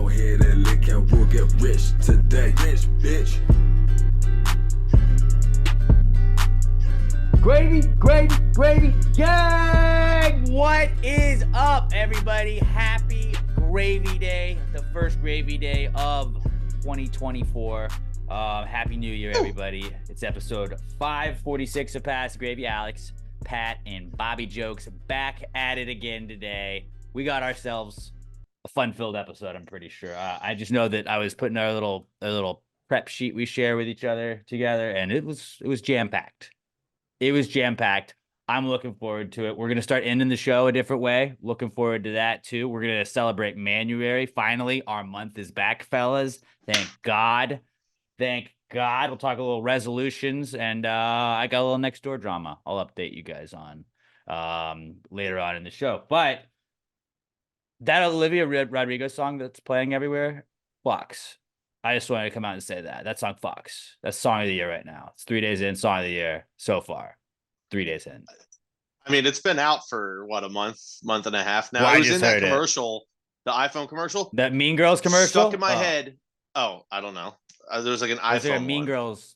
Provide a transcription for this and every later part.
Go ahead and lick and we'll get rich today. Rich, bitch. Gravy, gang! What is up, everybody? Happy Gravy Day, the first Gravy Day of 2024. Happy New Year, everybody. It's episode 546 of Pass Gravy. Alex, Pat, and Bobby Jokes back at it again today. We got ourselves a fun-filled episode, I'm pretty sure. I just know that I was putting our little prep sheet we share with each other together, and it was jam-packed. It was jam-packed. I'm looking forward to it. We're going to start ending the show a different way. Looking forward to that, too. We're going to celebrate Manuary. Finally, our month is back, fellas. Thank God. Thank God. We'll talk a little resolutions, and I got a little next door drama I'll update you guys on later on in the show. But that Olivia Rodrigo song that's playing everywhere, Fox. I just wanted to come out and say that. That song, Fox. That's song of the year right now. It's 3 days in, song of the year so far. 3 days in. I mean, it's been out for what, a month and a half now. Well, it I was just in that heard it. commercial, the iPhone commercial. That Mean Girls commercial? Stuck in my head. Oh, I don't know. There was like an iPhone. Was there a Mean one. Girls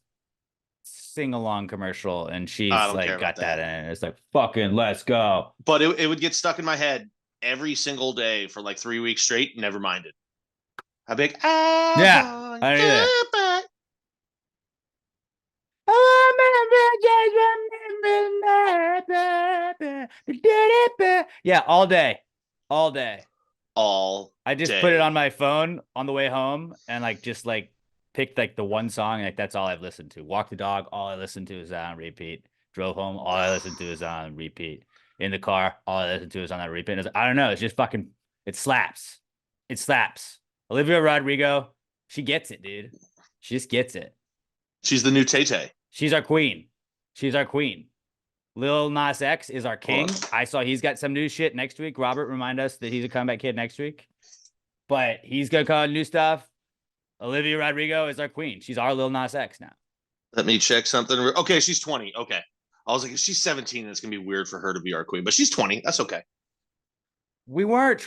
sing-along commercial, and she's I don't like care got about that that. in it. It's like, fucking let's go. But it would get stuck in my head every single day for like 3 weeks straight. Never minded. I'd be like, Yeah, I knew that. back. Yeah, all day. All day. I just day. put it on my phone on the way home and just picked the one song, and that's all I've listened to. Walk the dog, all I listened to is on repeat. Drove home, all I listened to is on repeat. In the car, all I listened to is on that repeat. I don't know, it's just fucking, it slaps. It slaps. Olivia Rodrigo, she gets it, dude. She just gets it. She's the new Tay-Tay. She's our queen. She's our queen. Lil Nas X is our king. I saw he's got some new shit next week. Robert, remind us that he's a comeback kid next week. But he's going to come out with new stuff. Olivia Rodrigo is our queen. She's our Lil Nas X now. Let me check something. Okay, she's 20. Okay. I was like, if she's 17, it's going to be weird for her to be our queen. But she's 20. That's okay. We're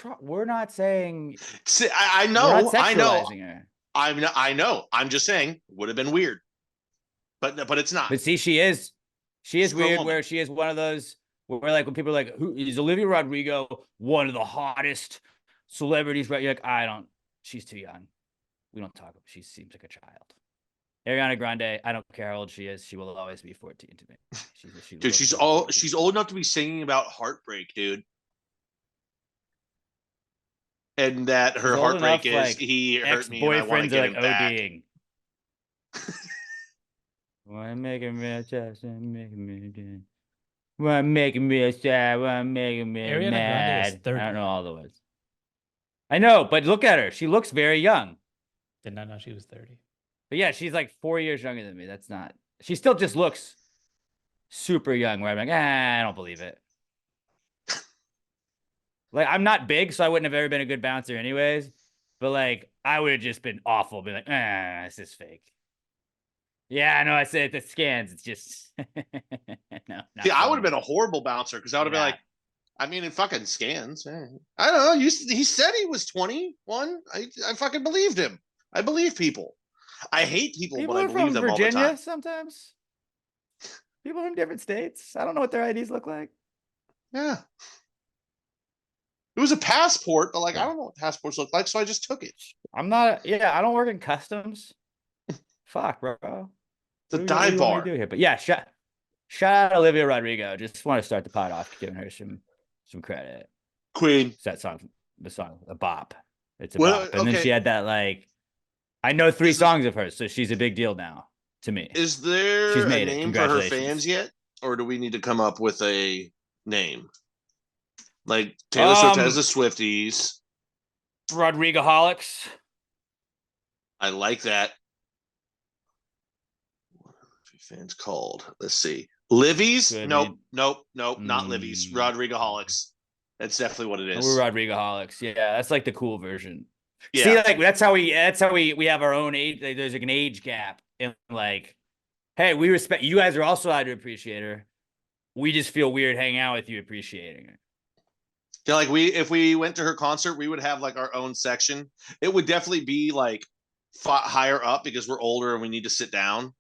not saying. See, I know. We're not I know. sexualizing her. I know. I'm just saying, would have been weird. But it's not. But see, she is She's a weird woman. where she is one of those where when people are like, who is Olivia Rodrigo one of the hottest celebrities? Right? You're like, she's too young. We don't talk. She seems like a child. Ariana Grande, I don't care how old she is. She will always be 14 to me. Dude, she's old enough to be singing about heartbreak, dude. And that her heartbreak is he hurt me and I want to get him back. ODing. Why making me just making me again? Why making me sad? Why making me Ariana mad? Grande is 30. I don't know all the words. I know, but look at her. She looks very young. Did not know she was 30. But yeah, she's like 4 years younger than me. That's not. She still just looks super young. Where I'm like, I don't believe it. I'm not big, so I wouldn't have ever been a good bouncer, anyways. But I would have just been awful. Be like, this is fake. Yeah, I know. I said the scans. It's just no. See, I would have been a horrible bouncer because I would have been like, I mean, it fucking scans. I don't know. He said he was 21. I fucking believed him. I believe people. I hate people, but I believe them all the time. Sometimes. People from different states. I don't know what their IDs look like. Yeah. It was a passport, but I don't know what passports look like, so I just took it. I don't work in customs. Fuck, bro. The dive bar. Do here? But yeah, shout out Olivia Rodrigo. Just want to start the pod off giving her some credit. Queen. It's that song, a bop. It's a bop. And then she had that I know 3 songs of hers, so she's a big deal now to me. Is there she's a made name for her fans yet? Or do we need to come up with a name? Like Taylor Swift has the Swifties. Rodrigoholics. I like that. What are fans called? Let's see. Livy's? Nope, not Livy's. Rodrigoholics. That's definitely what it is. We're Rodrigoholics. Yeah, that's the cool version. Yeah. See, that's how we have our own age. There's an age gap. And hey, we respect you guys are also allowed to appreciate her. We just feel weird hanging out with you appreciating her. feel like if we went to her concert, we would have like our own section. It would definitely be like higher up because we're older and we need to sit down.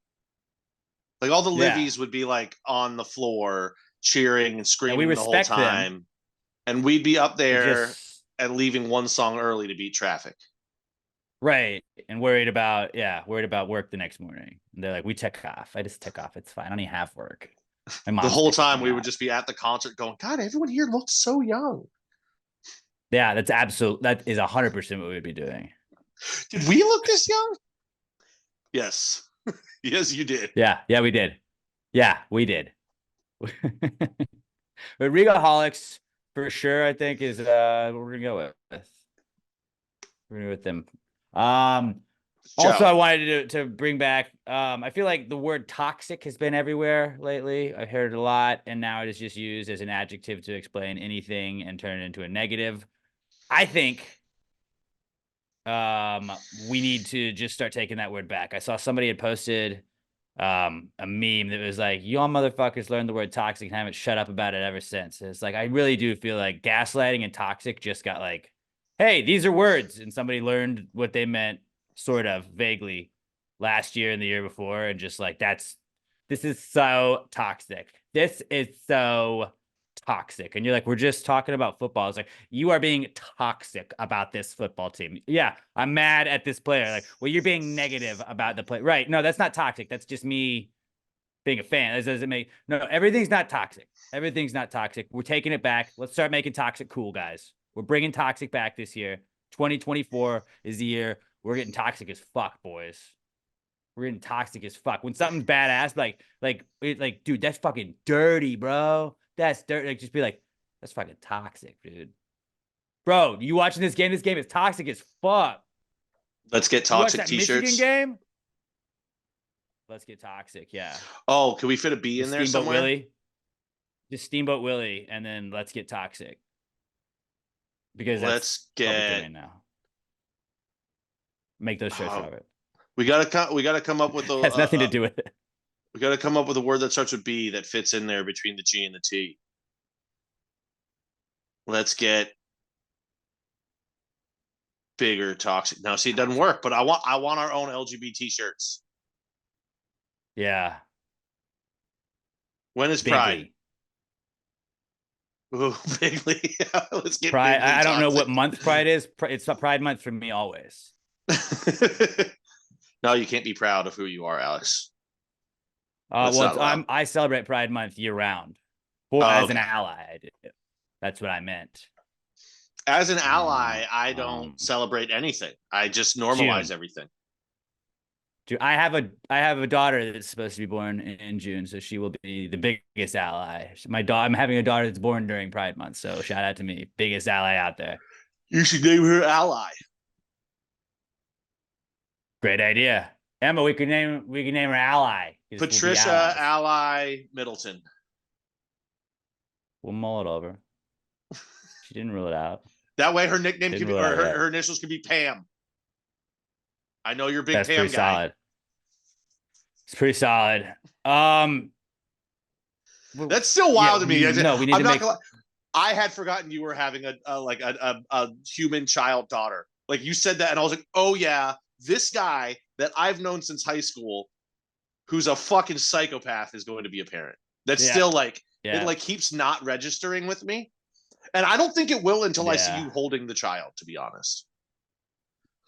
Like all the Yeah. Livies would be like on the floor cheering and And we screaming the whole respect them. time, and we'd be up It there just and leaving one song early to beat traffic. right. And worried about work the next morning. And they're like, we took off. I just took off. It's fine. I don't even have work. My The mom's whole picking time me we would up. just be at the concert going, God, everyone here looks so young. Yeah, that is 100% what we'd be doing. Did we look this young? Yes. Yes, you did. Yeah, we did. Yeah, we did. But Regaholics for sure, I think, is what we're gonna go with. We're gonna go with them. Also, I wanted to bring back. I feel like the word toxic has been everywhere lately. I've heard it a lot, and now it is just used as an adjective to explain anything and turn it into a negative. I think we need to just start taking that word back. I saw somebody had posted a meme that was like, y'all motherfuckers learned the word toxic and haven't shut up about it ever since. It's like, I really do feel like gaslighting and toxic just got like, hey, these are words, and somebody learned what they meant sort of vaguely last year and the year before, and just like, this is so toxic. This is so toxic. And you're like, we're just talking about football. It's like, you are being toxic about this football team. Yeah, I'm mad at this player. Like, well, you're being negative about the play. Right. No, that's not toxic. That's just me being a fan. That doesn't make no, everything's not toxic. Everything's not toxic. We're taking it back. Let's start making toxic cool, guys. We're bringing toxic back this year. 2024 is the year we're getting toxic as fuck, boys. We're getting toxic as fuck. When something's badass, like, dude, that's fucking dirty, bro. That's dirty. Like, just be like, that's fucking toxic, dude. Bro, you watching this game? This game is toxic as fuck. Let's get You watch toxic that t-shirts. Michigan game? Let's get toxic, yeah. Oh, can we fit a B in there Steamboat somewhere? Willie. Just Steamboat Willie, and then let's get toxic. Because that's public domain now. Make those shirts, Robert. We gotta come up with a. Has nothing to do with it. We gotta come up with a word that starts with B that fits in there between the G and the T. Let's get bigger toxic. Now, see, it doesn't work, but I want our own LGBT shirts. Yeah. When is Pride? Ooh, Bigly. Let's get Pride. Bigly I don't know toxic. what month Pride is. It's Pride month for me always. No, you can't be proud of who you are, Alex. I celebrate Pride month year round. As an ally, I do. That's what I meant. As an ally, I don't celebrate anything. I just normalize everything. Dude, I have a daughter that's supposed to be born in June, so she will be the biggest ally. I'm having a daughter that's born during Pride month, so shout out to me, biggest ally out there. You should name her Ally. Great idea, Emma. We could name her Ally. Patricia Ally Middleton. We'll mull it over. She didn't rule it out. That way, her nickname could be, or her initials could be Pam. I know you're a big That's Pam pretty guy. solid. It's pretty solid. That's still wild to me. No, we need to make. I had forgotten you were having a human child daughter. Like, you said that, and I was like, oh yeah, this guy that I've known since high school, who's a fucking psychopath, is going to be a parent. That's still like it like keeps not registering with me, and I don't think it will until I see you holding the child. To be honest.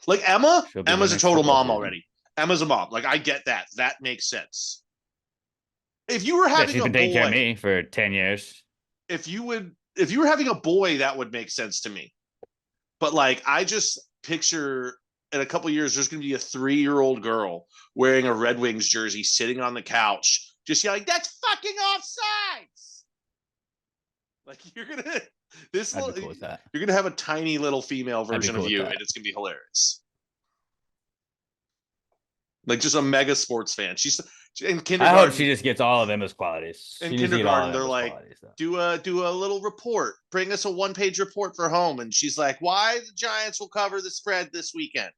Like Emma's a total mom already. Emma's a mom. Like, I get that. That makes sense. If you were having she's been taking care of me for 10 years. If you were having a boy, that would make sense to me. But like, I just picture in a couple of years, there's going to be a 3-year-old girl wearing a Red Wings jersey, sitting on the couch, just yelling, "That's fucking offsides!" Like, you're gonna. Cool with that. You're gonna have a tiny little female version of you, and it's gonna be hilarious. Like, just a mega sports fan. She's in kindergarten. I hope she just gets all of Emma's qualities. In kindergarten, they're like, do a little report. Bring us a 1-page report for home. And she's like, why the Giants will cover the spread this weekend.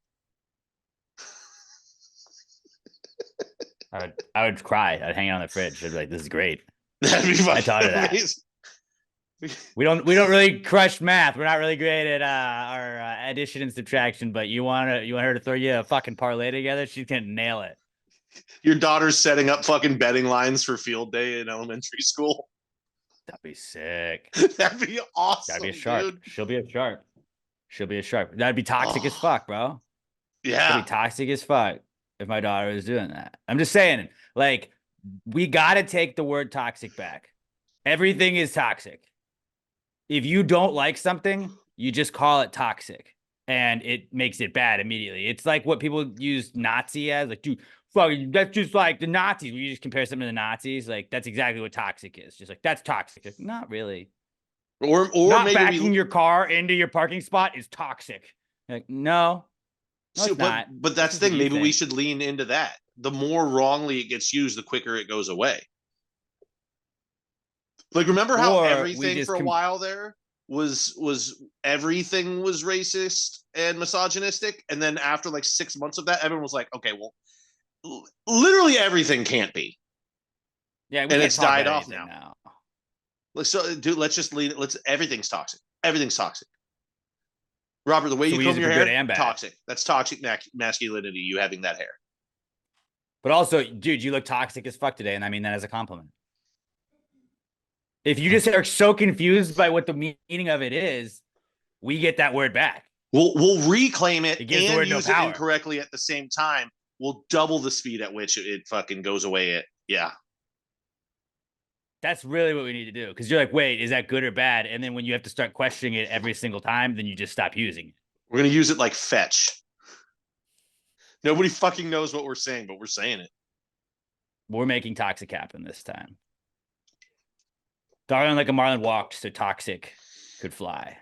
I would cry. I'd hang it on the fridge. I'd be like, this is great. That'd be fucking I taught her that. amazing. We don't really crush math. We're not really great at our addition and subtraction. But you want her to throw you a fucking parlay together? She's gonna nail it. Your daughter's setting up fucking betting lines for field day in elementary school. That'd be sick. That'd be awesome. That'd be a shark. Dude. She'll be a shark. She'll be a shark. That'd be toxic as fuck, bro. Yeah. That'd be toxic as fuck if my daughter was doing that. I'm just saying, like, we gotta take the word toxic back. Everything is toxic. If you don't like something, you just call it toxic, and it makes it bad immediately. It's like what people use Nazi as, like, dude, fuck, that's just like the Nazis. Where you just compare something to the Nazis, like that's exactly what toxic is. Just like that's toxic. Like, not really. Or not maybe backing your car into your parking spot is toxic. Like, no, it's not. But that's the thing. Maybe we should lean into that. The more wrongly it gets used, the quicker it goes away. Like, remember how everything for a while there was everything was racist and misogynistic, and then after like 6 months of that, everyone was like, okay, well, literally everything can't be. Yeah, and it's died off now. So, dude, let's just lean. Everything's toxic. Everything's toxic. Robert, the way you comb your hair, toxic. That's toxic masculinity. You having that hair. But also, dude, you look toxic as fuck today, and I mean that as a compliment. If you just are so confused by what the meaning of it is, we get that word back. We'll reclaim it and use it power. incorrectly at the same time. We'll double the speed at which it fucking goes away. That's really what we need to do. Because you're like, wait, is that good or bad? And then when you have to start questioning it every single time, then you just stop using it. We're going to use it like fetch. Nobody fucking knows what we're saying, but we're saying it. We're making toxic happen this time. Darling like a marlin walked, so toxic could fly.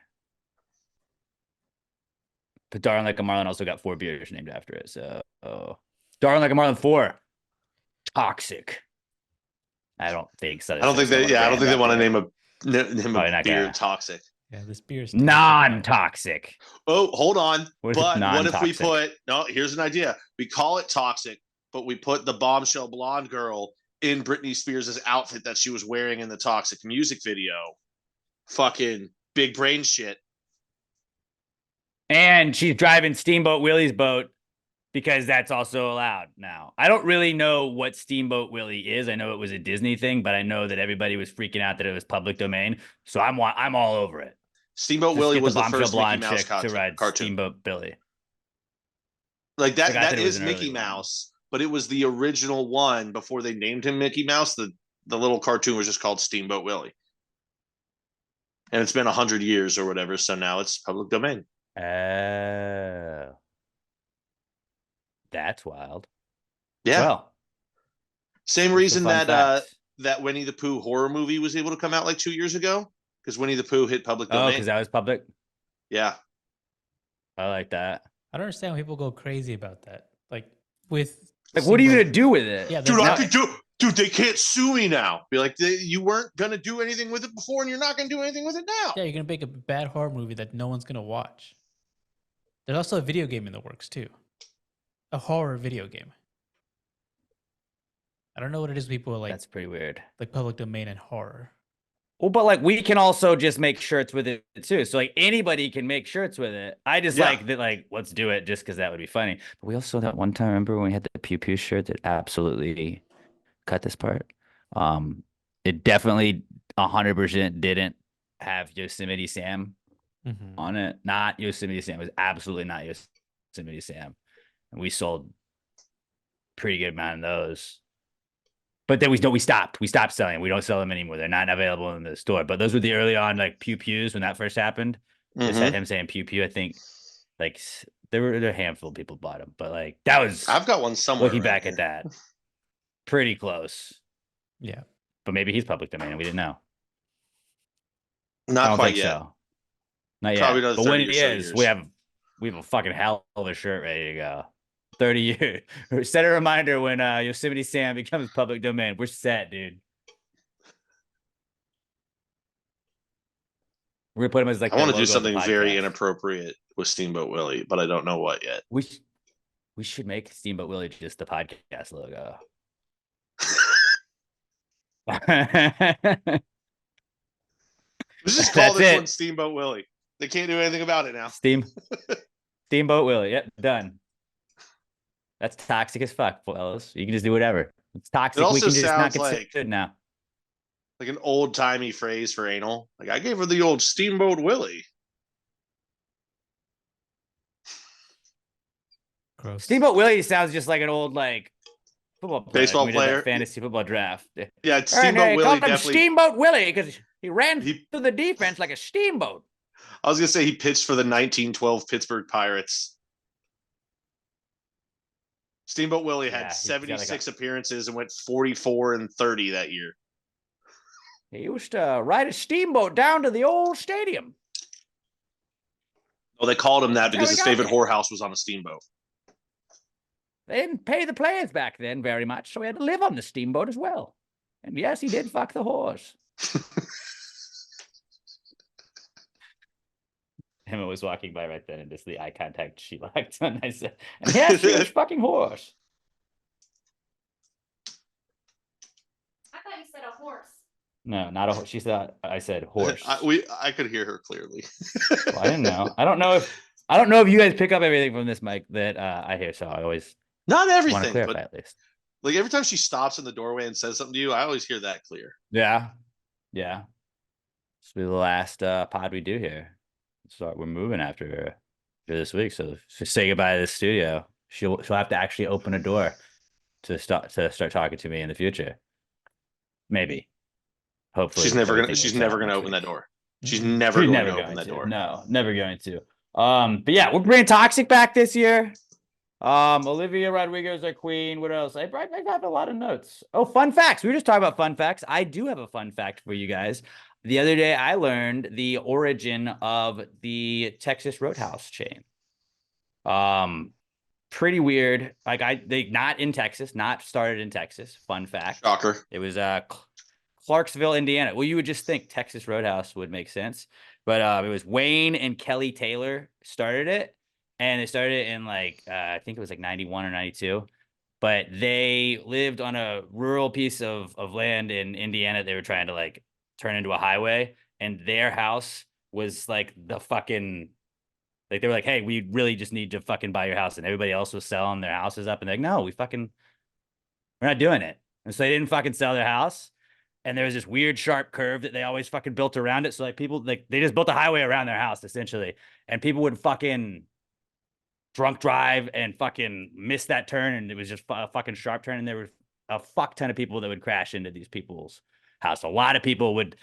But Darling like a marlin also got 4 beers named after it. So, Darling like a marlin 4, toxic. I don't think so. I don't think they want to name a beer toxic. Yeah, this beer is non-toxic. Oh, hold on. What if we put here's an idea. We call it toxic, but we put the bombshell blonde girl in Britney Spears' outfit that she was wearing in the Toxic music video. Fucking big brain shit. And she's driving Steamboat Willie's boat because that's also allowed now. I don't really know what Steamboat Willie is. I know it was a Disney thing, but I know that everybody was freaking out that it was public domain. So I'm all over it. Steamboat Willie was the first Mickey Mouse to ride cartoon. Steamboat Billy. Like that is Mickey Mouse. But it was the original one before they named him Mickey Mouse. The little cartoon was just called Steamboat Willie. And it's been 100 years or whatever, so now it's public domain. Oh. That's wild. Yeah. Well, same reason that Winnie the Pooh horror movie was able to come out like 2 years ago, because Winnie the Pooh hit public domain. Oh, because that was public? Yeah. I like that. I don't understand when people go crazy about that. Like, what are you gonna do with it? Yeah, dude, they can't sue me now. Be like, you weren't gonna do anything with it before, and you're not gonna do anything with it now. Yeah, you're gonna make a bad horror movie that no one's gonna watch. There's also a video game in the works too, a horror video game. I don't know what it is. People are like, that's pretty weird. Like public domain and horror. Well, but like we can also just make shirts with it too. So like anybody can make shirts with it. I just like that, like, let's do it just because that would be funny. But we also that one time, remember when we had the Pew Pew shirt that absolutely cut this part? It definitely 100% didn't have Yosemite Sam on it. Not Yosemite Sam. It was absolutely not Yosemite Sam. And we sold pretty good amount of those. But then we stopped. We stopped selling. We don't sell them anymore. They're not available in the store. But those were the early on like Pew Pews when that first happened. Just had him saying Pew Pew. I think like there were a handful of people bought them. But like that was. I've got one somewhere. Looking back at that, pretty close. Yeah. But maybe he's public domain and we didn't know. Not quite yet. So. Not yet. Probably but when he is, we have a fucking hell of a shirt ready to go. 30 years. Set a reminder when Yosemite Sam becomes public domain. We're set, dude. We're gonna put him as like. I want to do something very inappropriate with Steamboat Willie, but I don't know what yet. We should make Steamboat Willie just the podcast logo. Let's just call That's this it. one Steamboat Willie. They can't do anything about it now. Steamboat Willie. Yep, done. That's toxic as fuck, fellas. You can just do whatever. It's toxic. It also We can just not sounds get good now. like an old timey phrase for anal. Like I gave her the old Steamboat Willie. Gross. Steamboat Willie sounds just like an old like football player. Baseball We did that player. fantasy football draft. Yeah, Steamboat Willie called him definitely. Steamboat Willie because he ran through the defense like a steamboat. I was gonna say he pitched for the 1912 Pittsburgh Pirates. Steamboat Willie had 76 appearances and went 44-30 that year. He used to ride a steamboat down to the old stadium. Well, they called him that because his favorite whorehouse was on a steamboat. They didn't pay the players back then very much, so he had to live on the steamboat as well. And yes, he did fuck the horse. Emma was walking by right then, and just the eye contact she liked. And I said, and yes, she was fucking horse. I thought you said a horse. No, not a horse. She said, I said horse. I could hear her clearly. Well, I didn't know. I don't know if you guys pick up everything from this mic that I hear. So I always not want to everything, clarify but at least. like every time she stops in the doorway and says something to you, I always hear that clear. Yeah. This will be the last pod we do here. So we're moving after this week. So say goodbye to the studio. She'll have to actually open a door to start talking to me in the future. Maybe. Hopefully. She's never gonna open that door. She's never going to open that door. No, never going to. But yeah, we're bringing Toxic back this year. Olivia Rodrigo's our queen. What else? I have a lot of notes. Oh, fun facts. We were just talking about fun facts. I do have a fun fact for you guys. The other day, I learned the origin of the Texas Roadhouse chain. Pretty weird. Like they not in Texas, not started in Texas. Fun fact. Shocker. It was Clarksville, Indiana. Well, you would just think Texas Roadhouse would make sense, but it was Wayne and Kelly Taylor started it, and they started it in like I think it was like 91 or 92. But they lived on a rural piece of land in Indiana. They were trying to like turn into a highway, and their house was like the fucking, like they were like, hey, we really just need to fucking buy your house, and everybody else was selling their houses up, and they're like, no, we're not doing it. And so they didn't fucking sell their house, and there was this weird sharp curve that they always fucking built around it. So like people, like they just built a highway around their house essentially, and people would fucking drunk drive and fucking miss that turn, and it was just a fucking sharp turn, and there were a fuck ton of people that would crash into these people's house. A lot of people would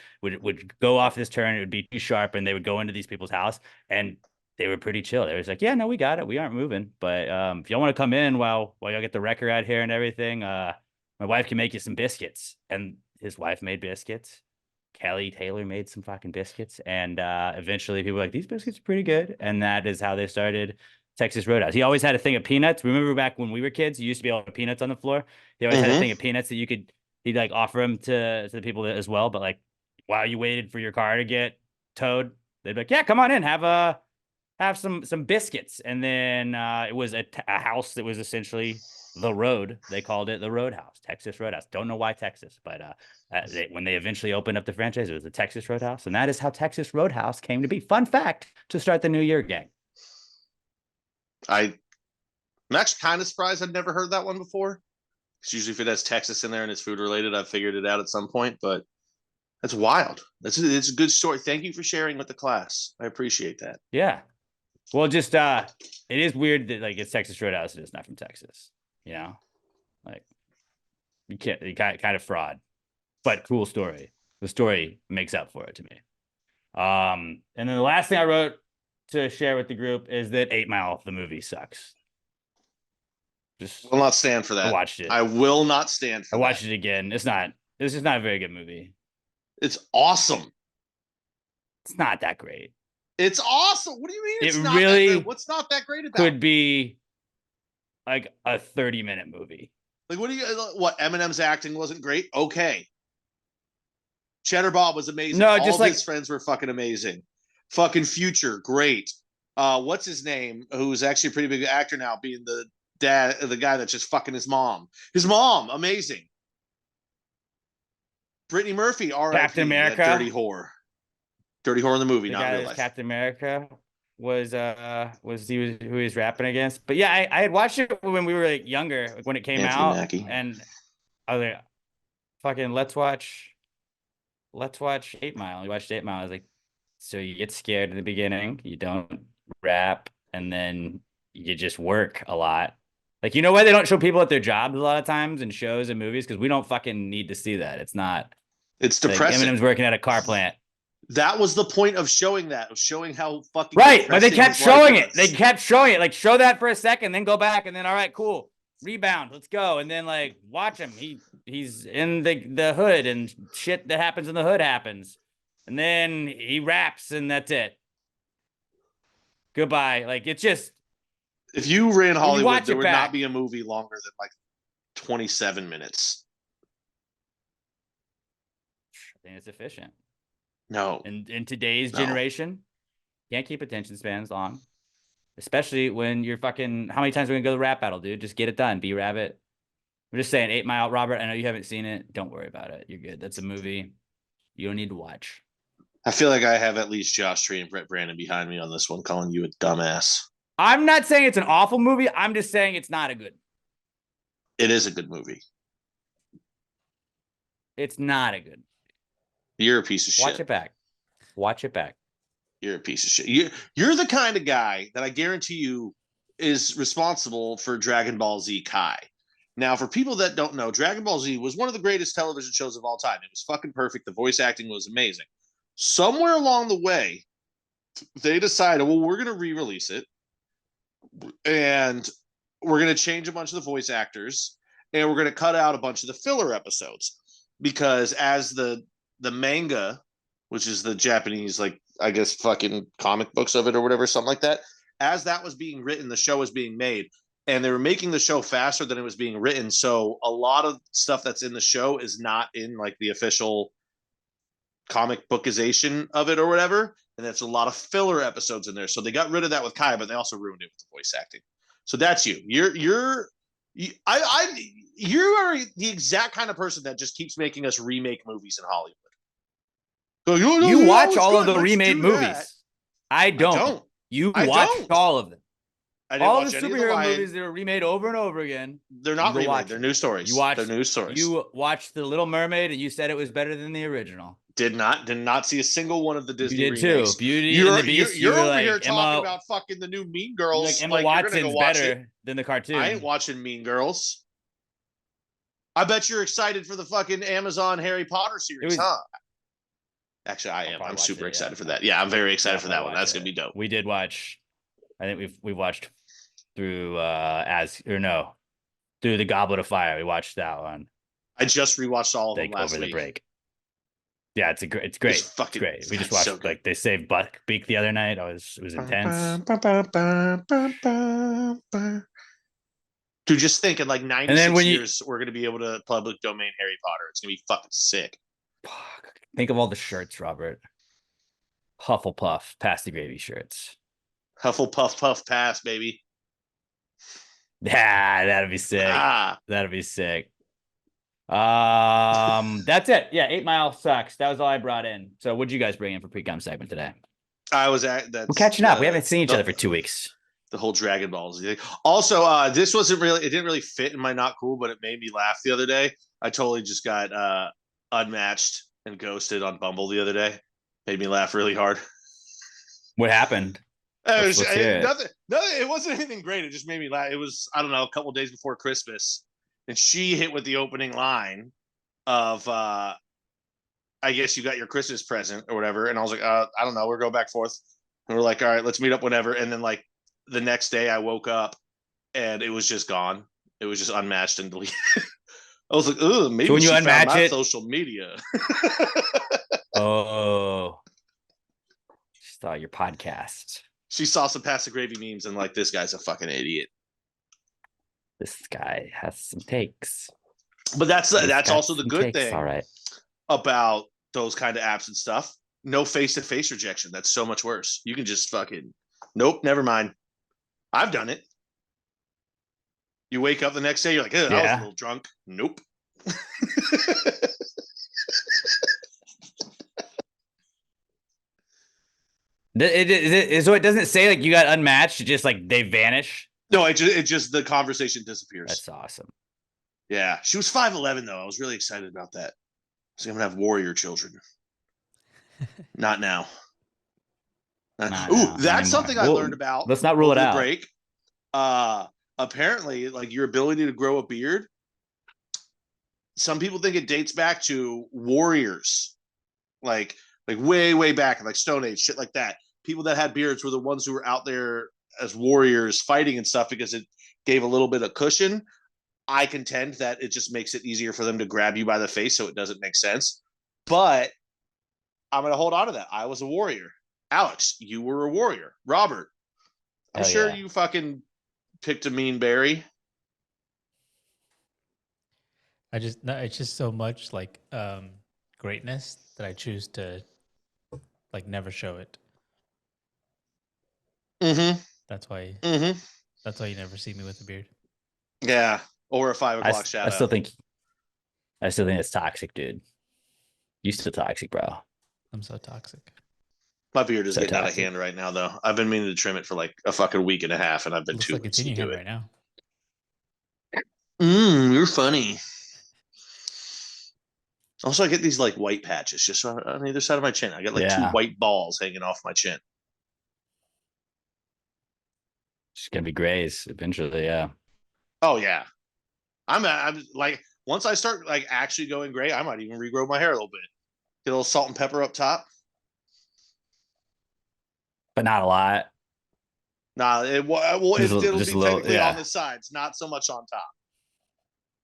go off this turn. It would be too sharp, and they would go into these people's house, and they were pretty chill. They was like, yeah, no, we got it. We aren't moving. But if y'all want to come in while y'all get the wrecker out here and everything, my wife can make you some biscuits. And his wife made biscuits. Kelly Taylor made some fucking biscuits. And eventually people were like, these biscuits are pretty good. And that is how they started Texas Roadhouse. He always had a thing of peanuts. Remember back when we were kids, you used to be able to have peanuts on the floor. He always had a thing of peanuts that he'd like offer them to the people as well. But like while you waited for your car to get towed, they'd be like, yeah, come on in, have some biscuits. And then it was a house that was essentially the road. They called it the Roadhouse, Texas Roadhouse. Don't know why Texas, but when they eventually opened up the franchise, it was the Texas Roadhouse. And that is how Texas Roadhouse came to be. Fun fact to start the new year, gang. I'm actually kind of surprised I'd never heard that one before. Because usually if it has Texas in there and it's food related, I've figured it out at some point. But that's wild. It's a good story. Thank you for sharing with the class. I appreciate that. Yeah. Well, just it is weird that like it's Texas Roadhouse and it's not from Texas. You know, like you kind of fraud, but cool story. The story makes up for it to me. And then the last thing I wrote to share with the group is that 8 Mile, the movie, sucks. Just will not stand for that. I watched it. I will not stand for I watched it again. It's just not a very good movie. It's awesome. It's not that great. It's awesome. What do you mean? It's it not really that great? What's not that great about it? Could be like a 30-minute movie. Like, what Eminem's acting wasn't great? Okay. Cheddar Bob was amazing. No, all just of like his friends were fucking amazing. Fucking Future, great. What's his name? Who's actually a pretty big actor now, being the guy that's just fucking his mom. His mom, amazing. Brittany Murphy, R.I.P. Captain America, dirty whore. Dirty Horror in the movie, The not guy that real was life. Captain America was who he was rapping against. But yeah, I had watched it when we were like younger, like when it came Anthony out, Mackie. and I was like, fucking let's watch 8 Mile. We watched 8 Mile. I was like, so you get scared in the beginning, you don't rap, and then you just work a lot. Like, you know why they don't show people at their jobs a lot of times in shows and movies? Because we don't fucking need to see that. It's not It's like depressing. Eminem's working at a car plant. That was the point of showing that, of showing how fucking Right, but they depressing kept his life showing it. was. They kept showing it. Like, show that for a second, then go back, and then all right, cool, rebound, let's go, and then like watch him. He's in the hood, and shit that happens in the hood happens, and then he raps, and that's it. Goodbye. Like, it's just, If you ran Hollywood, watch there it would back. not be a movie longer than like 27 minutes. I think it's efficient. No. In today's No. generation, can't keep attention spans long, especially when you're fucking. How many times are we gonna go to the rap battle, dude? Just get it done. Be Rabbit. I'm just saying, 8 Mile, Robert. I know you haven't seen it. Don't worry about it. You're good. That's a movie you don't need to watch. I feel like I have at least Josh Tree and Brett Brandon behind me on this one, calling you a dumbass. I'm not saying it's an awful movie. I'm just saying it's not a good. It is a good movie. It's not a good. You're a piece of shit. Watch it back. Watch it back. You're a piece of shit. You're the kind of guy that I guarantee you is responsible for Dragon Ball Z Kai. Now, for people that don't know, Dragon Ball Z was one of the greatest television shows of all time. It was fucking perfect. The voice acting was amazing. Somewhere along the way, they decided, well, we're going to re-release it, and we're going to change a bunch of the voice actors, and we're going to cut out a bunch of the filler episodes, because as the manga, which is the Japanese, like, I guess, fucking comic books of it or whatever, something like that, as that was being written, the show was being made, and they were making the show faster than it was being written. So a lot of stuff that's in the show is not in like the official comic bookization of it or whatever. And that's a lot of filler episodes in there. So they got rid of that with Kai, but they also ruined it with the voice acting. So that's you. You are the exact kind of person that just keeps making us remake movies in Hollywood. So, You watch all of the remade movies. I don't. You watch all of them. All the superhero movies that are remade over and over again. They're not remade. They're new stories. They're new stories. You watched The Little Mermaid, and you said it was better than the original. Did not see a single one of the Disney remakes. remakes. Too. Beauty and the Beast. You're over like, here talking about fucking the new Mean Girls. Like Emma Watson's better than the cartoon. I ain't watching Mean Girls. I bet you're excited for the fucking Amazon Harry Potter series, huh? Actually, I am. I'm super excited for that. Yeah, I'm very excited for that one. That's gonna be dope. We did watch. I think we've watched through through the Goblet of Fire. We watched that one. I just rewatched all of them last over week. the break. Yeah, it's great. It's great. We just watched so like they saved Buckbeak the other night. It was intense. Dude, just think in like 96 years we're gonna be able to public domain Harry Potter. It's gonna be fucking sick. Think of all the shirts, Robert. Hufflepuff, pass the gravy shirts. Hufflepuff, puff, pass, baby. Yeah, that'd be sick. That'd be sick. That's it. Yeah, 8 Mile sucks. That was all I brought in. So, what'd you guys bring in for Precome segment today? We're catching up. We haven't seen each other for 2 weeks. The whole Dragon Balls thing. Also, this wasn't really. It didn't really fit in my not cool, but it made me laugh the other day. I totally just got unmatched and ghosted on Bumble the other day. Made me laugh really hard. What happened? Nothing. It wasn't anything great. It just made me laugh. It was, I don't know, a couple of days before Christmas, and she hit with the opening line of, I guess you got your Christmas present or whatever. And I was like, I don't know. We're going back and forth. And we're like, all right, let's meet up whenever. And then like the next day I woke up and it was just gone. It was just unmatched and deleted. I was like, oh, maybe when you unmatch it, social media. Oh, just thought your podcast. She saw some Pass the Gravy memes and like, this guy's a fucking idiot. This guy has some takes. But that's also the good thing. All right. About those kind of apps and stuff. No face-to-face rejection. That's so much worse. You can just fucking, nope, never mind. I've done it. You wake up the next day, you're like, I was a little drunk. Nope. So it doesn't say like you got unmatched. It just like they vanish. No, it just the conversation disappears. That's awesome. Yeah, she was 5'11" though. I was really excited about that. So I'm gonna have warrior children. Not now. Not Ooh, now, that's anymore. something I learned about. Let's not rule it over the out. break. Apparently, like your ability to grow a beard. Some people think it dates back to warriors, like way back, like Stone Age, shit like that. People that had beards were the ones who were out there as warriors fighting and stuff because it gave a little bit of cushion. I contend that it just makes it easier for them to grab you by the face, so it doesn't make sense. But I'm going to hold on to that. I was a warrior. Alex, you were a warrior. Robert, I'm Hell sure yeah. you fucking picked a mean berry. It's just so much like greatness that I choose to like never show it. Mm-hmm. That's why Mm-hmm. that's why you never see me with a beard. Yeah. Or a 5 o'clock shadow. I still think it's toxic, dude. You still toxic, bro. I'm so toxic. My beard is So getting out of toxic. hand right now, though. I've been meaning to trim it for like a fucking week and a half, and I've been Looks too like it's lazy in to your do hand it. right now. You're funny. Also, I get these like white patches just on either side of my chin. I get like two Yeah. white balls hanging off my chin. It's gonna be grays eventually, yeah. Oh yeah, I'm like once I start like actually going gray, I might even regrow my hair a little bit. Get a little salt and pepper up top. But not a lot. Nah, it'll Just a be little, technically yeah. on the sides, not so much on top.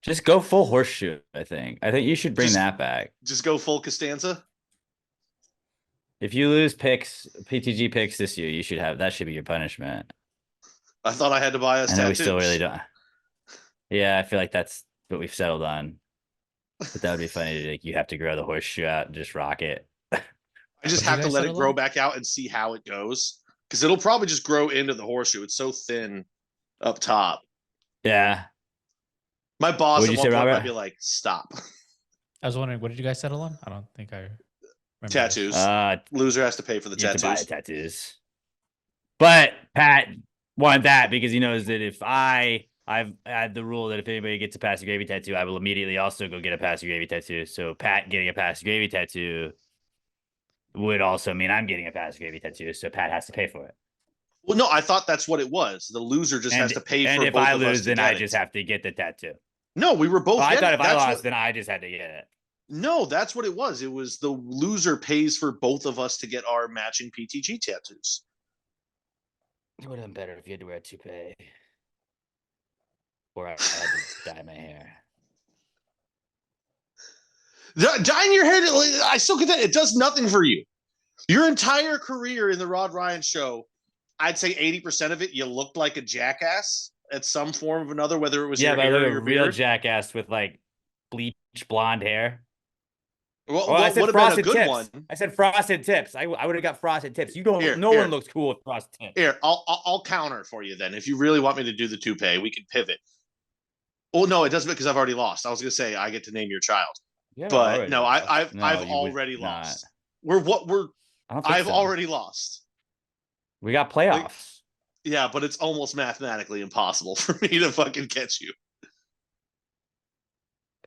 Just go full horseshoe, I think. I think you should bring that back. Just go full Costanza. If you lose PTG picks this year, you should have that should be your punishment. I thought I had to buy us I know tattoos. we still really don't. Yeah, I feel like that's what we've settled on. But that would be funny to like you have to grow the horseshoe out and just rock it. I just What have do to you guys let it settle grow on? back out and see how it goes. Because it'll probably just grow into the horseshoe. It's so thin up top. Yeah. My boss What'd at you one say, point might Robert? be like, stop. I was wondering, what did you guys settle on? I don't think I remember this. Tattoos. Loser has to pay for the You have to buy tattoos. the tattoos. But Pat wanted that because he knows that if I've had the rule that if anybody gets a Passy Gravy tattoo, I will immediately also go get a Passy Gravy tattoo. So Pat getting a Passy Gravy tattoo would also mean I'm getting a Passy Gravy tattoo. So Pat has to pay for it. Well, no, I thought that's what it was. The loser just has to pay and for if both I of us lose, to then get I it. just have to get the tattoo. No, we were both. Oh, I thought getting if it. I That's lost, what, then I just had to get it. no, that's what it was. It was the loser pays for both of us to get our matching PTG tattoos. It would have been better if you had to wear a toupee. Or I had to dye my hair. Dyeing your hair, I still get that. It does nothing for you. Your entire career in the Rod Ryan show, I'd say 80% of it, you looked like a jackass at some form of another, whether it was your But I hair look or a your real beard. jackass with like bleach blonde hair. Well, I what said would have been a frosted good tips. one? I said frosted tips. I would have got frosted tips. You don't. Here, no here. one looks cool with frosted tips. Here, I'll counter for you then. If you really want me to do the toupee, we can pivot. Oh no, it doesn't because I've already lost. I was gonna say I get to name your child, Yeah, but no, I've No, already lost. I've already lost. We got playoffs. Yeah, but it's almost mathematically impossible for me to fucking catch you.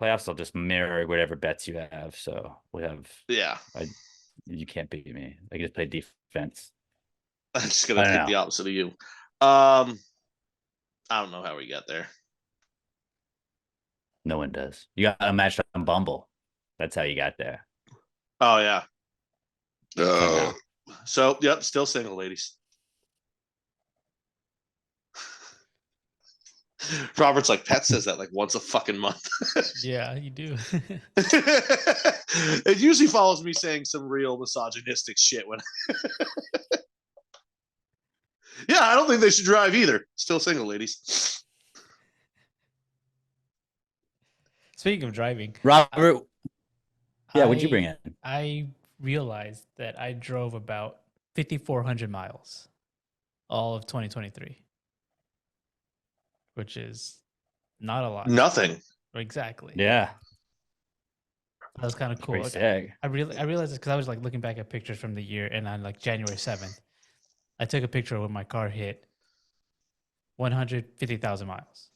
Playoffs will just mirror whatever bets you have. So we have. Yeah, You can't beat me. I can just play defense. I'm just gonna pick the opposite of you. I don't know how we got there. No one does. You got a match on Bumble. That's how you got there. Oh yeah. So yep, still single, ladies. Robert's like, Pat says that like once a fucking month. Yeah, you do. It usually follows me saying some real misogynistic shit when yeah, I don't think they should drive either. Still single, ladies. Speaking of driving, Robert. Yeah, what'd you bring in? I realized that I drove about 5,400 miles all of 2023, which is not a lot. Nothing. Exactly. Yeah. That was kind of cool. Pretty sick. I realized it because I was like looking back at pictures from the year, and on like January 7th, I took a picture when my car hit 150,000 miles.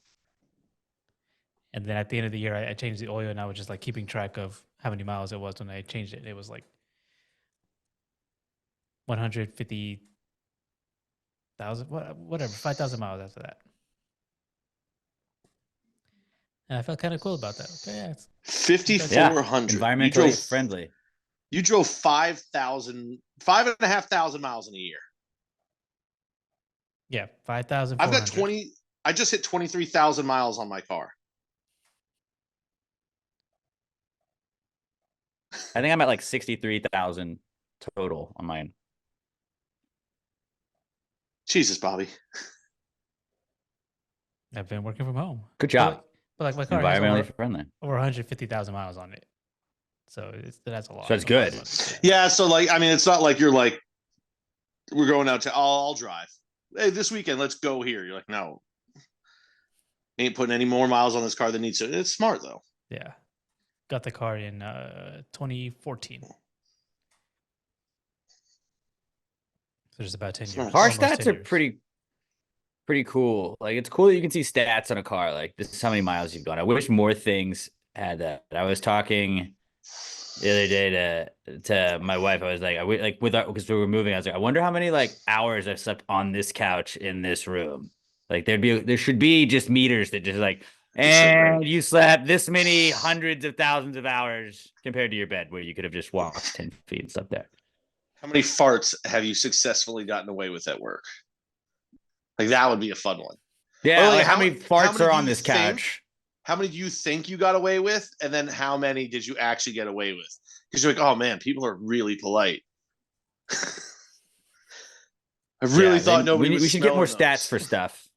And then at the end of the year, I changed the oil, and I was just like keeping track of how many miles it was when I changed it. It was like 150,000, whatever, 5,000 miles after that. And I felt kind of cool about that. Okay, yeah, it's 5,400. Environmentally friendly. You drove 5,500 miles in a year. Yeah, 5,000. I've got 20. I just hit 23,000 miles on my car. I think I'm at like 63,000 total on mine. Jesus, Bobby. I've been working from home. Good job. But like my car has Environmentally friendly. over 150,000 miles on it. So that's a lot. So it's good. Yeah. So like, I mean, it's not like you're like, we're going out to, I'll drive. Hey, this weekend, let's go here. You're like, no. Ain't putting any more miles on this car than needs to. It's smart though. Yeah. Got the car in 2014. So just about 10 years. Car almost stats 10 are years. pretty cool. Like it's cool that you can see stats on a car. Like this is how many miles you've gone. I wish more things had that. I was talking the other day to my wife. I was like, because we were moving. I was like, I wonder how many like hours I've slept on this couch in this room. Like there should be just meters that just like, and you slept this many hundreds of thousands of hours compared to your bed where you could have just walked 10 feet and slept there. How many farts have you successfully gotten away with at work? Like that would be a fun one. Yeah, like, like how many farts many are on this couch? How many do you think you got away with? And then how many did you actually get away with? Because you're like, oh man, people are really polite. I really thought nobody was. We should get more stats for stuff.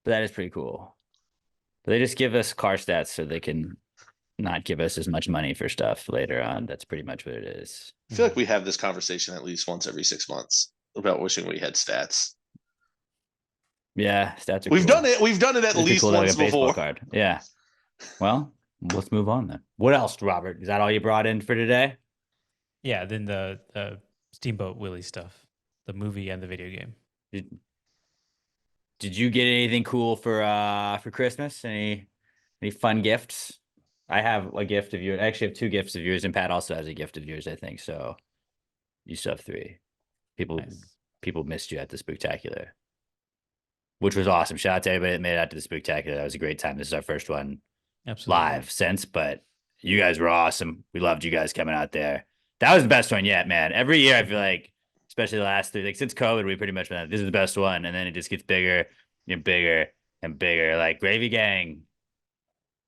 But that is pretty cool. But they just give us car stats so they can not give us as much money for stuff later on. That's pretty much what it is. I feel like we have this conversation at least once every 6 months about wishing we had stats. Yeah, stats are We've cool. done it. We've done it at least once before. Card. Yeah. Well, let's move on then. What else, Robert? Is that all you brought in for today? Yeah, then the Steamboat Willie stuff, the movie and the video game. Did you get anything cool for Christmas? Any fun gifts? I have a gift of yours. I actually have 2 gifts of yours, and Pat also has a gift of yours, I think. So you still have 3. People missed you at the Spooktacular, which was awesome. Shout out to everybody that made it out to the Spooktacular. That was a great time. This is our first one live since, but you guys were awesome. We loved you guys coming out there. That was the best one yet, man. Every year I feel like, especially the last 3, like since COVID, we pretty much been, this is the best one, and then it just gets bigger and bigger and bigger. Like Gravy Gang,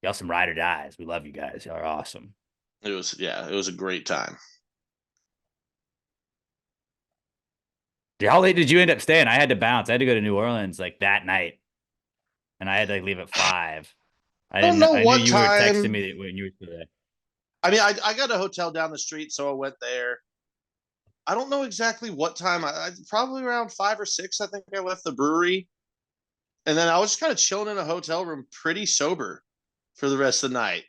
y'all some ride or dies. We love you guys. Y'all are awesome. It was a great time. How late did you end up staying? I had to bounce. I had to go to New Orleans like that night, and I had to like leave at 5. I don't know what knew you time. were texting me when you were still there. I mean, I got a hotel down the street, so I went there. I don't know exactly what time. I probably around 5 or 6. I think I left the brewery, and then I was just kind of chilling in a hotel room, pretty sober, for the rest of the night.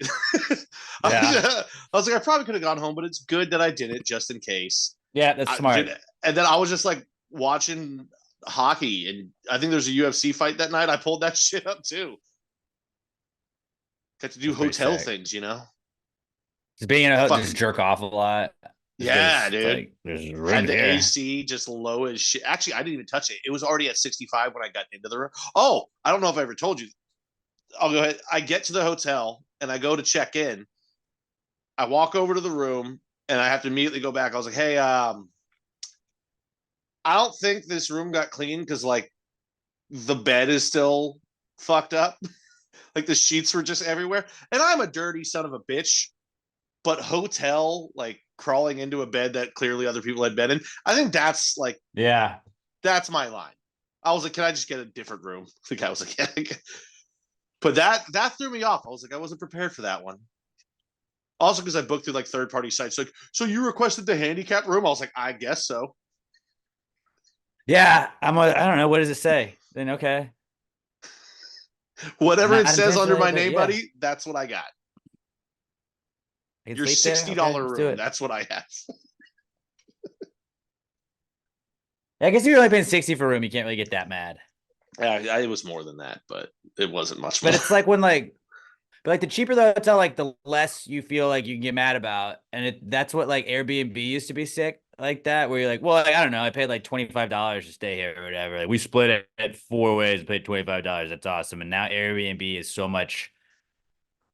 I was like, I probably could have gone home, but it's good that I did it just in case. Yeah, that's smart. And then I was just like watching hockey, and I think there's a UFC fight that night. I pulled that shit up too. Got to do hotel things, you know. Just being in a hotel, just jerk off a lot. Yeah, dude. Like, there's room had the here. AC just low as shit. Actually, I didn't even touch it. It was already at 65 when I got into the room. Oh, I don't know if I ever told you. I'll go ahead. I get to the hotel and I go to check in. I walk over to the room and I have to immediately go back. I was like, hey, I don't think this room got cleaned because like the bed is still fucked up. Like the sheets were just everywhere. And I'm a dirty son of a bitch. But hotel, like crawling into a bed that clearly other people had been in, I think that's like, that's my line. I was like, can I just get a different room? The guy was like, yeah. But that threw me off. I was like, I wasn't prepared for that one. Also, because I booked through like third-party sites. Like, so you requested the handicap room? I was like, I guess so. Yeah, I don't know. What does it say? Then okay. Whatever it says under my name, buddy, that's what I got. Your $60 room. That's what I have. I guess if you're only paying 60 for a room, you can't really get that mad. Yeah, it was more than that, but it wasn't much more. But it's like when but like the cheaper the hotel, like the less you feel like you can get mad about. And that's what like Airbnb used to be sick like that, where you're like, well, like, I don't know, I paid like $25 to stay here or whatever. Like we split it at 4 ways, paid $25. That's awesome. And now Airbnb is so much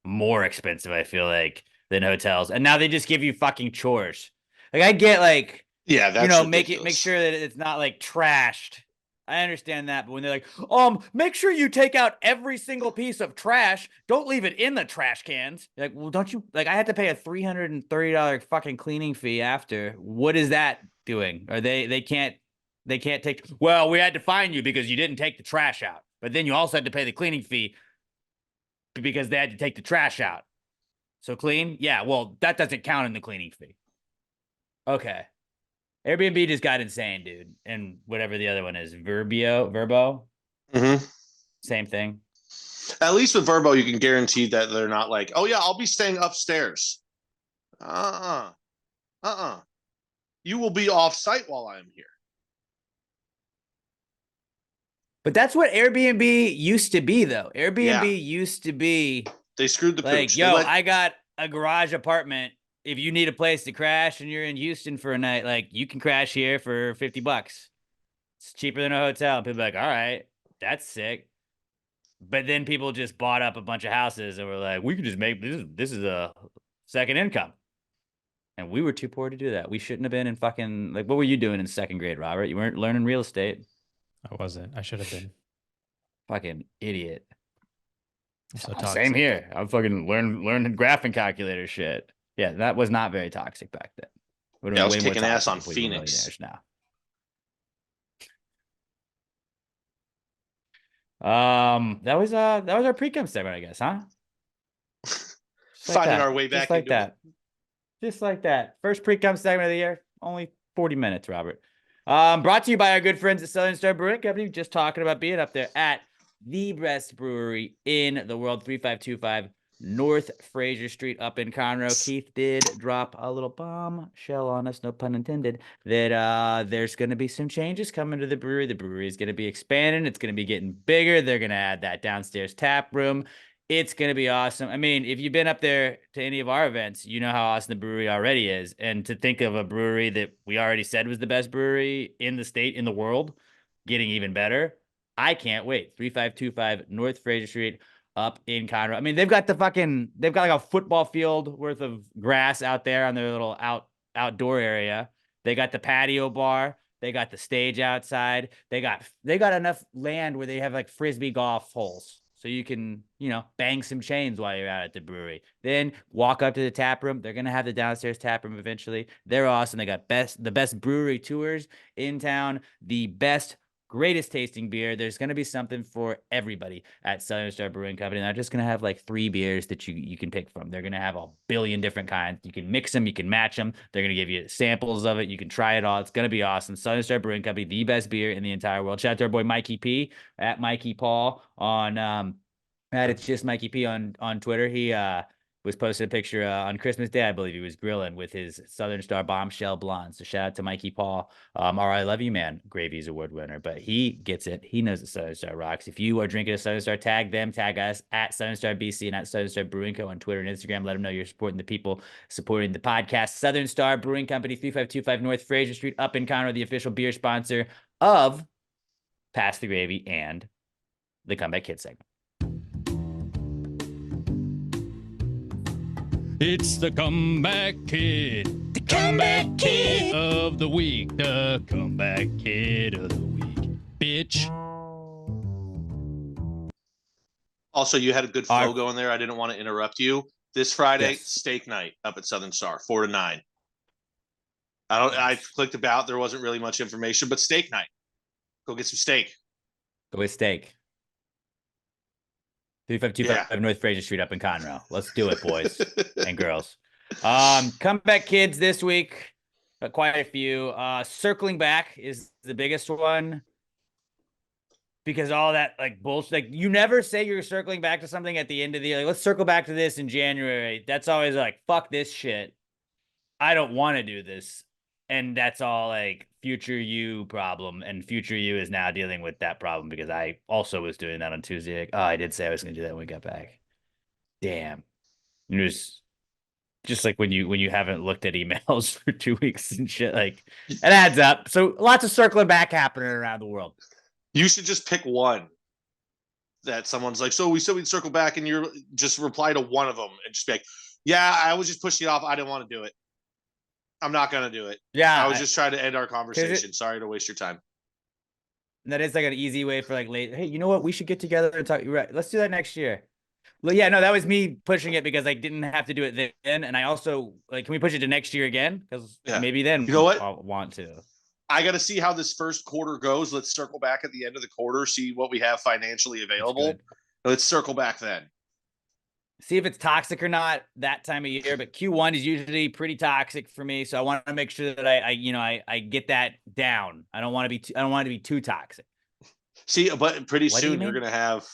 more expensive, I feel like, than hotels. And now they just give you fucking chores. Like I get like, Yeah, that's make ridiculous. sure that it's not like trashed. I understand that, but when they're like, make sure you take out every single piece of trash. Don't leave it in the trash cans. You're like, well, don't you like? I had to pay a $330 fucking cleaning fee after. What is that doing? Or they can't take. Well, we had to fine you because you didn't take the trash out, but then you also had to pay the cleaning fee because they had to take the trash out. So clean, yeah. Well, that doesn't count in the cleaning fee. Okay. Airbnb just got insane, dude. And whatever the other one is, Verbo, Mm-hmm. same thing. At least with Verbo, you can guarantee that they're not like, oh yeah, I'll be staying upstairs. You will be off site while I'm here. But that's what Airbnb used to be, though. Airbnb Yeah. used to be They screwed the like, pooch. yo, I got a garage apartment. If you need a place to crash and you're in Houston for a night, like you can crash here for $50. It's cheaper than a hotel. People are like, all right, that's sick. But then people just bought up a bunch of houses and were like, we could just make this is a second income. And we were too poor to do that. We shouldn't have been in fucking like what were you doing in second grade, Robert? You weren't learning real estate. I wasn't. I should have been. Fucking idiot. So Same toxic. here. I'm fucking learning graphing calculator shit. Yeah, that was not very toxic back then. Yeah, I was kicking ass on Phoenix. Now. That was our Precome segment, I guess, huh? Finding our way back just like into that. Just like that. First Precome segment of the year. Only 40 minutes, Robert. Brought to you by our good friends at Southern Star Brewing Company. Just talking about being up there at the best brewery in the world, 3525 North Fraser Street up in Conroe. Keith did drop a little bombshell on us, no pun intended, that there's going to be some changes coming to the brewery. The brewery is going to be expanding. It's going to be getting bigger. They're going to add that downstairs tap room. It's going to be awesome. I mean, if you've been up there to any of our events, you know how awesome the brewery already is. And to think of a brewery that we already said was the best brewery in the state, in the world, getting even better, I can't wait. 3525 North Fraser Street up in Conroe. I mean, they've got like a football field worth of grass out there on their little outdoor area. They got the patio bar. They got the stage outside. They got enough land where they have like frisbee golf holes. So you can, bang some chains while you're out at the brewery. Then walk up to the tap room. They're going to have the downstairs tap room eventually. They're awesome. They got the best brewery tours in town, the best, greatest tasting beer. There's going to be something for everybody at Southern Star Brewing Company. They're not just going to have like 3 beers that you can pick from. They're going to have a billion different kinds. You can mix them. You can match them. They're going to give you samples of it. You can try it all. It's going to be awesome. Southern Star Brewing Company, the best beer in the entire world. Shout out to our boy Mikey P at Mikey Paul on it's just Mikey P on Twitter. He was posting a picture on Christmas Day, I believe he was grilling with his Southern Star Bombshell Blonde. So shout out to Mikey Paul, our I Love You Man Gravies Award winner. But he gets it. He knows that Southern Star rocks. If you are drinking a Southern Star, tag them, tag us at Southern Star BC and at Southern Star Brewing Co. on Twitter and Instagram. Let them know you're supporting the people, supporting the podcast. Southern Star Brewing Company, 3525 North Fraser Street up in Conroe, the official beer sponsor of Pass the Gravy and the Comeback Kid segment. It's the Comeback Kid. The Comeback Kid of the week. The Comeback Kid of the week. Bitch. Also, you had a good flow going there. I didn't want to interrupt you. This Friday, Yes. steak night up at Southern Star, 4 to 9. I clicked about. There wasn't really much information, but steak night. Go get some steak. Go with steak. 3525 North Fraser Street up in Conroe. Let's do it, boys and girls. Comeback kids this week. Quite a few. Circling back is the biggest one. Because all that like bullshit, like you never say you're circling back to something at the end of the year. Like, let's circle back to this in January. That's always like, fuck this shit. I don't want to do this. And that's all like future you problem. And future you is now dealing with that problem because I also was doing that on Tuesday. Like, oh, I did say I was going to do that when we got back. Damn. And it was just like when you haven't looked at emails for 2 weeks and shit, like it adds up. So lots of circling back happening around the world. You should just pick one that someone's like, so we said we'd circle back, and you're just reply to one of them and just be like, yeah, I was just pushing it off. I didn't want to do it. I'm not going to do it. Yeah. I was just trying to end our conversation. Sorry to waste your time. And that is like an easy way for like late. Hey, you know what? We should get together and talk. Right. Let's do that next year. Well, yeah, no, that was me pushing it because I didn't have to do it then. And I also like, can we push it to next year again? Because maybe then you know what? I'll want to. I got to see how this first quarter goes. Let's circle back at the end of the quarter, see what we have financially available. Let's circle back then. See if it's toxic or not that time of year. But Q1 is usually pretty toxic for me, so I want to make sure that I get that down. I don't want it to be too toxic. See, but pretty soon you're gonna have.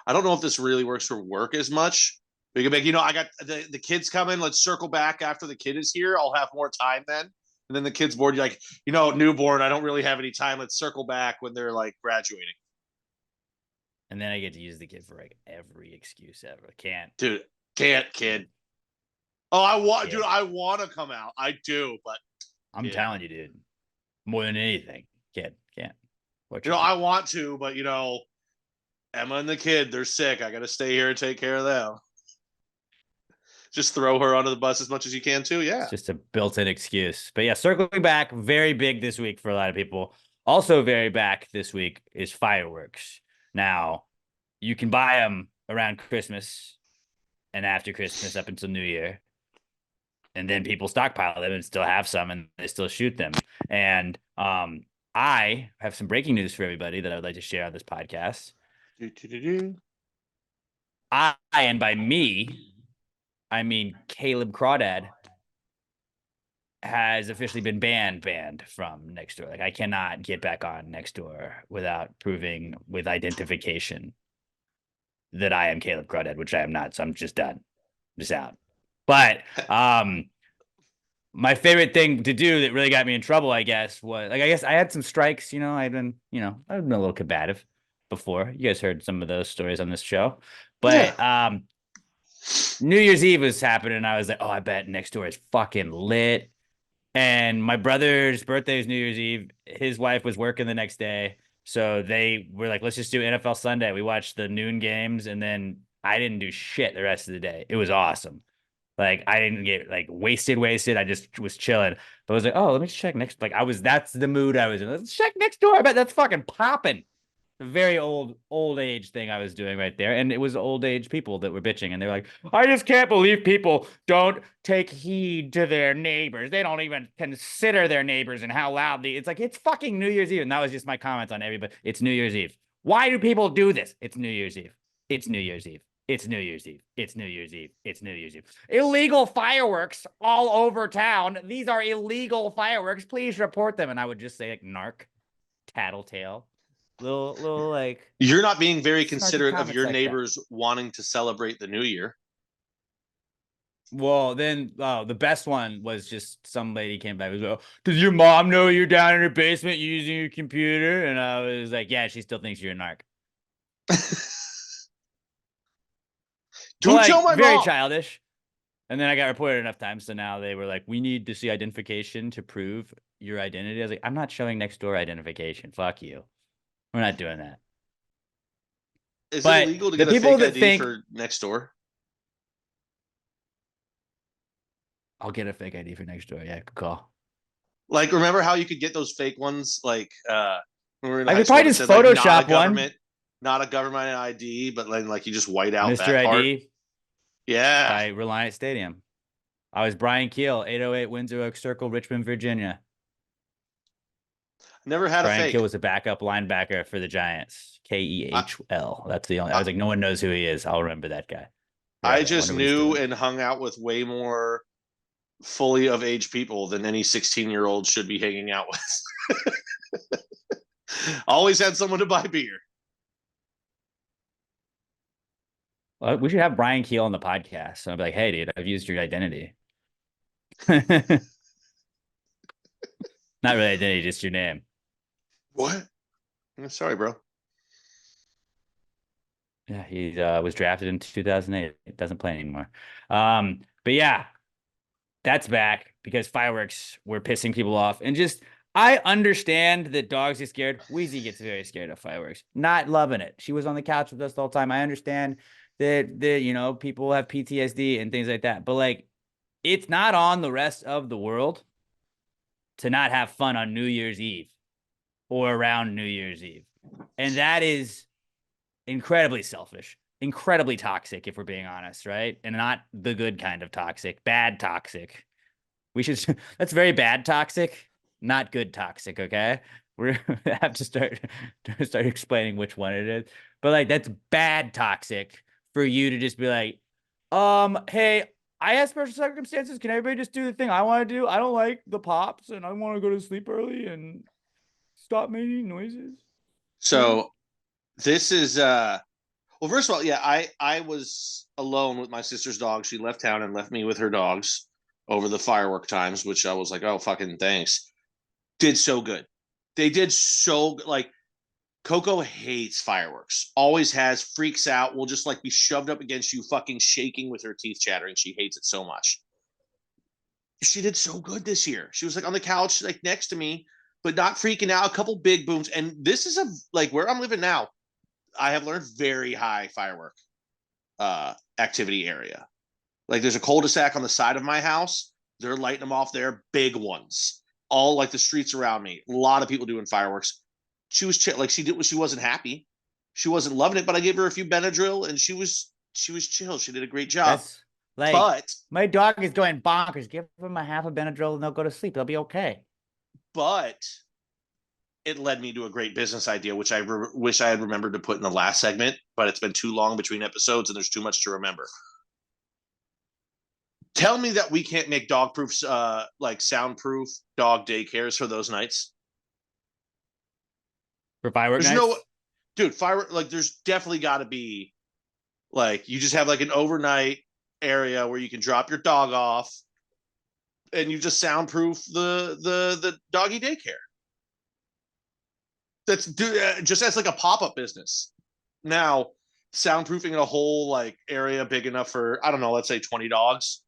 I don't know if this really works for work as much. We can make, I got the kids coming. Let's circle back after the kid is here. I'll have more time then. And then the kid's bored. You're like, newborn, I don't really have any time. Let's circle back when they're like graduating. And then I get to use the kid for like every excuse ever. Can't, kid. Oh, I want to come out. I do, but I'm telling you, dude, more than anything, kid can't. I want to, but Emma and the kid, they're sick. I got to stay here and take care of them. Just throw her under the bus as much as you can too. Yeah. It's just a built-in excuse. But yeah, circling back, very big this week for a lot of people. Also very back this week is fireworks. Now, you can buy them around Christmas and after Christmas up until New Year. And then people stockpile them and still have some and they still shoot them. And I have some breaking news for everybody that I would like to share on this podcast. And by me, I mean Caleb Crawdad has officially been banned from Nextdoor. Like I cannot get back on Nextdoor without proving with identification that I am Caleb Crawdad, which I am not. So I'm just done. I'm just out. But my favorite thing to do that really got me in trouble, I guess, was I had some strikes. I've been a little combative before. You guys heard some of those stories on this show, but New Year's Eve was happening. And I was like, oh, I bet Nextdoor is fucking lit. And my brother's birthday is New Year's Eve. His wife was working the next day. So they were like, let's just do NFL Sunday. We watched the noon games. And then I didn't do shit the rest of the day. It was awesome. Like I didn't get like wasted. I just was chilling. But I was like, oh, let me check next. Like that's the mood I was in. Let's check Nextdoor. I bet that's fucking popping. A very old age thing I was doing right there. And it was old age people that were bitching. And they're like, I just can't believe people don't take heed to their neighbors. They don't even consider their neighbors and how loud it's like, it's fucking New Year's Eve. And that was just my comment on everybody. It's New Year's Eve. Why do people do this? It's New Year's Eve. It's New Year's Eve. It's New Year's Eve. It's New Year's Eve. It's New Year's Eve. Illegal fireworks all over town. These are illegal fireworks. Please report them. And I would just say like narc, tattletale. Little like you're not being very considerate of your neighbors wanting to celebrate the new year. Well, then the best one was just some lady came back and was like, oh, does your mom know you're down in her basement using your computer? And I was like, yeah, she still thinks you're a narc. Don't tell my very mom. Childish. And then I got reported enough times, so now they were like, we need to see identification to prove your identity. I was like, I'm not showing Nextdoor identification. Fuck you. We're not doing that. Is it illegal to get a fake ID for Nextdoor? I'll get a fake ID for Nextdoor. Yeah, good call. Like, remember how you could get those fake ones? Like, when we were in I high could school, probably just Photoshop one. Not a government ID, but then like you just white out Mr. that part. ID. Yeah. By Reliant Stadium. I was Brian Keel, 808 Windsor Oak Circle, Richmond, Virginia. Never had Brian a fake. Keel was a backup linebacker for the Giants. Kehl. That's the only. I was like, no one knows who he is. I'll remember that guy. I just knew and hung out with way more fully of age people than any 16-year-old should be hanging out with. Always had someone to buy beer. Well, we should have Brian Keel on the podcast. So I'd be like, hey, dude, I've used your identity. Not really identity, just your name. What? I'm sorry, bro. Yeah, he was drafted in 2008. It doesn't play anymore. But yeah, that's back because fireworks were pissing people off. And just, I understand that dogs get scared. Wheezy gets very scared of fireworks. Not loving it. She was on the couch with us the whole time. I understand that people have PTSD and things like that. But like, it's not on the rest of the world to not have fun on New Year's Eve or around New Year's Eve. And that is incredibly selfish, incredibly toxic, if we're being honest, right? And not the good kind of toxic, bad toxic. We should, that's very bad toxic, not good toxic, okay? We have to start explaining which one it is. But like, that's bad toxic for you to just be like, hey, I have special circumstances. Can everybody just do the thing I want to do? I don't like the pops and I want to go to sleep early and stop making noises. So this is well, first of all, yeah, I was alone with my sister's dog. She left town and left me with her dogs over the firework times, which I was like, oh, fucking thanks. Did so good. They did so like Coco hates fireworks. Always has, freaks out, will just like be shoved up against you, fucking shaking with her teeth chattering. She hates it so much. She did so good this year. She was like on the couch, like next to me, but not freaking out. A couple big booms. And this is like where I'm living now. I have learned very high firework activity area. Like there's a cul-de-sac on the side of my house. They're lighting them off there, big ones. All like the streets around me. A lot of people doing fireworks. She was chill. Like she wasn't happy. She wasn't loving it, but I gave her a few Benadryl and she was chill. She did a great job. That's like, but my dog is going bonkers. Give him a half a Benadryl and they'll go to sleep. They'll be okay. But it led me to a great business idea, which I wish I had remembered to put in the last segment, but it's been too long between episodes and there's too much to remember. Tell me that we can't make dog proofs, like soundproof dog daycares for those nights. For fireworks There's nights? no, dude, firework, like there's definitely got to be, like you just have like an overnight area where you can drop your dog off and you just soundproof the doggy daycare. That's just as like a pop-up business. Now, soundproofing a whole like area big enough for, I don't know, let's say 20 dogs.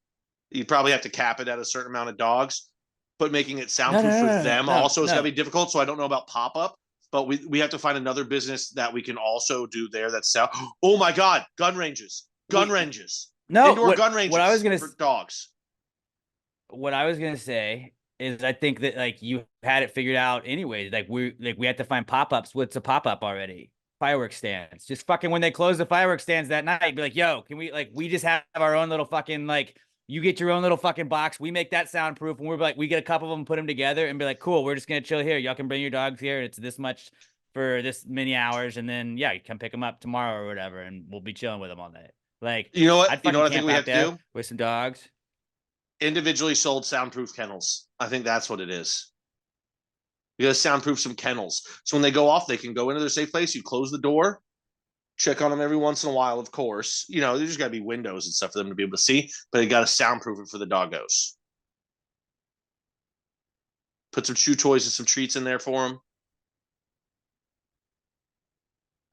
You'd probably have to cap it at a certain amount of dogs, but making it soundproof for them also is going to be difficult. So I don't know about pop-up, but we have to find another business that we can also do there. That's sound. Oh my God, gun ranges. No, indoor gun ranges. What I was gonna for dogs. What I was gonna say is, I think that like you had it figured out anyways. Like we had to find pop-ups. What's a pop-up already? Fireworks stands. Just fucking when they close the fireworks stands that night, be like, yo, can we just have our own little fucking like. You get your own little fucking box. We make that soundproof, and we're like, we get a couple of them, put them together, and be like, cool. We're just gonna chill here. Y'all can bring your dogs here. It's this much for this many hours, and then yeah, you come pick them up tomorrow or whatever, and we'll be chilling with them all night. Like, you know what? I'd You know what I think camp we out have to there do? with some dogs. Individually sold soundproof kennels. I think that's what it is. You gotta soundproof some kennels. So when they go off, they can go into their safe place. You close the door, check on them every once in a while, of course. You know, there's got to be windows and stuff for them to be able to see, but you got to soundproof it for the doggos. Put some chew toys and some treats in there for them.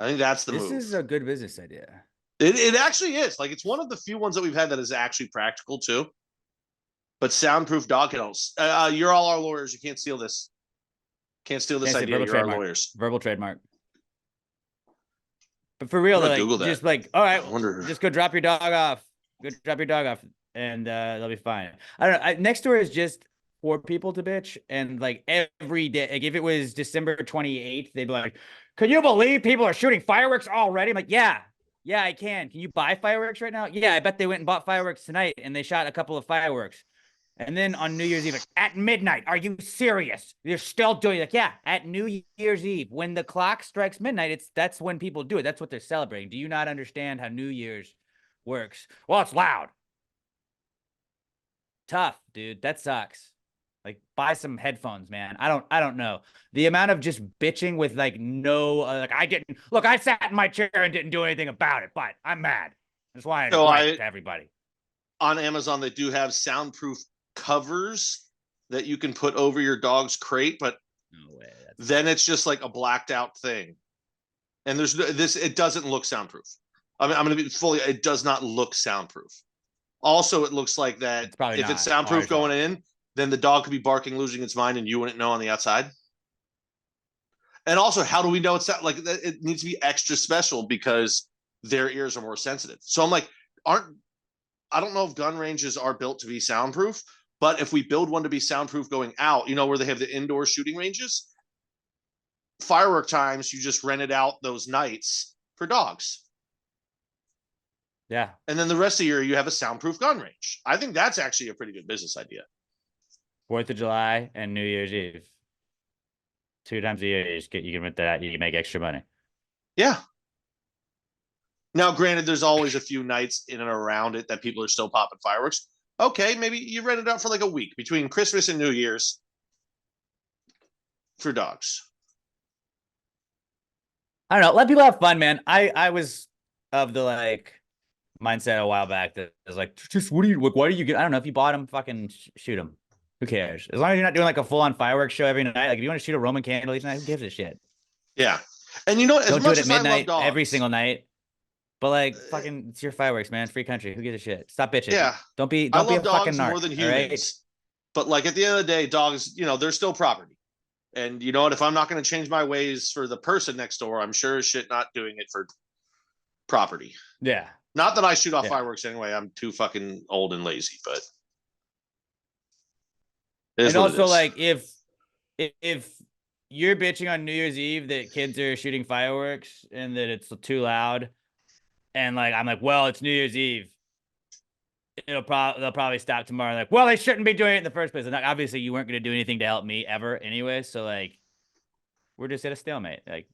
I think that's the move. This is a good business idea. It actually is. Like, it's one of the few ones that we've had that is actually practical, too. But soundproof dog kennels. You're all our lawyers. You can't steal this. Can't steal this idea. You're our lawyers. Verbal trademark. But for real, like, just like, all right, just go drop your dog off. Go drop your dog off, and they'll be fine. I don't know. Next door is just for people to bitch, and like every day, like if it was December 28th, they'd be like, "Can you believe people are shooting fireworks already?" I'm like, "Yeah, I can. Can you buy fireworks right now?" Yeah, I bet they went and bought fireworks tonight, and they shot a couple of fireworks. And then on New Year's Eve, like, at midnight, are you serious? You're still doing it. Like, yeah, at New Year's Eve, when the clock strikes midnight, that's when people do it. That's what they're celebrating. Do you not understand how New Year's works? Well, it's loud. Tough, dude. That sucks. Like, buy some headphones, man. I don't know. The amount of just bitching with like no, like I sat in my chair and didn't do anything about it, but I'm mad. That's why I to everybody. On Amazon, they do have soundproof covers that you can put over your dog's crate, but No way. then it's just like a blacked out thing. And there's this, it doesn't look soundproof. I mean, I'm going to be fully, it does not look soundproof. Also, it looks like that It's probably if it's not. soundproof Ours going are. in, then the dog could be barking, losing its mind, and you wouldn't know on the outside. And also, how do we know it's that? Like, it needs to be extra special because their ears are more sensitive. So I'm like, I don't know if gun ranges are built to be soundproof, but if we build one to be soundproof going out, you know, where they have the indoor shooting ranges, firework times, you just rented out those nights for dogs. Yeah. And then the rest of the year, you have a soundproof gun range. I think that's actually a pretty good business idea. 4th of July and New Year's Eve. 2 times a year, you can rent that out. You can make extra money. Yeah. Now, granted, there's always a few nights in and around it that people are still popping fireworks. Okay, maybe you rent it out for like a week between Christmas and New Year's for dogs. I don't know. Let people have fun, man. I was of the like mindset a while back that was like, just what do you, why do you get? I don't know. If you bought them, fucking shoot them. Who cares? As long as you're not doing like a full on fireworks show every night. Like if you want to shoot a Roman candle each night, who gives a shit? Yeah. And you know what? As Don't do much it at as I love midnight dogs, every single night. But like fucking, it's your fireworks, man. Free country. Who gives a shit? Stop bitching. yeah, Don't be I a love fucking dogs narc. more than all humans. right? But like at the end of the day, dogs, you know, they're still property. And you know what? If I'm not going to change my ways for the person next door, I'm sure as shit not doing it for property. Yeah. Not that I shoot off Yeah. fireworks anyway. I'm too fucking old and lazy, but And also like if you're bitching on New Year's Eve that kids are shooting fireworks and that it's too loud, and like I'm like, well, it's New Year's Eve. They'll probably stop tomorrow. Like, well, they shouldn't be doing it in the first place. And like, obviously, you weren't going to do anything to help me ever anyway. So like, we're just at a stalemate. Like,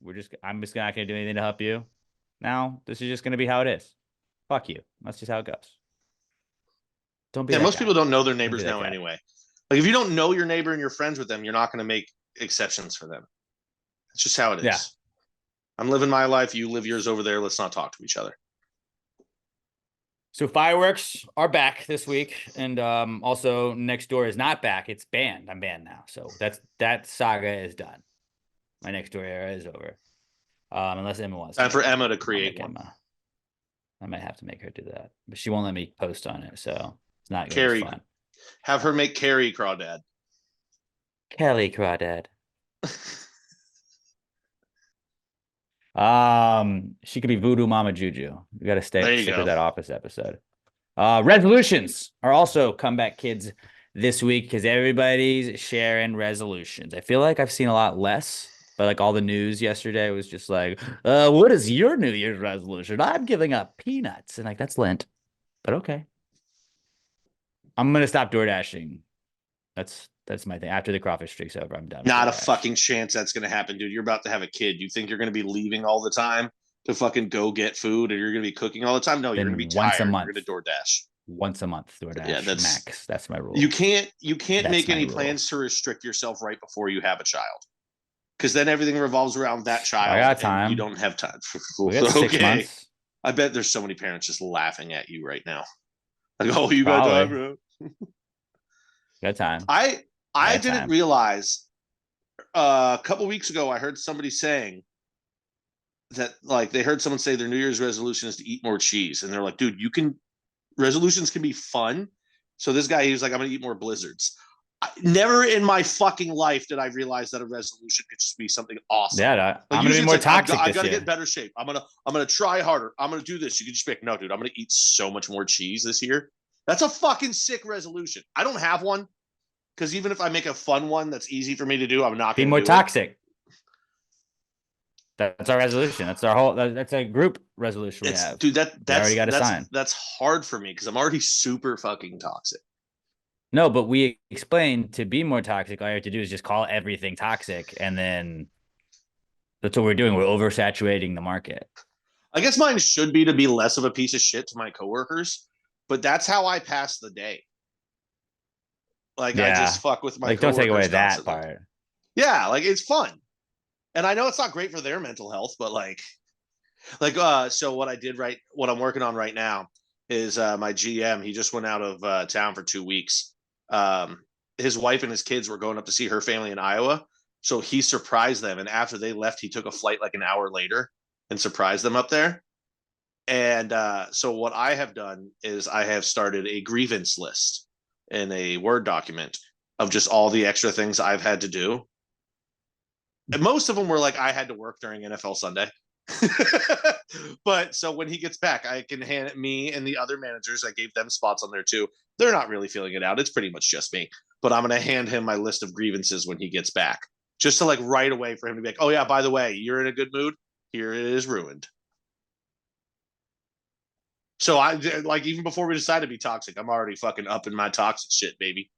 I'm just not going to do anything to help you. Now, this is just going to be how it is. Fuck you. That's just how it goes. Don't be. Yeah, that most guy. people don't know their Don't be neighbors that now guy. anyway. Like if you don't know your neighbor and you're friends with them, you're not going to make exceptions for them. It's just how it is. Yeah. I'm living my life. You live yours over there. Let's not talk to each other. So fireworks are back this week, and also Next Door is not back. It's banned. I'm banned now, so that saga is done. My Next Door era is over. Unless Emma wants. Time for make it. Emma to I'll create make one. Emma. I might have to make her do that, but she won't let me post on it, so it's not gonna Carrie. be fun. Have her make Carrie Crawdad. Kelly Crawdad. She could be Voodoo Mama Juju. We got to There you stick go. with that Office episode. Resolutions are also comeback kids this week because everybody's sharing resolutions. I feel like I've seen a lot less, but like all the news yesterday was just like, what is your New Year's resolution? I'm giving up peanuts. And like, that's Lent, but okay. I'm going to stop door dashing. That's my thing. After the crawfish streak's over, I'm done. with Not a DoorDash. fucking chance that's going to happen, dude. You're about to have a kid. You think you're going to be leaving all the time to fucking go get food and you're going to be cooking all the time? No, you're Then going to be once a tired. month. You're going to DoorDash. Once a month, DoorDash. Yeah, max. That's my rule. You can't That's make my any rule. plans to restrict yourself right before you have a child. Because then everything revolves around that child. I got and time. You don't have time. We got 6 months. I bet there's so many parents just laughing at you right now. Like, oh, you Probably. got time, bro. Got time. I Got didn't time. realize a couple weeks ago I heard somebody saying that like they heard someone say their New Year's resolution is to eat more cheese, and they're like, dude, resolutions can be fun. So this guy, he was like, I'm gonna eat more blizzards. Never in my fucking life did I realize that a resolution could just be something awesome. Yeah, Like, I'm gonna usually be more it's like, toxic I've this got to year. get better shape. I'm gonna try harder. I'm gonna do this. You could just be like, no, dude, I'm gonna eat so much more cheese this year. That's a fucking sick resolution. I don't have one because even if I make a fun one that's easy for me to do, I'm not Be gonna more do toxic. That's our resolution. That's our whole. That's a group resolution we It's have. dude, that's already got a sign. that's hard for me because I'm already super fucking toxic. No, but we explained to be more toxic. All you have to do is just call everything toxic, and then that's what we're doing. We're oversaturating the market. I guess mine should be to be less of a piece of shit to my coworkers, but that's how I pass the day. Like I Yeah. just fuck with my Like, don't take away coworkers that constantly. part. Yeah, like it's fun. And I know it's not great for their mental health, but like so what I'm working on right now is my GM, he just went out of town for 2 weeks. his wife and his kids were going up to see her family in Iowa. So he surprised them. And after they left, he took a flight like an hour later and surprised them up there. And so what I have done is I have started a grievance list in a Word document of just all the extra things I've had to do. And most of them were like I had to work during NFL Sunday. But so when he gets back, I can hand it me and the other managers. I gave them spots on there too. They're not really filling it out. It's pretty much just me. But I'm going to hand him my list of grievances when he gets back, just to like right away for him to be like, oh yeah, by the way, you're in a good mood. Here it is ruined. So I like even before we decide to be toxic, I'm already fucking up in my toxic shit, baby.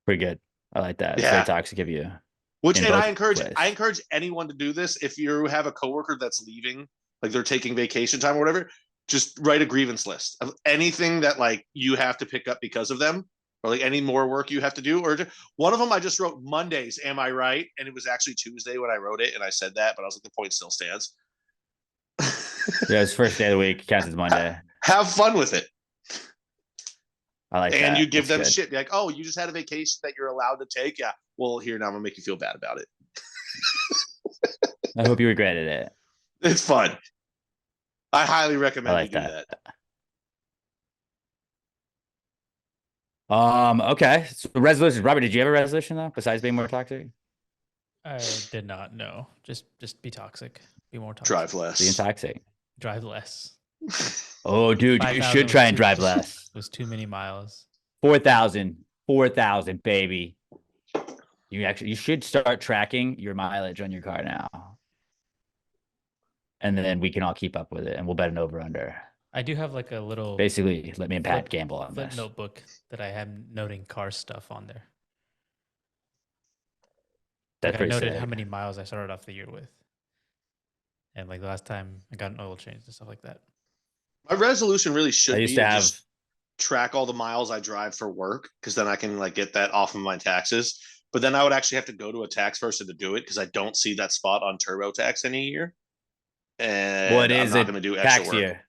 Pretty good. I like that. It's Yeah. very toxic of you. Which in and both I encourage ways. anyone to do this. If you have a coworker that's leaving, like they're taking vacation time or whatever, just write a grievance list of anything that like you have to pick up because of them, or like any more work you have to do. Or one of them I just wrote Mondays, am I right? And it was actually Tuesday when I wrote it, and I said that, but I was like, the point still stands. Yeah, it's first day of the week, counts as Monday. Have fun with it. I like that. And you give That's them good. shit. Be like, oh, you just had a vacation that you're allowed to take. Yeah. Well, here now I'm gonna make you feel bad about it. I hope you regretted it. It's fun. I highly recommend I like you do that. Okay. So resolutions. Robert, did you have a resolution though, besides being more toxic? I did not know. Just be toxic. Be more toxic. Drive less. Being toxic. Drive less. Oh, dude, you 5,000 should was try and too- drive less. Was too many miles. 4,000, baby. You should start tracking your mileage on your car now. And then we can all keep up with it and we'll bet an over under. I do have like a little Basically, let me and Pat flip- gamble on flip this. notebook that I have noting car stuff on there. That's Like I pretty noted sick. how many miles I started off the year with. And like the last time I got an oil change and stuff like that. My resolution really should I be used to to have just track all the miles I drive for work, because then I can like get that off of my taxes. But then I would actually have to go to a tax person to do it because I don't see that spot on TurboTax any year. And well, it I'm is not a going to do extra tax work. year.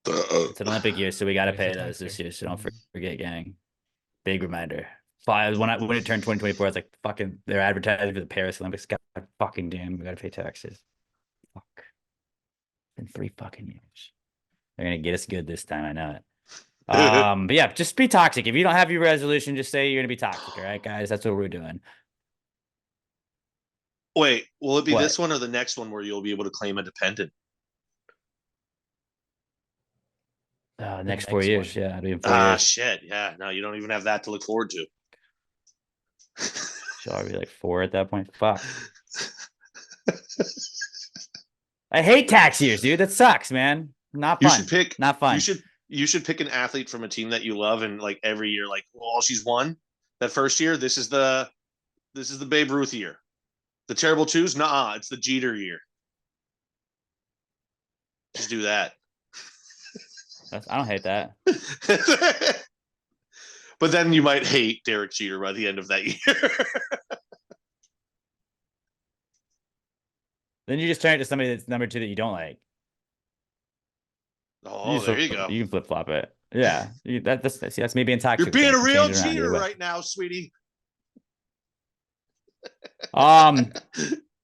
It's an Olympic year, so we got to It's a pay tax those this year. year. So don't forget, gang. Big reminder. When it turned 2024, I was like, fucking, they're advertising for the Paris Olympics. God fucking damn, we got to pay taxes. Fuck. It's been 3 fucking years. They're gonna get us good this time. I know it. But yeah, just be toxic. If you don't have your resolution, just say you're gonna be toxic. All right, guys, that's what we're doing. Wait, will it be What? this one or the next one where you'll be able to claim a dependent? Next The 4 next years, one. yeah, it'll be in 4 Ah, years. shit. Yeah, no, you don't even have that to look forward to. So I'll be like 4 at that point. Fuck. I hate tax years, dude. That sucks, man. Not You fun. should pick. Not fun. You should pick an athlete from a team that you love, and like every year, like, well, she's won that first year. This is the Babe Ruth year. The terrible twos, nah, it's the Jeter year. Just do that. I don't hate that. But then you might hate Derek Jeter by the end of that year. Then you just turn it to somebody that's number 2 that you don't like. Oh, there you go. You can flip flop it. Yeah, that's me being toxic. You're being a You real change it around cheater either way. right now, sweetie.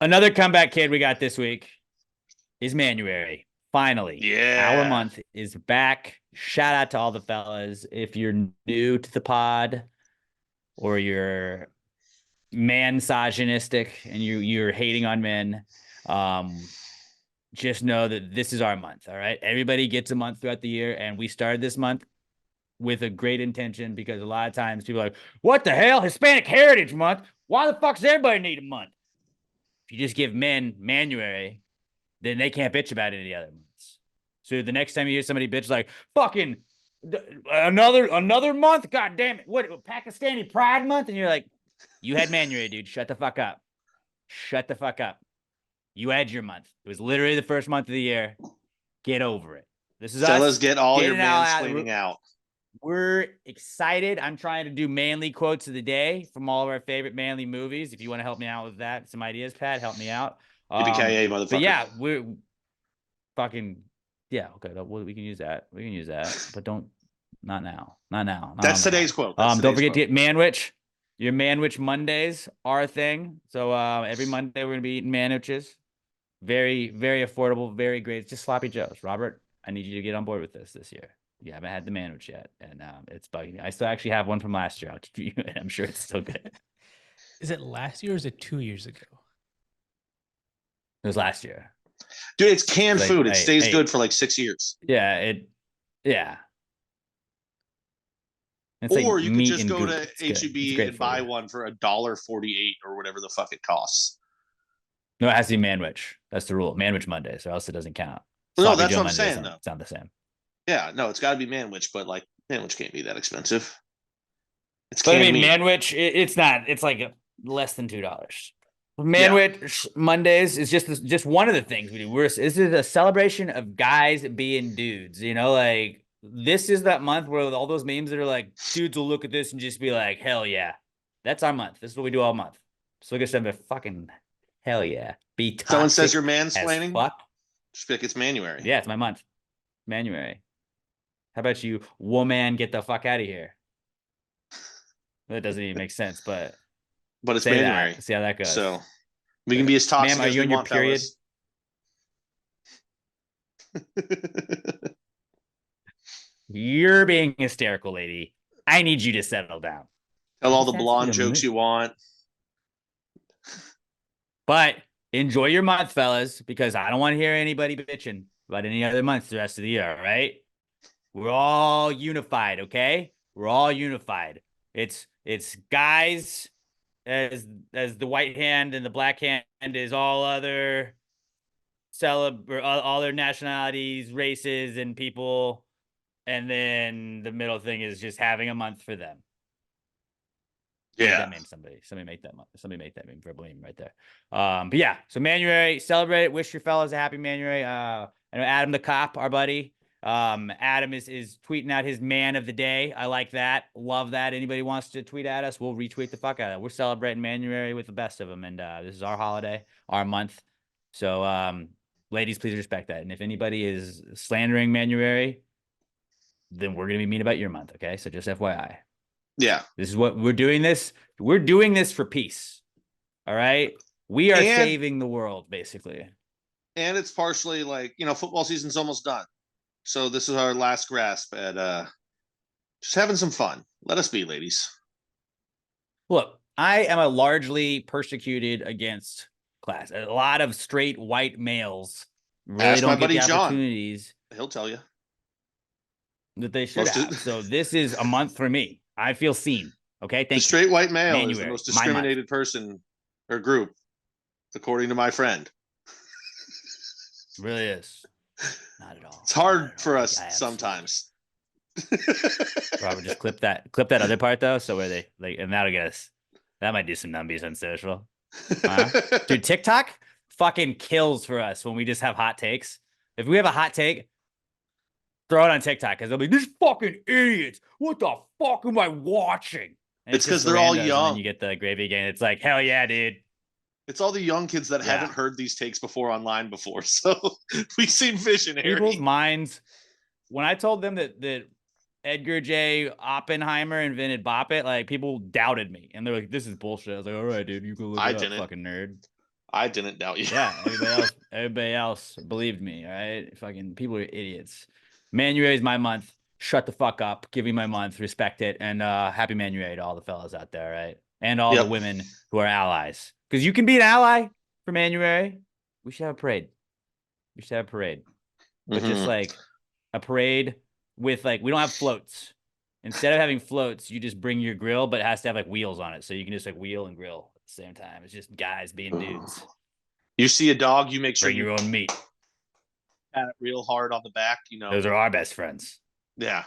Another comeback kid we got this week is Manuary. Finally, Yeah. our month is back. Shout out to all the fellas. If you're new to the pod or you're man-misogynistic and you're hating on men, just know that this is our month. All right, everybody gets a month throughout the year, and we started this month with a great intention because a lot of times people are like, what the hell? Hispanic Heritage Month? Why the fuck does everybody need a month? If you just give men Manuary, then they can't bitch about any other months. So the next time you hear somebody bitch like, fucking another month? God damn it. What, Pakistani Pride Month? And you're like, you had Manuary, dude. Shut the fuck up. Shut the fuck up. You had your month. It was literally the first month of the year. Get over it. This is Fellas, us. get all your getting out mansplaining out. We're excited. I'm trying to do manly quotes of the day from all of our favorite manly movies. If you want to help me out with that, some ideas, Pat, help me out. Yippee-ki-yay, motherfucker. But yeah, we're fucking, yeah, okay. We can use that. We can use that. But don't Not now. Not now. Not That's on the today's pod. quote. That's Don't today's forget to quote. get Manwich. Your Manwich Mondays are a thing. So every Monday we're gonna be eating Manwiches. Very, very affordable, very great. It's just sloppy joes. Robert, I need you to get on board with this year. You haven't had the Manwich yet, and it's bugging me. I still actually have one from last year. I'll give you, and I'm sure it's still good. Is it last year or is it 2 years ago? It was last year. Dude, it's canned Like, food. It hey, stays hey. good for like 6 years. Yeah, yeah. It's Or like you could meat just and go goop. to It's good. It's HEB great and for buy you. one for $1.48 or whatever the fuck it costs. No, it has to be Manwich. That's the rule. Manwich Mondays, or else it doesn't count. No, Sloppy that's Joe what I'm Mondays saying, don't though. sound the same. Yeah, no, it's got to be Manwich, but like Manwich can't be that expensive. It's But I canned mean, meat. Manwich, it's not. It's like less than $2. Manwich Mondays is just one of the things we do. This is a celebration of guys being dudes. You know, like this is that month where all those memes that are like dudes will look at this and just be like, hell yeah, that's our month. This is what we do all month. So look at some fucking hell yeah. Be toxic. Someone says you're as mansplaining. fuck. Just be like, it's Manuary. Yeah, it's my month. Manuary. How about you, woman? Get the fuck out of here. That doesn't even make sense, but But it's say Manuary. that. See how that goes. So we can be as toxic Ma'am, are as you we on your want, period? fellas. You're being hysterical, lady. I need you to settle down. Tell all the Just ask blonde you to jokes move. you want. But enjoy your month, fellas, because I don't want to hear anybody bitching about any other months the rest of the year, all right? We're all unified, okay? We're all unified. It's guys as the white hand and the black hand is all other all their nationalities, races, and people. And then the middle thing is just having a month for them. Make Yeah. that meme, somebody make that meme, verbal meme right there. But yeah, so Manuary, celebrate it. Wish your fellas a happy Manuary. I know Adam the cop, our buddy. Adam is tweeting out his man of the day. I like that. Love that. Anybody wants to tweet at us, we'll retweet the fuck out of it. We're celebrating Manuary with the best of them, and this is our holiday, our month. So ladies, please respect that. And if anybody is slandering Manuary, then we're gonna be mean about your month, okay? So just FYI. Yeah. This is what we're doing this. We're doing this for peace. All right. We are saving the world, basically. And it's partially like, football season's almost done. So this is our last grasp at just having some fun. Let us be, ladies. Look, I am a largely persecuted against class. A lot of straight white males really Ask my don't get buddy the John. opportunities He'll tell you. that they should have. So this is a month for me. I feel seen. Okay, thank you. The straight white male is the Manuary, most my month. discriminated person or group, according to my friend. It really is. Not at all. It's hard Not at for all. us I sometimes. Robert, just clip that other part though. So where they like, and that'll get us. That might do some numbies on social. Dude, TikTok fucking kills for us when we just have hot takes. If we have a hot take, throw it on TikTok because they'll be these fucking idiots. What the fuck am I watching? And It's 'cause just the they're all randos, and young. then you get the gravy again. It's like, hell yeah, dude. It's all the young kids that Yeah. haven't heard these takes before online before. So we seem visionary. People's minds. When I told them that Edgar J. Oppenheimer invented Bop It, like people doubted me. And they're like, this is bullshit. I was like, all right, dude, you can look it up, fucking nerd. I didn't doubt you. Yeah, everybody else believed me, all right? Fucking people are idiots. Manuary is my month. Shut the fuck up. Give me my month. Respect it. And happy Manuary to all the fellas out there, right? And all the women who are allies. Because you can be an ally for Manuary. We should have a parade. But just like a parade with like, we don't have floats. Instead of having floats, you just bring your grill, but it has to have like wheels on it. So you can just like wheel and grill at the same time. It's just guys being dudes. You see a dog, you make sure Bring you your own meat. pat it real hard on the back, Those are our best friends. Yeah.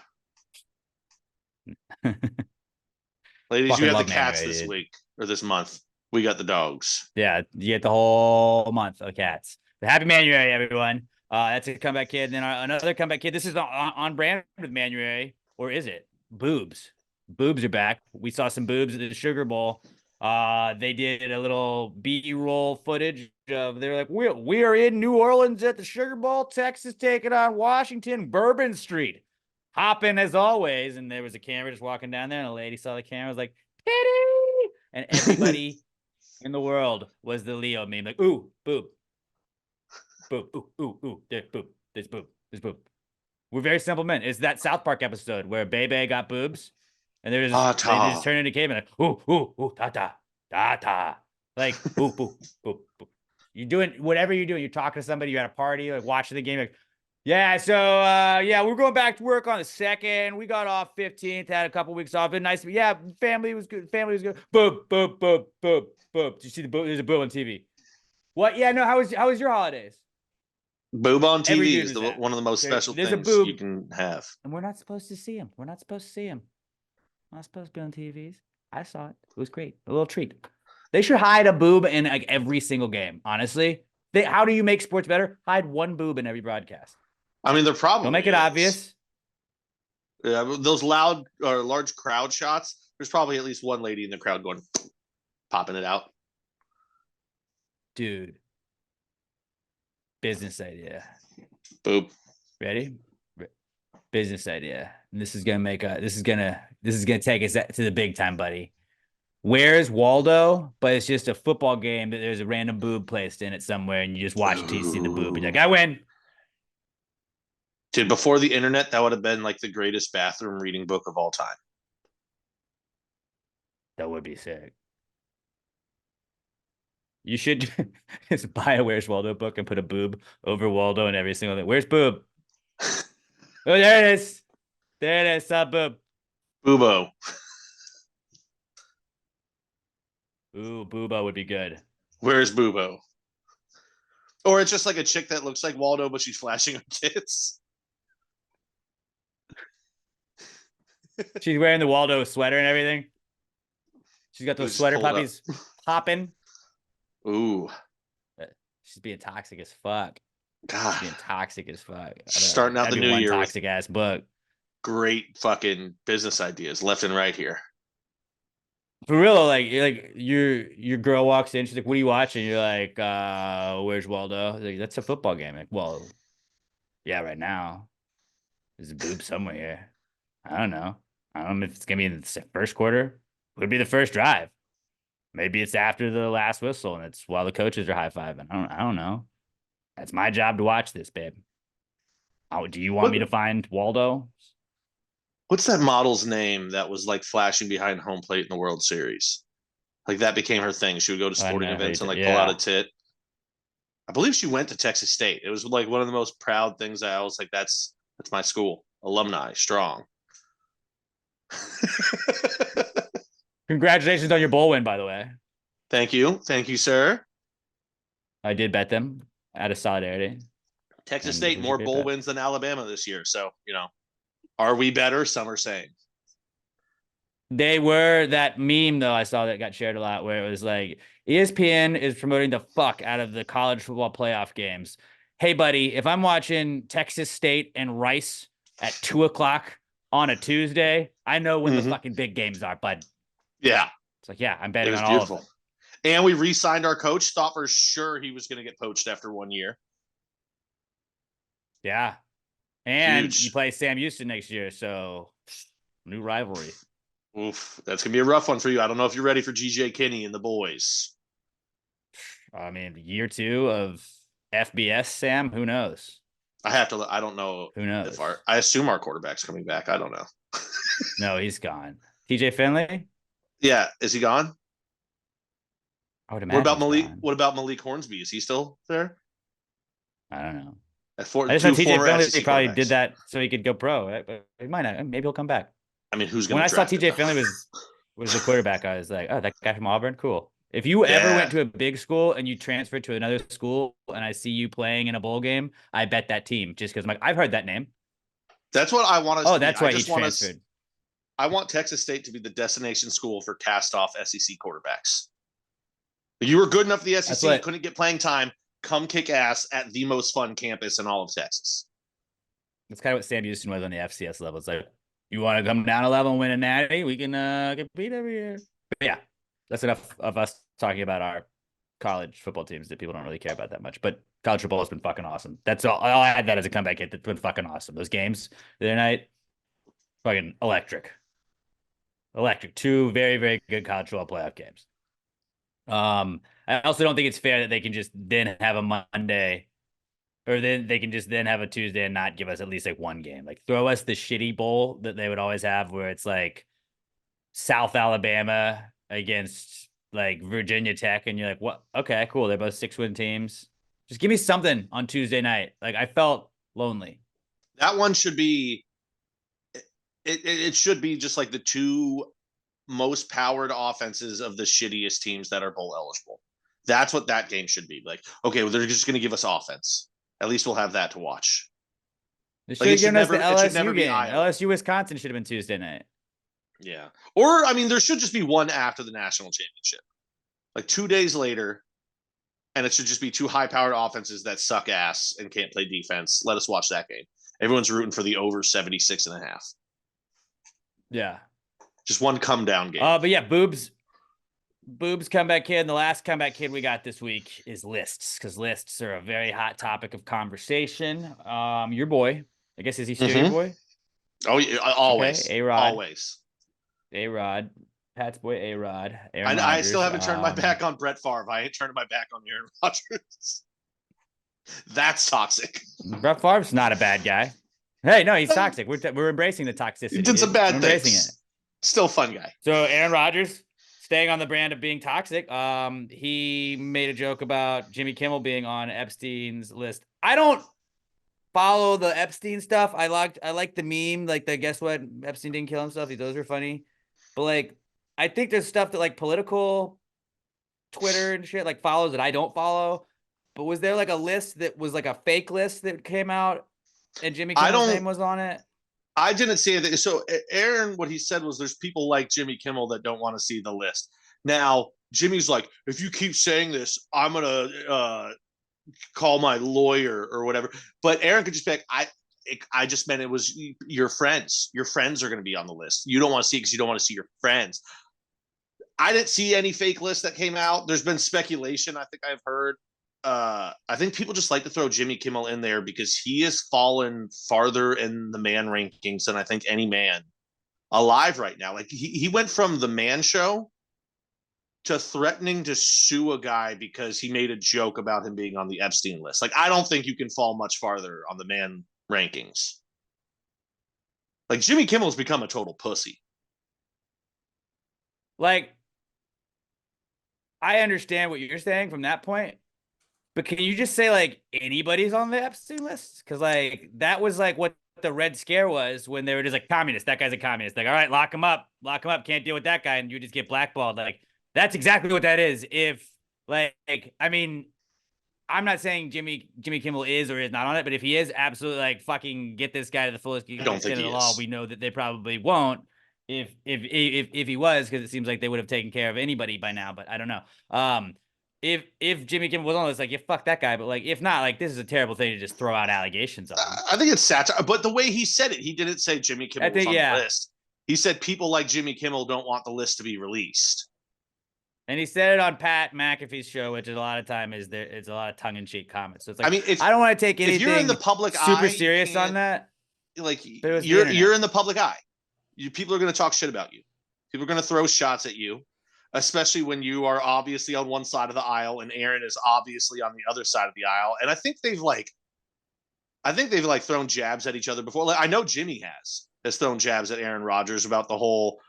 Ladies, Fucking you have love the cats Manuary, this dude. week or this month. We got the dogs. Yeah, you get the whole month of cats. The happy Manuary, everyone. That's a comeback kid. Then another comeback kid. This is on brand with Manuary, or is it? Boobs. Boobs are back. We saw some boobs at the Sugar Bowl. They did a little B-roll footage of. They're like, we are in New Orleans at the Sugar Bowl. Texas taking on Washington, Bourbon Street. hopping as always. And there was a camera just walking down there, and a lady saw the camera, was like, "Pity!" And everybody in the world was the Leo meme, like, "Ooh, boob, boob, ooh, there, boob, there's boob, there's boob." We're very simple men. It's that South Park episode where Bebe got boobs, and they just turn into cavemen, like, ooh, ta, like, boop, boop, boop, boop. You're doing whatever you're doing. You're talking to somebody, you're at a party, like watching the game, like, yeah, so we're going back to work on the 2nd. We got off 15th, had a couple weeks off. Been nice. Yeah, family was good. Family was good. Boop, boop, boop, boop, boop. Did you see the boob? There's a boob on TV. What? Yeah, no. How was your holidays? Boob on Every TV dude is was at. one of the most special There's a things boob. you can have. And we're not supposed to see him. We're not supposed to see him. Not supposed to be on TVs. I saw it. It was great. A little treat. They should hide a boob in like every single game. Honestly, how do you make sports better? Hide one boob in every broadcast. I mean, they're probably Don't make it obvious. Yeah, those loud or large crowd shots. There's probably at least one lady in the crowd going, popping it out. Dude. Business idea. Boob. Ready? Business idea. And this is gonna take us to the big time, buddy. Where's Waldo? But it's just a football game that there's a random boob placed in it somewhere, and you just watch it till you see the boob. You're like, I win. Dude, before the internet, that would have been like the greatest bathroom reading book of all time. That would be sick. You should just buy a Where's Waldo book and put a boob over Waldo and every single thing. Where's boob? Oh, there it is. There it is. Sub boob. Boobo. Ooh, Boobo would be good. Where's Boobo? Or it's just like a chick that looks like Waldo, but she's flashing her tits. She's wearing the Waldo sweater and everything. She's got those sweater puppies popping. Ooh. She's being toxic as fuck. God. She's being toxic as fuck. Starting out the new year. Toxic ass book. Great fucking business ideas left and right here. For real, like your girl walks in, she's like, "What are you watching?" You're like, "Where's Waldo?" Like, that's a football game. Like, well, yeah, right now. There's a boob somewhere here. I don't know if it's gonna be in the first quarter. Would be the first drive. Maybe it's after the last whistle, and it's while the coaches are high-fiving. I don't know. That's my job to watch this, babe. Do you want me to find Waldo? What's that model's name that was like flashing behind home plate in the World Series? Like that became her thing. She would go to sporting events and like pull out a tit. I believe she went to Texas State. It was like one of the most proud things. I was like, that's my school. Alumni, strong. Congratulations on your bowl win, by the way. Thank you, sir. I did bet them out of solidarity. Texas State more bowl wins than Alabama this year. So, are we better? Some are saying. They were that meme, though, I saw that got shared a lot, where it was like, ESPN is promoting the fuck out of the college football playoff games. Hey, buddy, if I'm watching Texas State and Rice at 2:00 on a Tuesday, I know when the fucking big games are, bud. Yeah. It's like, yeah, I'm betting on all of them. And we re-signed our coach. Thought for sure he was going to get poached after 1 year. Yeah. And you play Sam Houston next year, so new rivalry. Oof, that's going to be a rough one for you. I don't know if you're ready for GJ Kinney and the boys. I mean, year 2 of FBS, Sam, who knows? I don't know. Who knows? I assume our quarterback's coming back. I don't know. No, he's gone. TJ Finley? Yeah. Is he gone? I would imagine. What about Malik Hornsby? Is he still there? I don't know. I just know TJ Finley probably did that so he could go pro, right? But he might not. Maybe he'll come back. I mean, who's going to When I saw TJ Finley was the quarterback, I was like, oh, that guy from Auburn? Cool. If you ever went to a big school and you transferred to another school and I see you playing in a bowl game, I bet that team just because I'm like, I've heard that name. That's what I want to Oh, that's why he transferred. I want Texas State to be the destination school for cast-off SEC quarterbacks. You were good enough for the SEC, you couldn't get playing time. Come kick ass at the most fun campus in all of Texas. That's kind of what Sam Houston was on the FCS level. It's like, you want to come down a level and win a natty? We can compete every year. But yeah, that's enough of us talking about our college football teams that people don't really care about that much. But college football has been fucking awesome. That's all. I'll add that as a comeback hit. That's been fucking awesome. Those games the other night, fucking electric. Electric. Two very, very good college football playoff games. I also don't think it's fair that they can just then have a Monday, or then they can just then have a Tuesday and not give us at least like one game. Like throw us the shitty bowl that they would always have, where it's like South Alabama against like Virginia Tech, and you're like, what? Okay, cool. They're both 6-win teams. Just give me something on Tuesday night. Like I felt lonely. That one should be. It should be just like the two most powered offenses of the shittiest teams that are bowl eligible. That's what that game should be. Like, okay, well, they're just going to give us offense. At least we'll have that to watch. They should Like, have given us the it should never LSU be game. Iowa. LSU Wisconsin should have been Tuesday night. Yeah. Or, I mean, there should just be one after the national championship. Like 2 days later, and it should just be two high-powered offenses that suck ass and can't play defense. Let us watch that game. Everyone's rooting for the over 76.5. Yeah. Just one come-down game. But yeah, Boob's comeback kid. And the last comeback kid we got this week is lists, because lists are a very hot topic of conversation. Your boy, I guess, is he still your boy? Oh, yeah, always. Okay, A-Rod. Always. A-Rod. Pat's boy, A-Rod. I still haven't turned my back on Brett Favre. I ain't turning my back on Aaron Rodgers. That's toxic. Brett Favre's not a bad guy. Hey, no, he's toxic. We're embracing the toxicity. He did some bad We're embracing things. it. Still a fun guy. So Aaron Rodgers, staying on the brand of being toxic, he made a joke about Jimmy Kimmel being on Epstein's list. I don't follow the Epstein stuff. I like the meme, like the guess what, Epstein didn't kill himself. Those are funny. But like, I think there's stuff that like political Twitter and shit like follows that I don't follow. But was there like a list that was like a fake list that came out and Jimmy Kimmel's name was on it? I didn't see it. So Aaron, what he said was there's people like Jimmy Kimmel that don't want to see the list. Now, Jimmy's like, if you keep saying this, I'm going to call my lawyer or whatever. But Aaron could just be like, I just meant it was your friends. Your friends are going to be on the list. You don't want to see it because you don't want to see your friends. I didn't see any fake list that came out. There's been speculation, I think I've heard. I think people just like to throw Jimmy Kimmel in there because he has fallen farther in the man rankings than I think any man alive right now. Like he went from the man show to threatening to sue a guy because he made a joke about him being on the Epstein list. Like, I don't think you can fall much farther on the man rankings. Like, Jimmy Kimmel's become a total pussy. Like, I understand what you're saying from that point. But can you just say, like, anybody's on the Epstein list? Because, like, that was, like, what the Red Scare was when they were just like, communist. That guy's a communist. Like, all right, lock him up. Lock him up. Can't deal with that guy. And you just get blackballed. Like, that's exactly what that is. If, like I mean, I'm not saying Jimmy Kimmel is or is not on it. But if he is, absolutely, like, fucking get this guy to the fullest extent of the law. We know that they probably won't. If he was, because it seems like they would have taken care of anybody by now. But I don't know. If Jimmy Kimmel was on this, like, yeah, fuck that guy. But like, if not, like, this is a terrible thing to just throw out allegations on. I think it's satire, but the way he said it, he didn't say Jimmy Kimmel was on the list. He said people like Jimmy Kimmel don't want the list to be released. And he said it on Pat McAfee's show, which is a lot of time it's a lot of tongue-in-cheek comments. So it's like, I mean, I don't want to take anything you're in the public super eye, serious on that. Like, you're in the public eye. People are going to talk shit about you. People are going to throw shots at you. Especially when you are obviously on one side of the aisle and Aaron is obviously on the other side of the aisle. And I think they've thrown jabs at each other before. Like, I know Jimmy has thrown jabs at Aaron Rodgers about the whole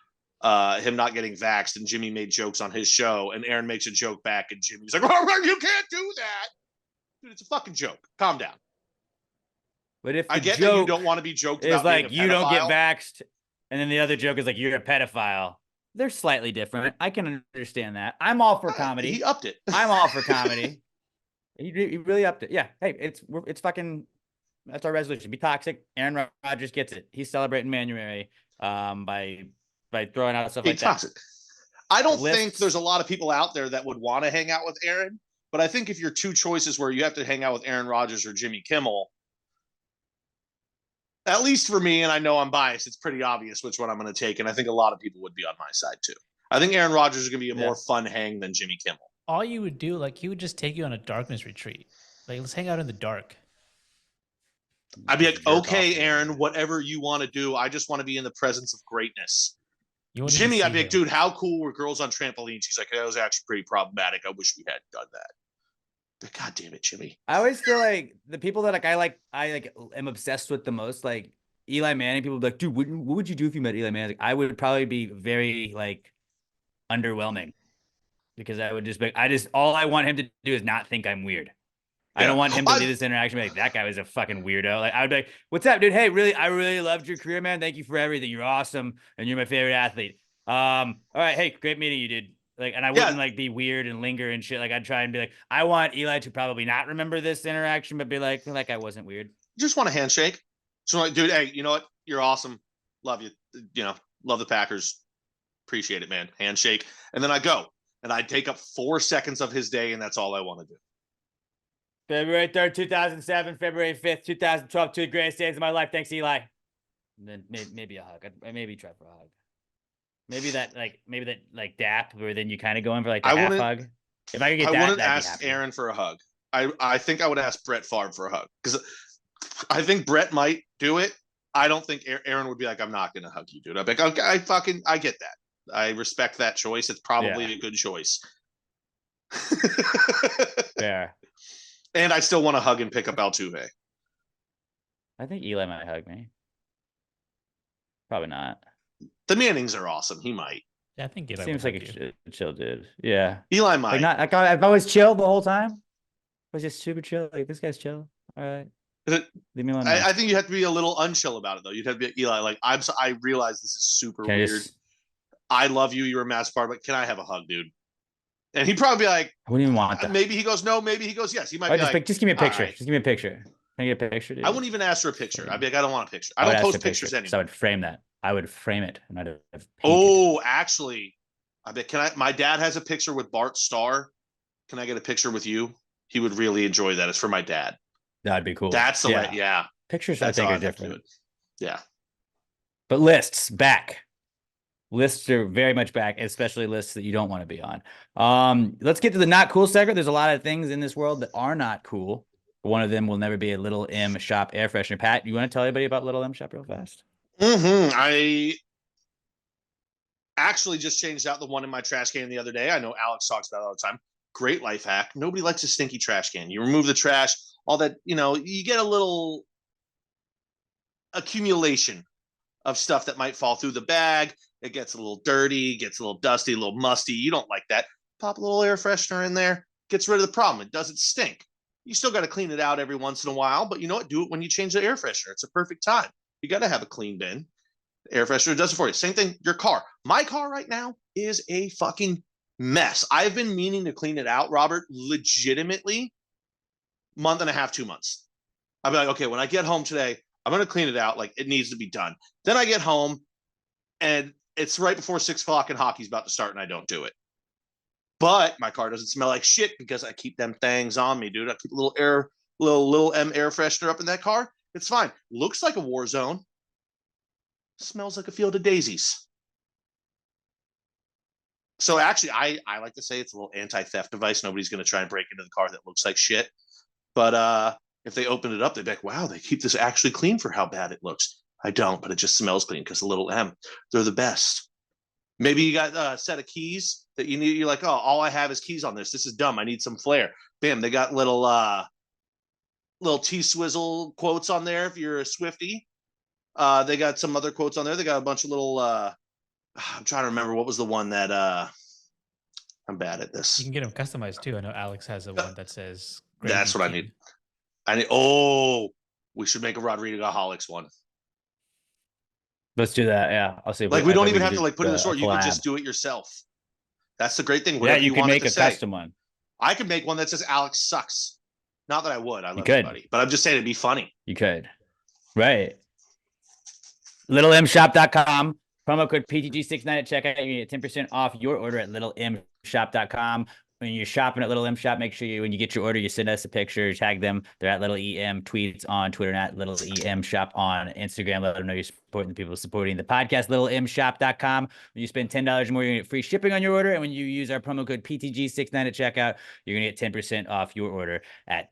him not getting vaxxed, and Jimmy made jokes on his show and Aaron makes a joke back and Jimmy's like, oh, you can't do that. Dude, it's a fucking joke. Calm down. But if I get that you don't want to be joked about, it's like you don't get vaxxed, and then the other joke is like you're a pedophile. They're slightly different. I can understand that. I'm all for comedy. He upped it. I'm all for comedy. He really upped it. Yeah. Hey, it's fucking. That's our resolution. Be toxic. Aaron Rodgers gets it. He's celebrating Manuary by throwing out stuff like toxic. that. I don't think there's a lot of people out there that would want to hang out with Aaron, but I think if you're two choices where you have to hang out with Aaron Rodgers or Jimmy Kimmel, at least for me, and I know I'm biased, it's pretty obvious which one I'm going to take, and I think a lot of people would be on my side too. I think Aaron Rodgers is going to be a more fun hang than Jimmy Kimmel. All you would do, like, he would just take you on a darkness retreat. Like, let's hang out in the dark. I'd be like, Jerk off okay, to Aaron, them. whatever you want to do. I just want to be in the presence of greatness. You won't even Jimmy, I'd see be like, him. dude, how cool were girls on trampolines? He's like, that was actually pretty problematic. I wish we hadn't done that. But God damn it, Jimmy. I always feel like the people that I am obsessed with the most, like Eli Manning. People be like, dude, what would you do if you met Eli Manning? I would probably be very like underwhelming because I would just be, all I want him to do is not think I'm weird. I don't want him to leave this interaction like that guy was a fucking weirdo. Like I would be like, "What's up, dude? Hey, I really loved your career, man. Thank you for everything. You're awesome, and you're my favorite athlete. All right, hey, great meeting you, dude. Like, and I wouldn't like be weird and linger and shit. Like, I'd try and be like, I want Eli to probably not remember this interaction, but be like I wasn't weird. Just want a handshake. So like, dude, hey, you know what? You're awesome. Love you. You know, love the Packers. Appreciate it, man. Handshake. And then I go and I take up 4 seconds of his day, and that's all I want to do. February 3rd, 2007, February 5th, 2012, 2 of the greatest days of my life. Thanks, Eli. And then maybe a hug. I'd maybe try for a hug. Maybe that dap where then you kind of go in for like the half hug. If I could get I that, wouldn't that'd ask be happy. Aaron for a hug. I think I would ask Brett Favre for a hug because I think Brett might do it. I don't think Aaron would be like, I'm not going to hug you, dude. I'd be like, okay, I get that. I respect that choice. It's probably a good choice. Fair. And I still want to hug and pick up Altuve. I think Eli might hug me. Probably not. The Mannings are awesome. He might. Yeah, I think Eli Seems would like hug you. a chill dude. Yeah. Eli might. Like I've always chilled the whole time. I was just super chill. Like this guy's chill. All right. Leave me alone. I think you have to be a little unchill about it though. You'd have to be like, Eli. Like I realize this is super weird. I love you. You're a mass part, but can I have a hug, dude? And he'd probably be like, I wouldn't even want that. Maybe he goes no. Maybe he goes yes. He might be like, just give me a picture. Right. Just give me a picture. Can I get a picture, dude? I wouldn't even ask for a picture. I'd be like, I don't want a picture. I don't post pictures anymore. So I would frame that. I would frame it and I'd have actually, I bet my dad has a picture with Bart Starr. Can I get a picture with you? He would really enjoy that. It's for my dad. That'd be cool. That's the way. Yeah. Pictures I think are different. Yeah. But lists back. Lists are very much back, especially lists that you don't want to be on. Let's get to the not cool segment. There's a lot of things in this world that are not cool. One of them will never be a Little M Shop air freshener. Pat, you want to tell anybody about Little M Shop real fast? I actually just changed out the one in my trash can the other day. I know Alex talks about it all the time. Great life hack. Nobody likes a stinky trash can. You remove the trash, all that, you get a little accumulation of stuff that might fall through the bag. It gets a little dirty, gets a little dusty, a little musty. You don't like that. Pop a little air freshener in there, gets rid of the problem. It doesn't stink. You still got to clean it out every once in a while, but you know what? Do it when you change the air freshener. It's a perfect time. You got to have a clean bin. The air freshener does it for you. Same thing, your car. My car right now is a fucking mess. I've been meaning to clean it out, Robert, legitimately month and a half, 2 months. I'll be like, okay, when I get home today, I'm going to clean it out. Like it needs to be done. Then I get home and it's right before 6 o'clock and hockey's about to start and I don't do it. But my car doesn't smell like shit because I keep them things on me, dude. I keep a little M air freshener up in that car. It's fine. Looks like a war zone. Smells like a field of daisies. So actually, I like to say it's a little anti-theft device. Nobody's going to try and break into the car that looks like shit. But if they open it up, they'd be like, wow, they keep this actually clean for how bad it looks. I don't, but it just smells clean because the Little M, they're the best. Maybe you got a set of keys that you need. You're like, oh, all I have is keys on this. This is dumb. I need some flair. Bam, they got little T-Swizzle quotes on there if you're a Swiftie. They got some other quotes on there. They got a bunch of little I'm trying to remember what was the one that I'm bad at this. You can get them customized too. I know Alex has a one that says that's what King. I need. We should make a Rodrigo-holics one. Let's do that. Yeah, I'll see. Like we don't even have to like put it in the store. You can just do it yourself. That's the great thing. Whatever you can make a custom one. I could make one that says Alex sucks. Not that I would. I love everybody, but I'm just saying it'd be funny. You could. Right. LittleMShop.com. Promo code PTG69 at checkout. You get 10% off your order at LittleMShop.com. When you're shopping at Little M Shop, make sure when you get your order, you send us a picture, tag them. They're at Little EM, tweets on Twitter, and at Little EM Shop on Instagram. Let them know you're supporting the people supporting the podcast. LittleMShop.com. When you spend $10 or more, you're going to get free shipping on your order. And when you use our promo code PTG69 at checkout, you're going to get 10% off your order at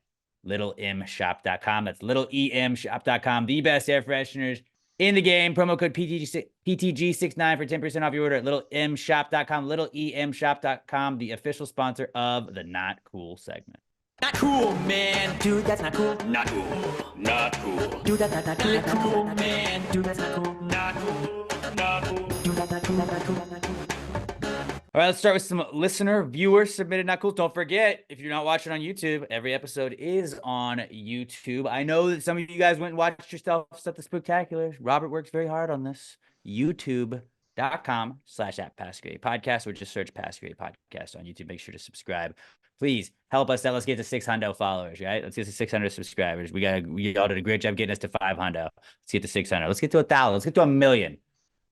littlemshop.com. That's littlemshop.com. The best air fresheners in the game. Promo code PTG69 for 10% off your order at littlemshop.com. Littlemshop.com, the official sponsor of the Not Cool segment. Not cool, man. Dude, that's not cool. Not cool. Not cool. Dude, that's not cool, man. Dude, that's not cool. Not cool. Not cool. Dude, that's not cool. That's not cool. That's not cool. All right, let's start with some listener, viewer submitted Not Cool. Don't forget, if you're not watching on YouTube, every episode is on YouTube. I know that some of you guys went and watched yourself at the Spooktacular. Robert works very hard on this. YouTube.com/@PassGrade Podcast, or just search Pass Grade Podcast on YouTube. Make sure to subscribe. Please help us out. Let's get to 600 followers, right? Let's get to 600 subscribers. We all did a great job getting us to 500. Let's get to 600. Let's get to 1,000. Let's get to 1,000,000.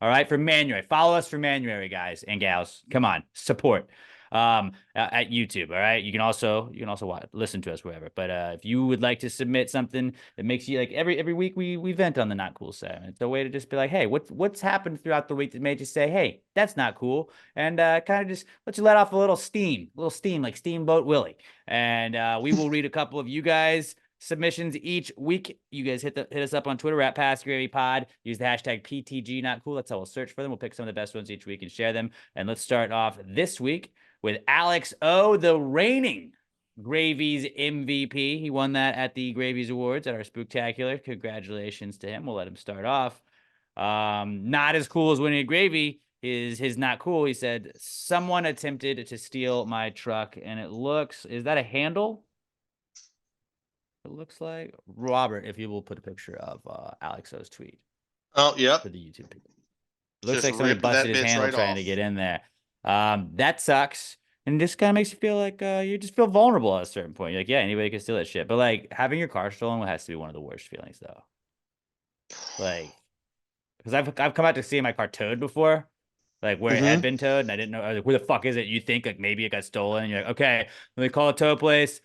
All right, for Manuary. Follow us for Manuary, guys and gals. Come on, support at YouTube. All right, you can also watch, listen to us wherever. But if you would like to submit something that makes you like every week we vent on the Not Cool segment. It's a way to just be like, hey, what's happened throughout the week that made you say, hey, that's not cool, and kind of just let you let off a little steam like Steamboat Willie. And we will read a couple of you guys' submissions each week. You guys hit us up on Twitter at PassGravyPod. Use the hashtag PTG Not Cool. That's how we'll search for them. We'll pick some of the best ones each week and share them. And let's start off this week with Alex O, the reigning Gravy's MVP. He won that at the Gravy's Awards at our Spooktacular. Congratulations to him. We'll let him start off. Not as cool as winning a Gravy. His not cool. He said, someone attempted to steal my truck, and it looks, is that a handle? It looks like. Robert, if you will put a picture of Alex O's tweet. Oh, yep. For the YouTube people. It looks Just like somebody ripped that busted his bitch handle right trying off. to get in there. That sucks. And just kind of makes you feel like you just feel vulnerable at a certain point. You're like, yeah, anybody can steal that shit. But like having your car stolen has to be one of the worst feelings, though. Like, because I've come out to see my car towed before, like where it had been towed, and I didn't know. I was like, where the fuck is it? You think like maybe it got stolen? And you're like, okay, let me call a tow place.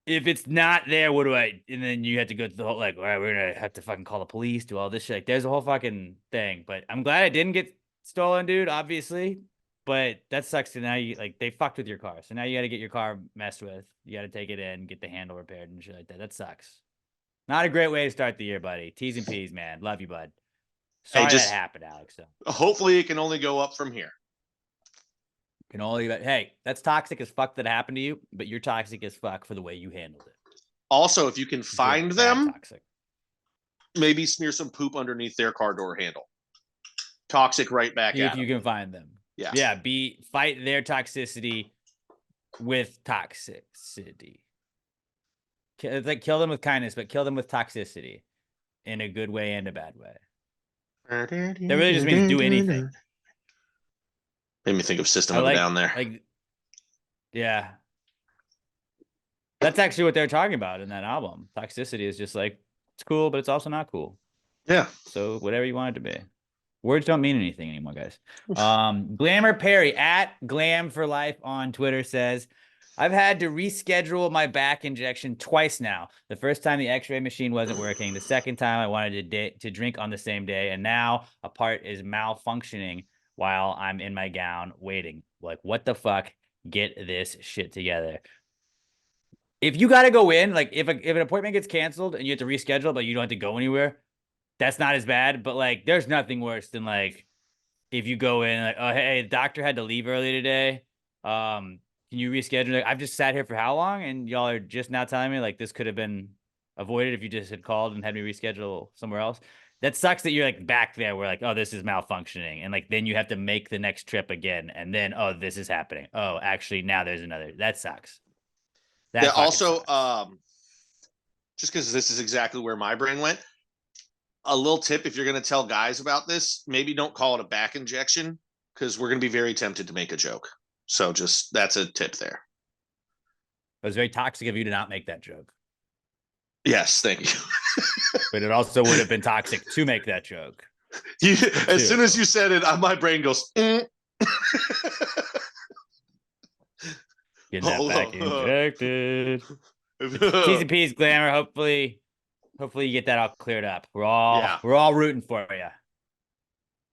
If it's not there, what do I? And then you have to go to the whole like, all right, we're gonna have to fucking call the police, do all this shit. Like, there's a whole fucking thing. But I'm glad I didn't get stolen, dude. Obviously, but that sucks. To now you like they fucked with your car, so now you got to get your car messed with. You got to take it in, get the handle repaired and shit like that. That sucks. Not a great way to start the year, buddy. T's and P's, man. Love you, bud. Sorry Hey, just that happened, Alex. So. hopefully it can only go up from here. Can only hey, that's toxic as fuck that happened to you, but you're toxic as fuck for the way you handled it. Also, if you can find You're bad them, toxic. maybe smear some poop underneath their car door handle. Toxic right back If at you them. can find them. Yeah. Yeah, fight their toxicity with toxicity. It's like kill them with kindness, but kill them with toxicity in a good way and a bad way. That really just means do anything. Made me think of System of a Down there. Like, yeah. That's actually what they're talking about in that album. Toxicity is just like, it's cool, but it's also not cool. Yeah. So whatever you want it to be. Words don't mean anything anymore, guys. Glamour Perry at Glam for Life on Twitter says, I've had to reschedule my back injection twice now. The first time the x-ray machine wasn't working. The second time I wanted to drink on the same day. And now a part is malfunctioning while I'm in my gown waiting. Like, what the fuck? Get this shit together. If you got to go in, like if an appointment gets canceled and you have to reschedule, but you don't have to go anywhere, that's not as bad. But like, there's nothing worse than like, if you go in like, oh, hey, the doctor had to leave early today. Can you reschedule? Like, I've just sat here for how long? And y'all are just now telling me like this could have been avoided if you just had called and had me reschedule somewhere else. That sucks that you're like back there where like, oh, this is malfunctioning. And like, then you have to make the next trip again. And then, oh, this is happening. Oh, actually now there's another. That sucks. That Yeah, also, sucks. just because this is exactly where my brain went, a little tip if you're going to tell guys about this, maybe don't call it a back injection because we're going to be very tempted to make a joke. So just that's a tip there. It was very toxic of you to not make that joke. Yes, thank you. But it also would have been toxic to make that joke. As soon as you said it, my brain goes. Getting that back injected. T's and P's, Glamour. Hopefully you get that all cleared up. We're all rooting for you.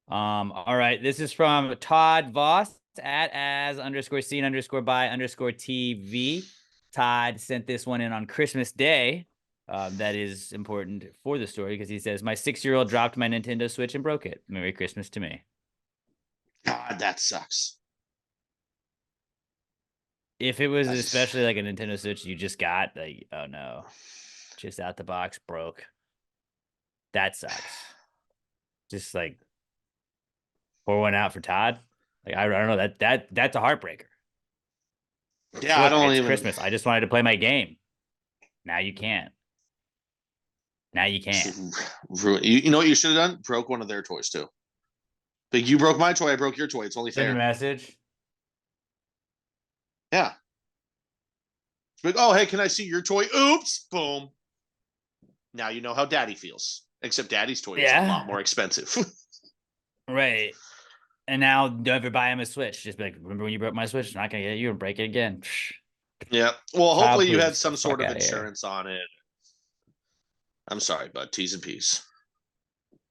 All right. This is from Todd Voss at as_seen_by_TV. Todd sent this one in on Christmas Day. That is important for the story because he says, my 6-year-old dropped my Nintendo Switch and broke it. Merry Christmas to me. God, that sucks. If it was I just- especially like a Nintendo Switch you just got, like, oh no, just out the box, broke. That sucks. Just like pour one out for Todd. Like I don't know, that's a heartbreaker. Yeah, Look, I don't it's even. Christmas. I just wanted to play my game. Now you can't. Now you can't. You know what you should have done? Broke one of their toys too. But you broke my toy, I broke your toy. It's only Send a fair. message. Yeah. It's like, oh, hey, can I see your toy? Oops, boom. Now you know how daddy feels. Except daddy's toy is a lot more expensive. Right. And now don't ever buy him a Switch. Just be like, remember when you broke my Switch? I'm not gonna get you and break it again. Yeah. Well, Child hopefully you please, had some fuck sort of outta here. insurance on it. I'm sorry, bud. T's and P's.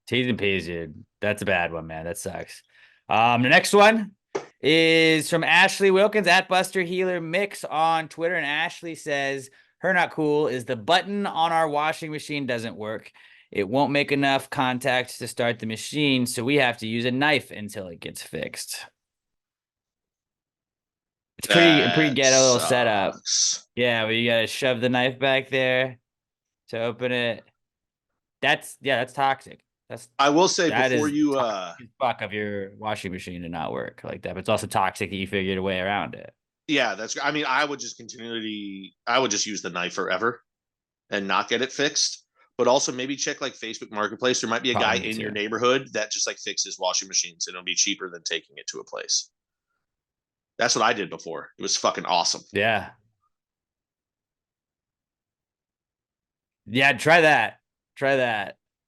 T's and P's, dude. That's a bad one, man. That sucks. The next one is from Ashley Wilkins at Buster Healer Mix on Twitter. And Ashley says, her not cool is the button on our washing machine doesn't work. It won't make enough contact to start the machine, so we have to use a knife until it gets fixed. It's pretty ghetto little setup. Yeah, where you gotta shove the knife back there to open it. That's toxic. I will say that before is you fuck of your washing machine to not work like that. But it's also toxic that you figured a way around it. yeah, that's I mean, I would just use the knife forever and not get it fixed. But also maybe check like Facebook Marketplace. There might be a guy in your neighborhood that just like fixes washing machines and it'll be cheaper than taking it to a place. That's what I did before. It was fucking awesome. Yeah. Yeah, try that.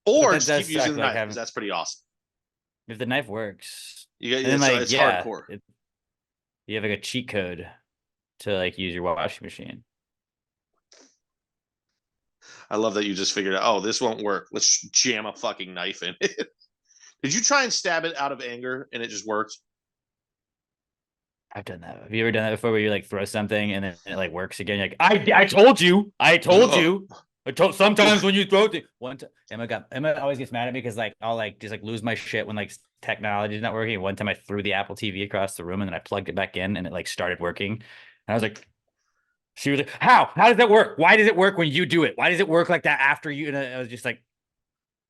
Or that just does keep using suck, the like, knife because that's pretty awesome. If the knife works. You get, And then, like, it's yeah, hardcore. You have like a cheat code to like use your washing machine. I love that you just figured out, oh, this won't work. Let's jam a fucking knife in it. Did you try and stab it out of anger and it just worked? I've done that. Have you ever done that before where you like throw something and then it like works again? You're like, I told you. Sometimes when you throw it, Emma always gets mad at me because like I'll like just like lose my shit when like technology is not working. One time I threw the Apple TV across the room and then I plugged it back in and it like started working. And I was like, she was like, how does that work? Why does it work when you do it? Why does it work like that after you? And I was just like,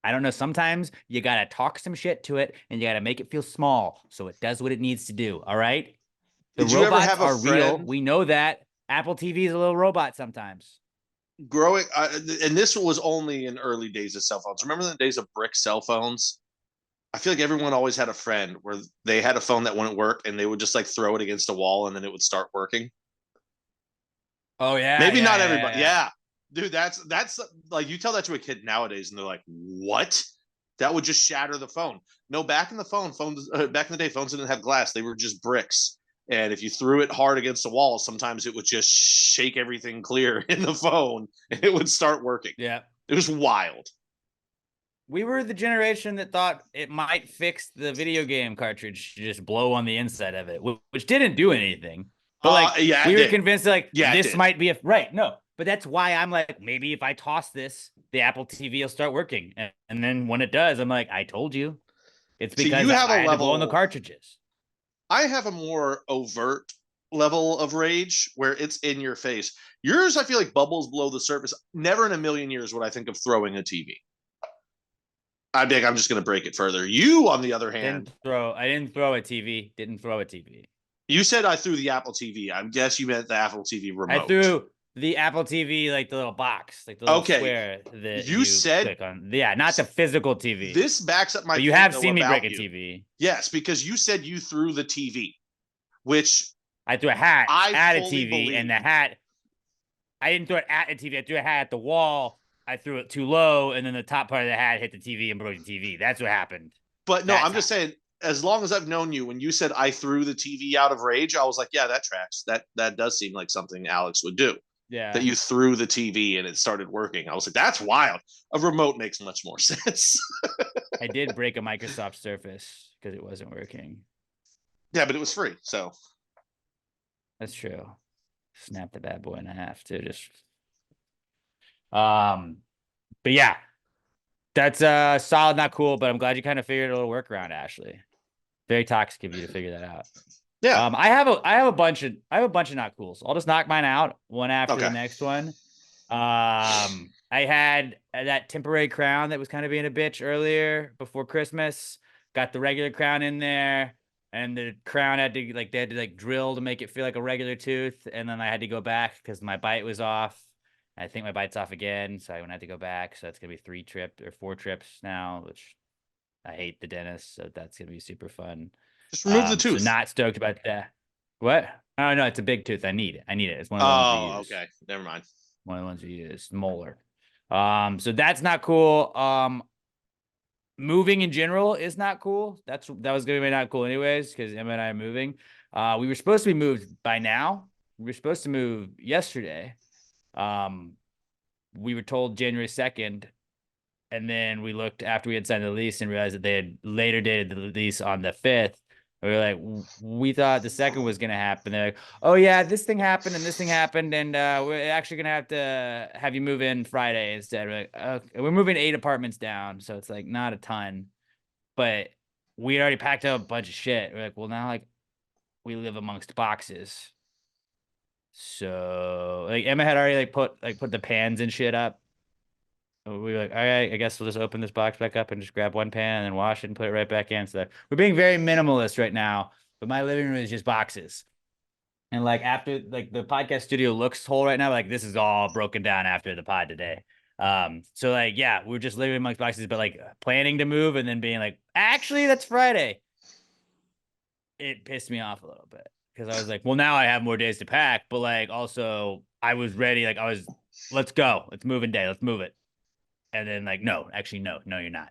I don't know. Sometimes you got to talk some shit to it and you got to make it feel small so it does what it needs to do. All right. The Did you ever robots have a are real. friend We know that. Apple TV is a little robot sometimes. growing? And this was only in early days of cell phones. Remember the days of brick cell phones? I feel like everyone always had a friend where they had a phone that wouldn't work and they would just like throw it against a wall and then it would start working. Oh yeah. Maybe not everybody. Yeah. Dude, that's like you tell that to a kid nowadays and they're like, what? That would just shatter the phone. No, back in the day, phones didn't have glass. They were just bricks. And if you threw it hard against the wall, sometimes it would just shake everything clear in the phone and it would start working. Yeah. It was wild. We were the generation that thought it might fix the video game cartridge to just blow on the inside of it, which didn't do anything. But like, yeah, we were convinced like this might be right. No, but that's why I'm like, maybe if I toss this, the Apple TV will start working. And then when it does, I'm like, I told you. It's because you have I a had to blow on the level- cartridges. I have a more overt level of rage where it's in your face. Yours, I feel like bubbles below the surface. Never in a million years would I think of throwing a TV. I'm just going to break it further. You, on the other hand, I didn't throw a TV. Didn't throw a TV. You said I threw the Apple TV. I guess you meant the Apple TV remote. I threw the Apple TV, like the little box, like the little square that you said click on. Yeah, not the physical TV. This backs up my. But you have seen me break a TV. Yes, because you said you threw the TV, which I threw a hat at a TV, believe. and the hat. I didn't throw it at a TV. I threw a hat at the wall. I threw it too low, and then the top part of the hat hit the TV and broke the TV. That's what happened. But no, I'm just saying. As long as I've known you, when you said I threw the TV out of rage, I was like, yeah, that tracks. That does seem like something Alex would do. Yeah. That you threw the TV and it started working. I was like, that's wild. A remote makes much more sense. I did break a Microsoft Surface because it wasn't working. Yeah, but it was free, so. That's true. snap the bad boy in half too. Just but yeah, that's solid, not cool. But I'm glad you kind of figured a little workaround, Ashley. Very toxic of you to figure that out. Yeah. I have a bunch of not cools. I'll just knock mine out one after the Okay. next one. I had that temporary crown that was kind of being a bitch earlier before Christmas. Got the regular crown in there, and the crown had to they had to drill to make it feel like a regular tooth, and then I had to go back because my bite was off. I think my bite's off again, so I went to have to go back. So it's gonna be 4 trips now, which I hate the dentist, so that's gonna be super fun. Just remove the tooth. So not stoked about that. What? Oh no, it's a big tooth. I need it. It's one of the ones we use. Okay. Never mind. One of the ones we use, molar. So that's not cool. Moving in general is not cool. That was gonna be not cool anyways, because Emma and I are moving. We were supposed to be moved by now. We were supposed to move yesterday. We were told January 2nd, and then we looked after we had signed the lease and realized that they had later dated the lease on the 5th. We were like, we thought the 2nd was going to happen. They're like, oh yeah, this thing happened and this thing happened. And we're actually going to have you move in Friday instead. We're like, okay. We're moving 8 apartments down. So it's like not a ton, but we had already packed up a bunch of shit. We're like, well, now we live amongst boxes. So Emma had already put the pans and shit up. We were like, all right, I guess we'll just open this box back up and just grab one pan and then wash it and put it right back in. So we're being very minimalist right now, but my living room is just boxes. And after the podcast studio looks whole right now, this is all broken down after the pod today. So yeah, we're just living amongst boxes, but planning to move and then being like, actually, that's Friday. It pissed me off a little bit because I was like, well, now I have more days to pack, but also I was ready. Let's go. It's moving day. Let's move it. And then no, you're not.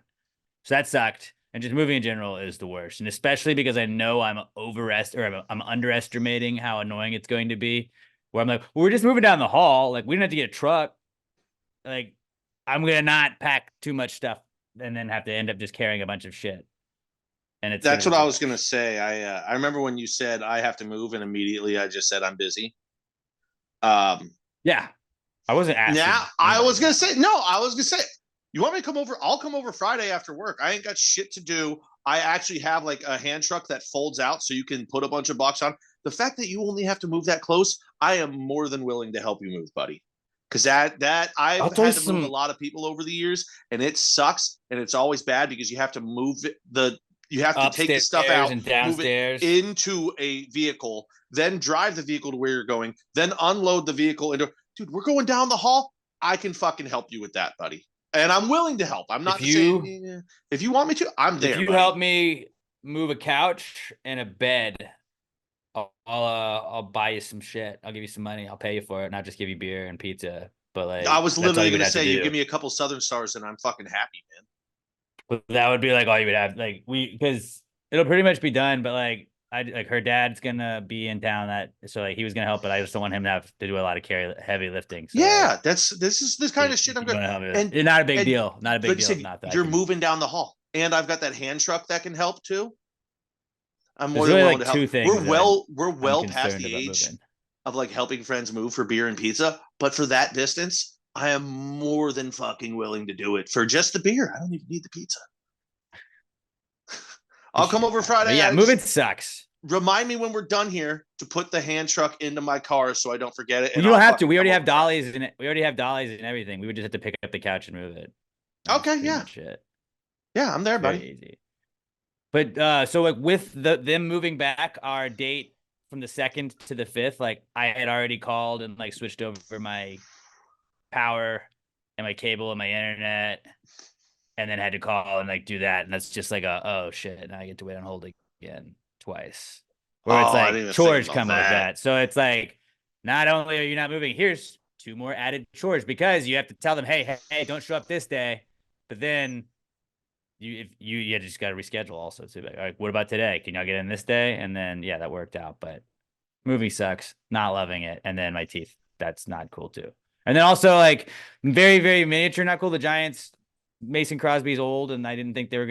So that sucked. And just moving in general is the worst. And especially because I know I'm underestimating how annoying it's going to be. Where I'm like, well, we're just moving down the hall. We don't have to get a truck. I'm going to not pack too much stuff and then have to end up just carrying a bunch of shit. And that's what I was going to say. I remember when you said I have to move and immediately I just said I'm busy. Yeah. I wasn't asking. Yeah, I was gonna say you want me to come over? I'll come over Friday after work. I ain't got shit to do. I actually have a hand truck that folds out so you can put a bunch of boxes on. The fact that you only have to move that close, I am more than willing to help you move, buddy. Because that I've had to move a lot of people over the years, and it sucks, and it's always bad because you have to move you have to take the stuff out and downstairs move it into a vehicle, then drive the vehicle to where you're going, then unload the vehicle into. Dude, we're going down the hall. I can fucking help you with that, buddy. And I'm willing to help. I'm not saying if you want me to, I'm there. If you help me move a couch and a bed, I'll buy you some shit. I'll give you some money. I'll pay you for it, and I'll just give you beer and pizza. But I was literally gonna say you give me a couple Southern Stars and I'm fucking happy, man. But that would be all you would have. Because it'll pretty much be done, but her dad's gonna be in town so he was gonna help, but I just don't want him to have to do a lot of heavy lifting. So yeah, this is this kind of shit I'm gonna and it's not a big deal. Not a big deal. You're moving down the hall, and I've got that hand truck that can help too. I'm more There's than really willing to help. two things We're well past the age of helping friends move for beer and pizza, but for that distance, I am more than fucking willing to do it for just the beer. I don't even need the pizza. I'll come over Friday. But yeah, moving sucks. Remind me when we're done here to put the hand truck into my car so I don't forget it. You don't have to. We already have dollies in it. We already have dollies and everything. We would just have to pick up the couch and move it. Okay, yeah. Yeah, I'm there, buddy. Easy. But so with them moving back our date from the 2nd to the 5th, I had already called and switched over my power and my cable and my internet, and then had to call and do that. And that's just oh shit, now I get to wait on hold again twice. Where it's chores come with that. So it's not only are you not moving, here's 2 more added chores because you have to tell them, hey, don't show up this day. But then you just got to reschedule also. So what about today? Can y'all get in this day? And then yeah, that worked out. But movie sucks. Not loving it. And then my teeth. That's not cool too. And then also very, very miniature, not cool. The Giants. Mason Crosby's old, and I didn't think they were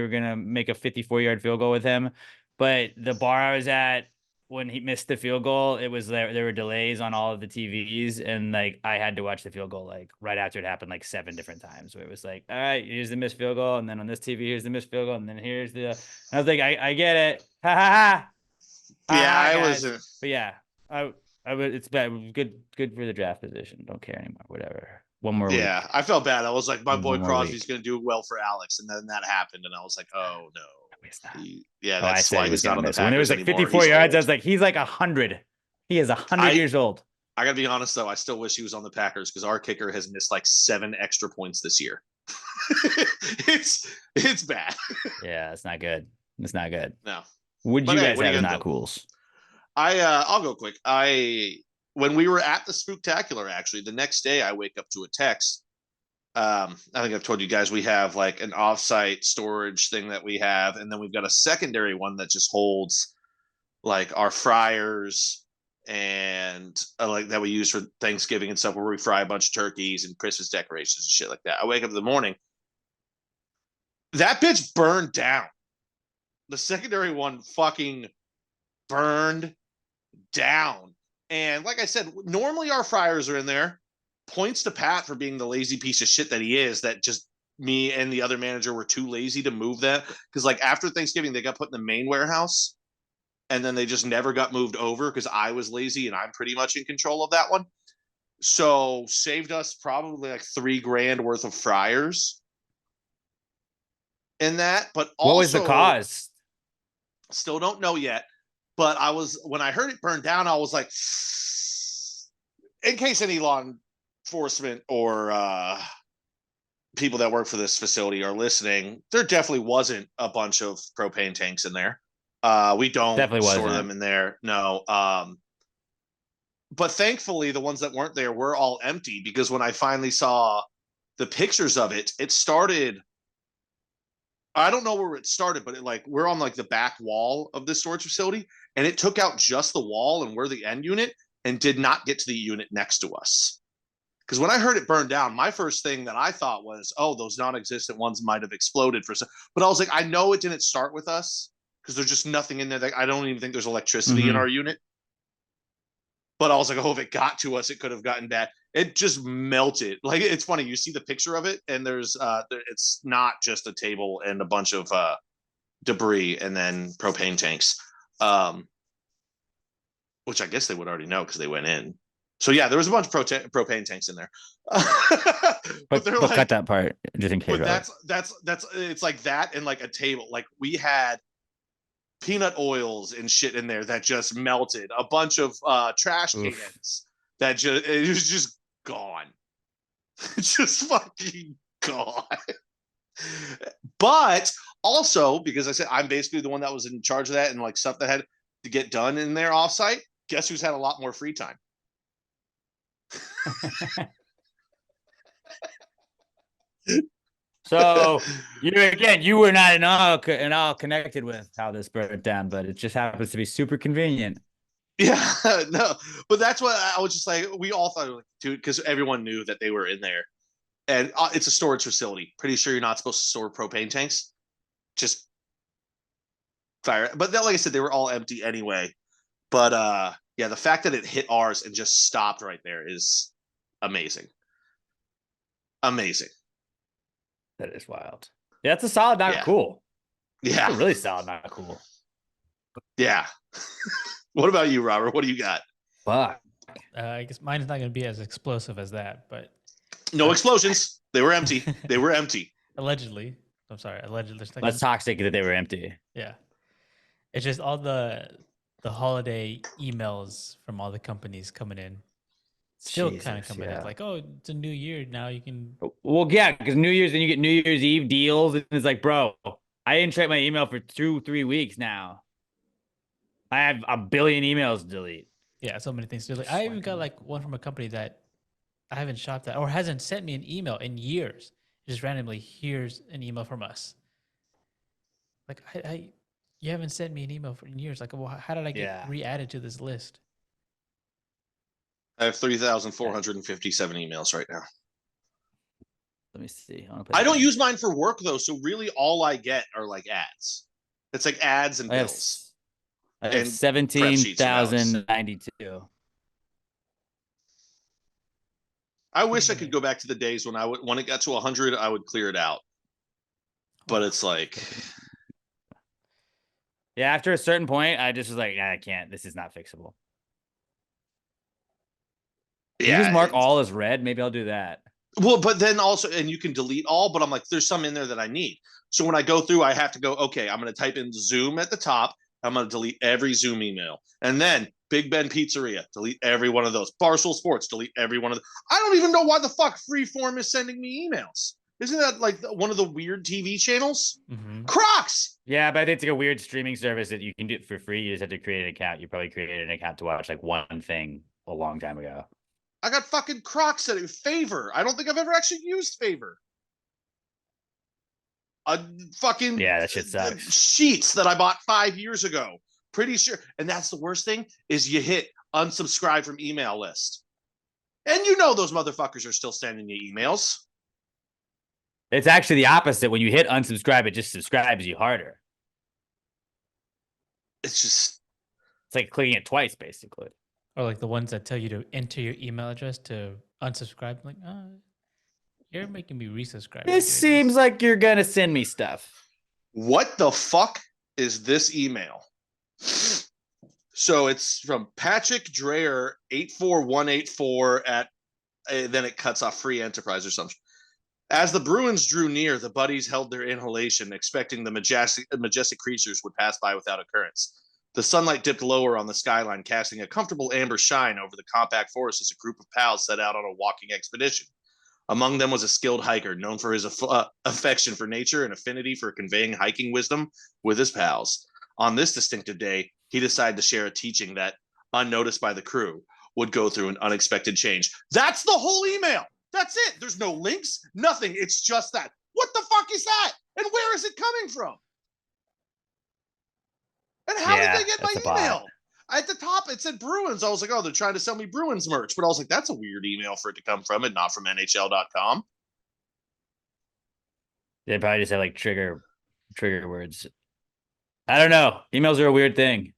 gonna make a 54-yard field goal with him. But the bar I was at when he missed the field goal, it was there were delays on all of the TVs, and like I had to watch the field goal like right after it happened like 7 different times. Where it was like, all right, here's the missed field goal, and then on this TV, here's the missed field goal, and then here's the. And I was like, I get it, ha ha ha. Yeah, ha, I guys. was. But yeah, I would. It's bad. Good for the draft position. Don't care anymore. Whatever. One more week. Yeah, I felt bad. I was like, my boy One more Crosby's week. going to do well for Alex, and then that happened, and I was like, oh no. He's not. Yeah, Oh, I that's said why he was he's not on gonna the miss. When it was Packers like anymore. 54 He's yards, I old. was like, he's like 100. He is 100 I- years old. I gotta be honest though, I still wish he was on the Packers because our kicker has missed like 7 extra points this year. it's bad. Yeah, it's not good. It's not good. No. Would But you hey, guys what are you have gonna not do? cools? I'll go quick. When we were at the Spooktacular, actually, the next day I wake up to a text. I think I've told you guys we have like an offsite storage thing that we have, and then we've got a secondary one that just holds like our fryers and like that we use for Thanksgiving and stuff, where we fry a bunch of turkeys and Christmas decorations and shit like that. I wake up in the morning, that bitch burned down. The secondary one fucking burned down. And like I said, normally our fryers are in there. Points to Pat for being the lazy piece of shit that he is, that just me and the other manager were too lazy to move that. Because like after Thanksgiving, they got put in the main warehouse, and then they just never got moved over because I was lazy and I'm pretty much in control of that one. So saved us probably like $3,000 worth of fryers in that. But also, What was the cost? Still don't know yet. But when I heard it burn down, I was like, in case any law enforcement or people that work for this facility are listening, there definitely wasn't a bunch of propane tanks in there. We don't Definitely store wasn't. them in there. No. But thankfully, the ones that weren't there were all empty, because when I finally saw the pictures of it, it started. I don't know where it started, but we're on like the back wall of this storage facility, and it took out just the wall, and we're the end unit, and did not get to the unit next to us. Because when I heard it burn down, my first thing that I thought was, oh, those non-existent ones might have exploded for some. But I was like, I know it didn't start with us, because there's just nothing in there. I don't even think there's electricity in our unit. But I was like, oh, if it got to us, it could have gotten bad. It just melted. Like, it's funny. You see the picture of it, and it's not just a table and a bunch of debris and then propane tanks, which I guess they would already know because they went in. So yeah, there was a bunch of propane tanks in there. But they're cut that part just in case. But that's it's like that, and like a table. Like we had peanut oils and shit in there that just melted. A bunch of trash cans that it was just gone. Just fucking gone. But also, because I said I'm basically the one that was in charge of that and like stuff that had to get done in there offsite, guess who's had a lot more free time? So you were not at all connected with how this burned down, but it just happens to be super convenient. Yeah, no, but that's what I was just like. We all thought, like, dude, because everyone knew that they were in there, and it's a storage facility. Pretty sure you're not supposed to store propane tanks. Just fire. But like I said, they were all empty anyway. But yeah, the fact that it hit ours and just stopped right there is amazing. Amazing. That is wild. Yeah, that's a solid, not cool. Yeah, that's a really solid, not cool. Yeah. What about you, Robert? What do you got? Fuck. I guess mine's not going to be as explosive as that, but no explosions. They were empty. They were empty. Allegedly. I'm sorry. Allegedly. That's toxic that they were empty. Yeah. It's just all the holiday emails from all the companies coming in. Still kind of coming in. Like, oh, it's a new year. Now you can. Well, yeah, because New Year's, then you get New Year's Eve deals. And it's like, bro, I didn't check my email for 2-3 weeks now. I have a billion emails to delete. Yeah, so many things to delete. I even got like one from a company that I haven't shopped at or hasn't sent me an email in years. Just randomly, here's an email from us. Like, you haven't sent me an email in years. Like, well, how did I get re-added to this list? I have 3,457 emails right now. Let me see. I don't use mine for work though, so really all I get are like ads. It's like ads and bills. I have And prep sheets and notes. 17,092. I wish I could go back to the days when when it got to 100, I would clear it out. But it's like, Yeah, after a certain point, I just was like, I can't. This is not fixable. Can you just mark all as red? Maybe I'll do that. Well, but then also, and you can delete all, but I'm like, there's some in there that I need. So when I go through, I have to go, okay, I'm going to type in Zoom at the top. I'm going to delete every Zoom email. And then Big Ben Pizzeria, delete every one of those. Barstool Sports, delete every one of them. I don't even know why the fuck Freeform is sending me emails. Isn't that like one of the weird TV channels? Mhm. Crocs! Yeah, but it's like a weird streaming service that you can do it for free. You just have to create an account. You probably created an account to watch like one thing a long time ago. I got fucking Crocs at Favor. I don't think I've ever actually used Favor. Fucking Yeah, that shit sucks. Sheets that I bought 5 years ago. Pretty sure. And that's the worst thing is you hit unsubscribe from email list. And you know those motherfuckers are still sending you emails. It's actually the opposite. When you hit unsubscribe, it just subscribes you harder. It's like clicking it twice, basically. Or like the ones that tell you to enter your email address to unsubscribe. I'm like, you're making me resubscribe. This seems like you're gonna send me stuff. What the fuck is this email? So it's from Patrick Dreyer 84184 at then it cuts off Free Enterprise or something. As the Bruins drew near, the buddies held their inhalation, expecting the majestic creatures would pass by without occurrence. The sunlight dipped lower on the skyline, casting a comfortable amber shine over the compact forest as a group of pals set out on a walking expedition. Among them was a skilled hiker known for his affection for nature and affinity for conveying hiking wisdom with his pals. On this distinctive day, he decided to share a teaching that, unnoticed by the crew, would go through an unexpected change. That's the whole email. That's it. There's no links, nothing. It's just that. What the fuck is that? And where is it coming from? And how did they get my email? At the top, it said Bruins. I was like, oh, they're trying to sell me Bruins merch. But I was like, that's a weird email for it to come from and not from NHL.com. They probably just have like trigger words. I don't know. Emails are a weird thing.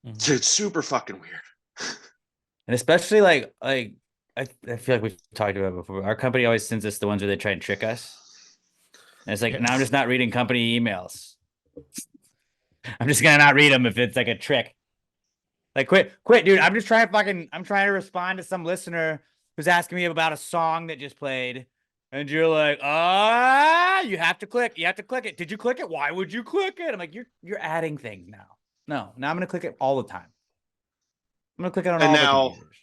Mm-hmm. It's super fucking weird. And especially like I feel like we've talked about it before. Our company always sends us the ones where they try and trick us. And it's like, now I'm just not reading company emails. I'm just gonna not read them if it's like a trick. Like quit, dude. I'm trying to respond to some listener who's asking me about a song that just played. And you're like, you have to click. You have to click it. Did you click it? Why would you click it? I'm like, you're adding things now. No, now I'm gonna click it all the time. I'm gonna click it on all the computers.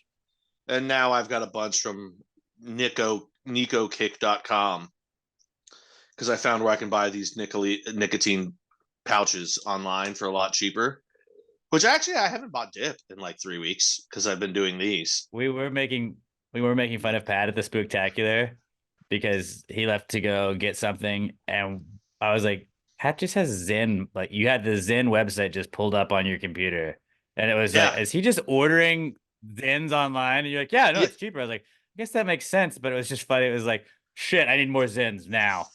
And now I've got a bunch from NicoKick.com because I found where I can buy these nicotine pouches online for a lot cheaper. Which actually I haven't bought dip in like 3 weeks because I've been doing these. We were making fun of Pat at the Spooktacular because he left to go get something, and I was like, Pat just has Zen. Like you had the Zen website just pulled up on your computer, and it was like, is he just ordering Zens online? And you're like, yeah, no, it's cheaper. I was like, I guess that makes sense, but it was just funny. It was like, shit, I need more Zens now.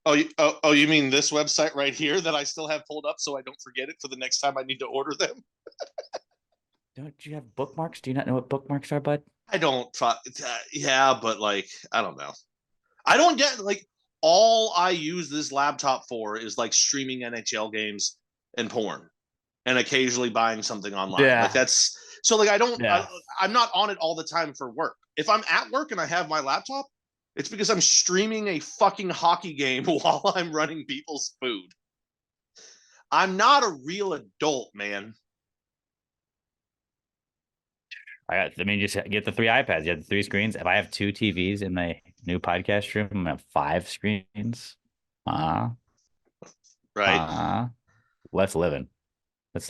Oh, you mean this website right here that I still have pulled up so I don't forget it for the next time I need to order them? Don't you have bookmarks? Do you not know what bookmarks are, bud? I don't. Yeah, but like, I don't know. I don't get like all I use this laptop for is like streaming NHL games and porn, and occasionally buying something online. Yeah. Like that's so like I don't. Yeah. I'm not on it all the time for work. If I'm at work and I have my laptop, it's because I'm streaming a fucking hockey game while I'm running people's food. I'm not a real adult, man. Just get the 3 iPads. You have the 3 screens. If I have 2 TVs in my new podcast room, I'm gonna have 5 screens. Right. Let's living. Those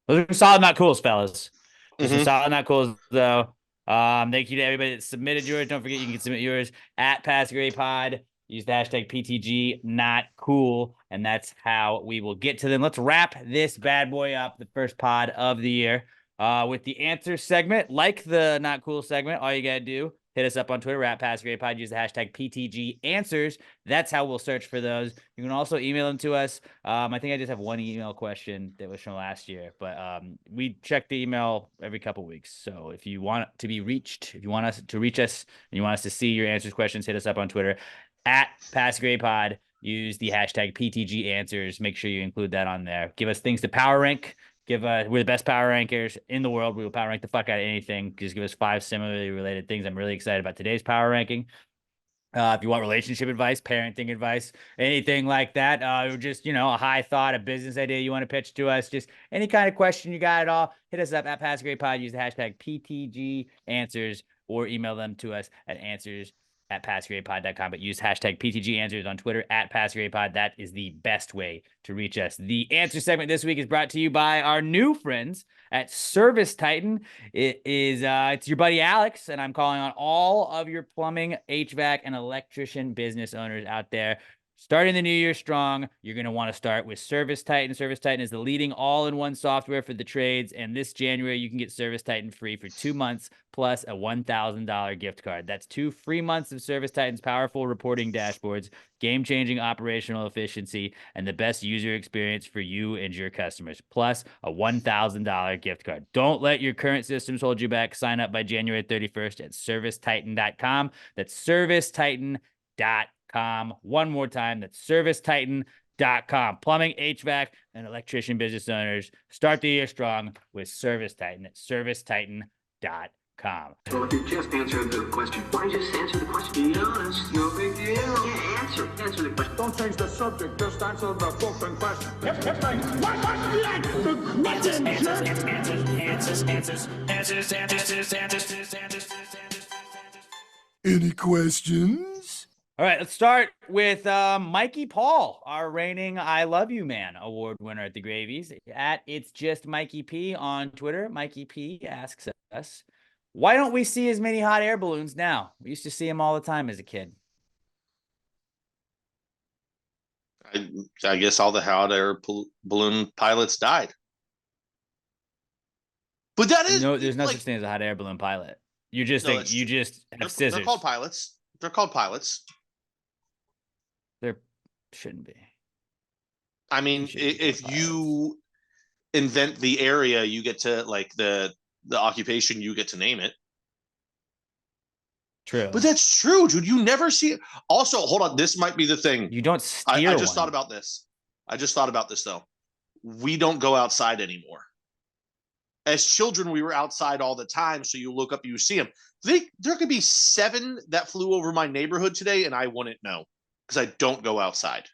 are solid, not cools, fellas. Those are solid, not cools, though. Thank you to everybody that submitted yours. Don't forget you can submit yours at PassGrayPod. Use the hashtag PTG not cool, and that's how we will get to them. Let's wrap this bad boy up, the first pod of the year, with the answer segment. Like the not cool segment, all you gotta do hit us up on Twitter at PassGradePod. Use the hashtag PTG Answers. That's how we'll search for those. You can also email them to us. I think I just have one email question that was from last year, but we check the email every couple weeks. So if you want to be reached, if you want us to reach us, and you want us to see your answers questions, hit us up on Twitter at PassGradePod. Use the hashtag PTG Answers. Make sure you include that on there. Give us things to power rank. We're the best power rankers in the world. We will power rank the fuck out of anything. Just give us 5 similarly related things. I'm really excited about today's power ranking. If you want relationship advice, parenting advice, anything like that, or just, a high thought, a business idea you want to pitch to us, just any kind of question you got at all, hit us up at PassGradePod. Use the hashtag PTG Answers or email them to us at answers@passgradepod.com, but use hashtag PTG Answers on Twitter at PassGradePod. That is the best way to reach us. The answer segment this week is brought to you by our new friends at Service Titan. It's your buddy Alex, and I'm calling on all of your plumbing, HVAC, and electrician business owners out there. Starting the new year strong, you're going to want to start with Service Titan. Service Titan is the leading all-in-one software for the trades, and this January, you can get Service Titan free for 2 months plus a $1,000 gift card. That's 2 free months of Service Titan's powerful reporting dashboards, game-changing operational efficiency, and the best user experience for you and your customers, plus a $1,000 gift card. Don't let your current systems hold you back. Sign up by January 31st at servicetitan.com. That's servicetitan.com. One more time, that's servicetitan.com. Plumbing, HVAC, and electrician business owners, start the year strong with Service Titan at servicetitan.com. Well, if you just answered the question, why don't you just answer the question? Be honest, no big deal. Yeah, answer the question. Don't change the subject, just answer the fucking question. Any questions? All right, let's start with Mikey Paul, our reigning I Love You Man award winner at the Gravies. At It's Just Mikey P on Twitter, Mikey P asks us, why don't we see as many hot air balloons now? We used to see them all the time as a kid. I guess all the hot air balloon pilots died. But that is there's no such thing as a hot air balloon pilot. You just have scissors. They're called pilots. They're called pilots. There shouldn't be. I mean, if you invent the area, you get to like the occupation, you get to name it. True. But that's true, dude. You never see it. Also, hold on. This might be the thing. You don't steer I just thought about this. Though. We don't go outside anymore. As children, we were outside all the time. So you look up, you see them. There could be 7 that flew over my neighborhood today, and I wouldn't know because I don't go outside.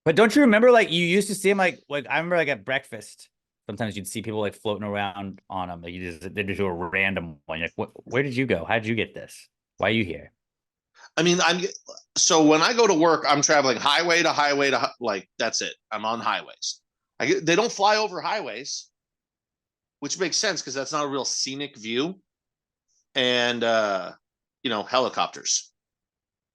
But don't you remember, like, you used to see them, like I remember, like, at breakfast, sometimes you'd see people, like, floating around on them. Like, they just do a random one. You're like, where did you go? How did you get this? Why are you here? I mean, so when I go to work, I'm traveling highway to highway to, like, that's it. I'm on highways. They don't fly over highways, which makes sense because that's not a real scenic view. And, helicopters,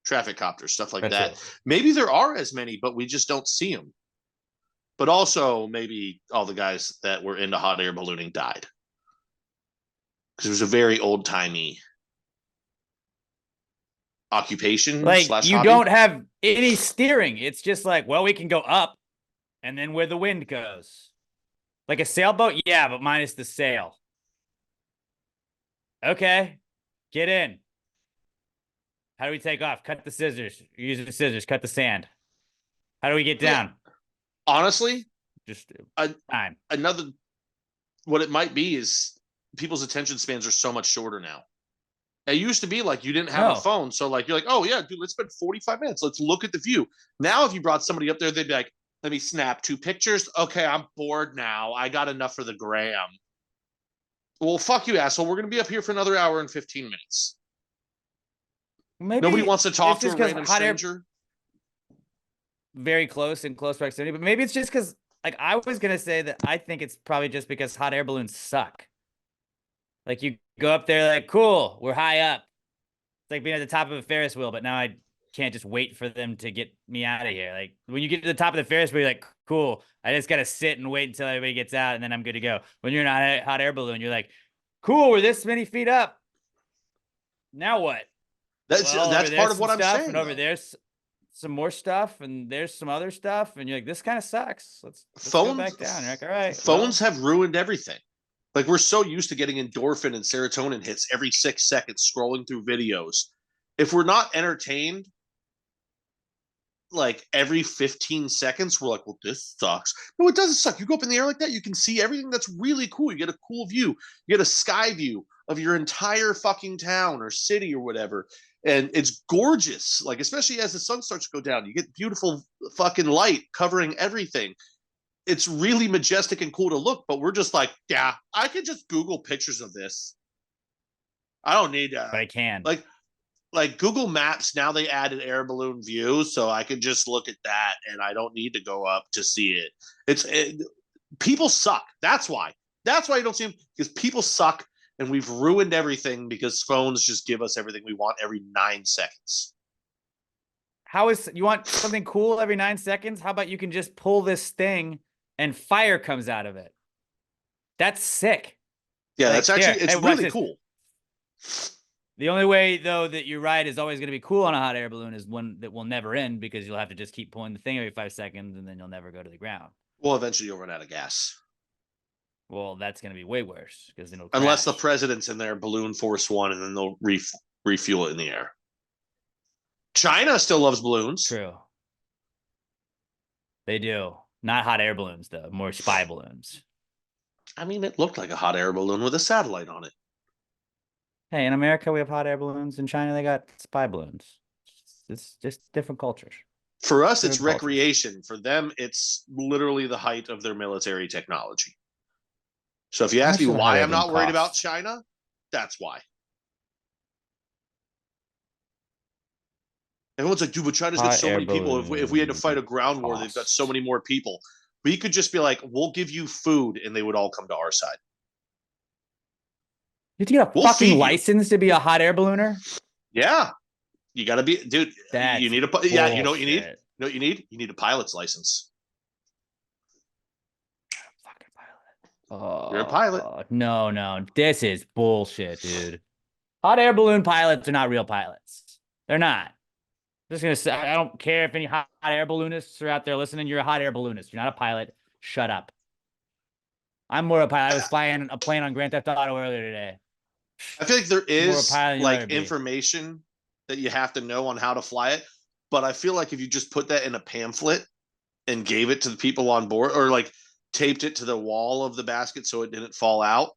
traffic copters, stuff like that. It. Maybe there are as many, but we just don't see them. But also maybe all the guys that were into hot air ballooning died. Because it was a very old-timey occupation. Like, you hobby. don't have any steering. It's just like, well, we can go up and then where the wind goes. Like a sailboat? Yeah, but minus the sail. Okay, get in. How do we take off? Cut the scissors. Use the scissors. Cut the sand. How do we get down? Honestly, just time. What it might be is people's attention spans are so much shorter now. It used to be like you didn't have a phone. So like, you're like, oh yeah, dude, let's spend 45 minutes. Let's look at the view. Now, if you brought somebody up there, they'd be like, let me snap 2 pictures. Okay, I'm bored now. I got enough for the gram. Well, fuck you, asshole. We're going to be up here for another hour and 15 minutes. Maybe nobody wants to talk to a random stranger. Very close in close proximity, but maybe it's just because, like, I was going to say that I think it's probably just because hot air balloons suck. Like, you go up there like, cool, we're high up. It's like being at the top of a Ferris wheel, but now I can't just wait for them to get me out of here. Like, when you get to the top of the Ferris wheel, you're like, cool, I just got to sit and wait until everybody gets out, and then I'm good to go. When you're in a hot air balloon, you're like, Cool, we're this many feet up. Now what? That's Well, that's over there's part of some what I'm stuff, saying. and over though. there's some more stuff, and there's some other stuff, and you're like, this kind of sucks. Let's go Phones, back down. You're like, all right, phones have ruined everything. Like we're so used to getting endorphin and serotonin hits every 6 seconds scrolling through videos. If we're not entertained like every 15 seconds, we're like, well, this sucks. No, it doesn't suck. You go up in the air like that, you can see everything that's really cool. You get a cool view, you get a sky view of your entire fucking town or city or whatever. And it's gorgeous. Like, especially as the sun starts to go down, you get beautiful fucking light covering everything. It's really majestic and cool to look, but we're just like, yeah, I can just Google pictures of this. I don't need but I can. Like Google Maps, now they added air balloon view, so I can just look at that and I don't need to go up to see it. People suck. That's why. That's why you don't see them, because people suck and we've ruined everything because phones just give us everything we want every 9 seconds. How is you want something cool every 9 seconds? How about you can just pull this thing and fire comes out of it? That's sick. Yeah, Like, that's actually it's hey, watch really this. cool. The only way, though, that your ride is always going to be cool on a hot air balloon is one that will never end, because you'll have to just keep pulling the thing every 5 seconds and then you'll never go to the ground. Well, eventually you'll run out of gas. Well, that's going to be way worse, because then Unless the president's in their balloon Force One, and then they'll refuel it in the air. China still loves balloons. True. They do. Not hot air balloons, though. More spy balloons. I mean, it looked like a hot air balloon with a satellite on it. Hey, in America, we have hot air balloons. In China, they got spy balloons. It's just different cultures. For us, it's recreation. For them, it's literally the height of their military technology. So if you ask me why I'm not worried about China, that's why. Everyone's like, dude, but China's got so many people. If we had to fight a ground war, they've got so many more people. We could just be like, we'll give you food, and they would all come to our side. You have to get a fucking license to be a hot air ballooner? Yeah. You got to be, dude, you need a, yeah, you know what you need? You know what you need? You need a pilot's license. Fucking pilot. You're a pilot. No. This is bullshit, dude. Hot air balloon pilots are not real pilots. They're not. I'm just going to say, I don't care if any hot air balloonists are out there listening. You're a hot air balloonist. You're not a pilot. Shut up. I'm more a pilot. I was flying a plane on Grand Theft Auto earlier today. I feel like there is like information that you have to know on how to fly it, but I feel like if you just put that in a pamphlet and gave it to the people on board, or like taped it to the wall of the basket so it didn't fall out,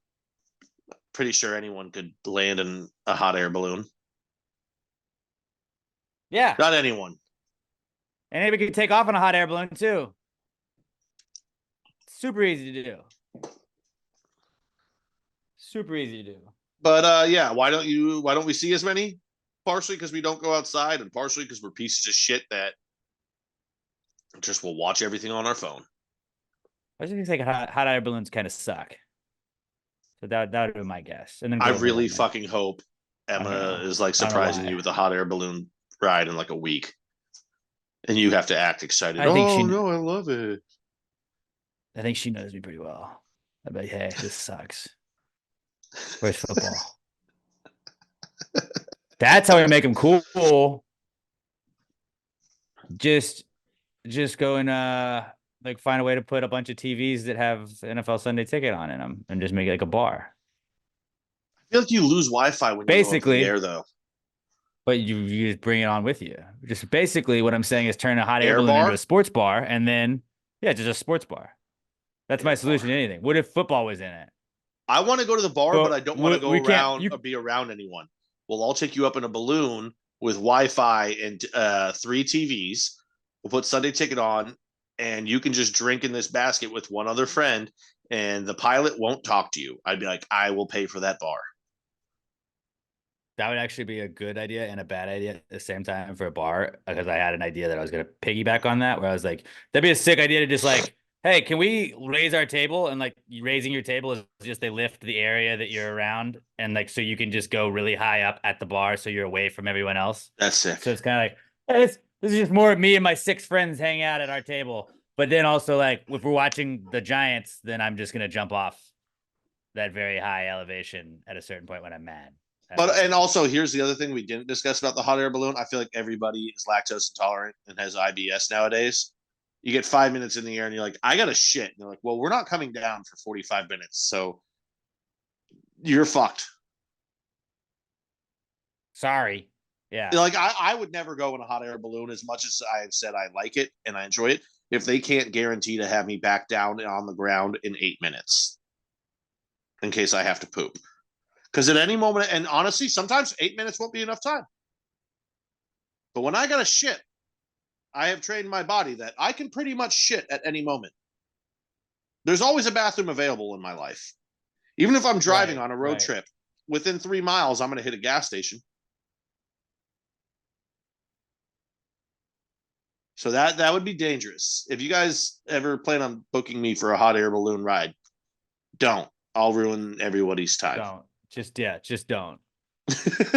pretty sure anyone could land in a hot air balloon. Yeah. Not anyone. And anybody can take off on a hot air balloon too. Super easy to do. Super easy to do. But yeah, why don't we see as many? Partially because we don't go outside, and partially because we're pieces of shit that just will watch everything on our phone. I was just think hot air balloons kind of suck. So that would be my guess. And then I really fucking hope Emma is like surprising you with a hot air balloon ride in like a week, and you have to act excited. I love it. I think she knows me pretty well. I'd be like, hey, this sucks. Where's football? That's how we make them cool. Just go and like find a way to put a bunch of TVs that have NFL Sunday Ticket on in them, and just make it like a bar. I feel like you lose Wi-Fi when you go up in the air, though. But you just bring it on with you. Just basically what I'm saying is turn a hot air balloon into a sports bar, and then just a sports bar. That's my solution to anything. What if football was in it? I want to go to the bar, but I don't want to go around or be around anyone. Well, I'll take you up in a balloon with Wi-Fi and 3 TVs. We'll put Sunday Ticket on, and you can just drink in this basket with one other friend, and the pilot won't talk to you. I'd be like, I will pay for that bar. That would actually be a good idea and a bad idea at the same time for a bar, because I had an idea that I was going to piggyback on that, where I was like, that'd be a sick idea to just like, hey, can we raise our table? And like raising your table is just they lift the area that you're around, and like so you can just go really high up at the bar so you're away from everyone else. That's sick. So it's kind of like, hey, this is just more of me and my 6 friends hanging out at our table. But then also like if we're watching the Giants, then I'm just gonna jump off. that very high elevation at a certain point when I'm mad. But and also here's the other thing we didn't discuss about the hot air balloon. I feel like everybody is lactose intolerant and has IBS nowadays. You get 5 minutes in the air and you're like, I got to shit. And they're like, well, we're not coming down for 45 minutes. So you're fucked. Sorry. Yeah. Like I would never go in a hot air balloon as much as I've said I like it and I enjoy it if they can't guarantee to have me back down on the ground in 8 minutes in case I have to poop. Because at any moment, and honestly, sometimes 8 minutes won't be enough time. But when I got to shit, I have trained my body that I can pretty much shit at any moment. There's always a bathroom available in my life. Even if I'm driving on a road trip, within 3 miles, I'm going to hit a gas station. So that would be dangerous. If you guys ever plan on booking me for a hot air balloon ride, don't. I'll ruin everybody's time. Don't. Just don't.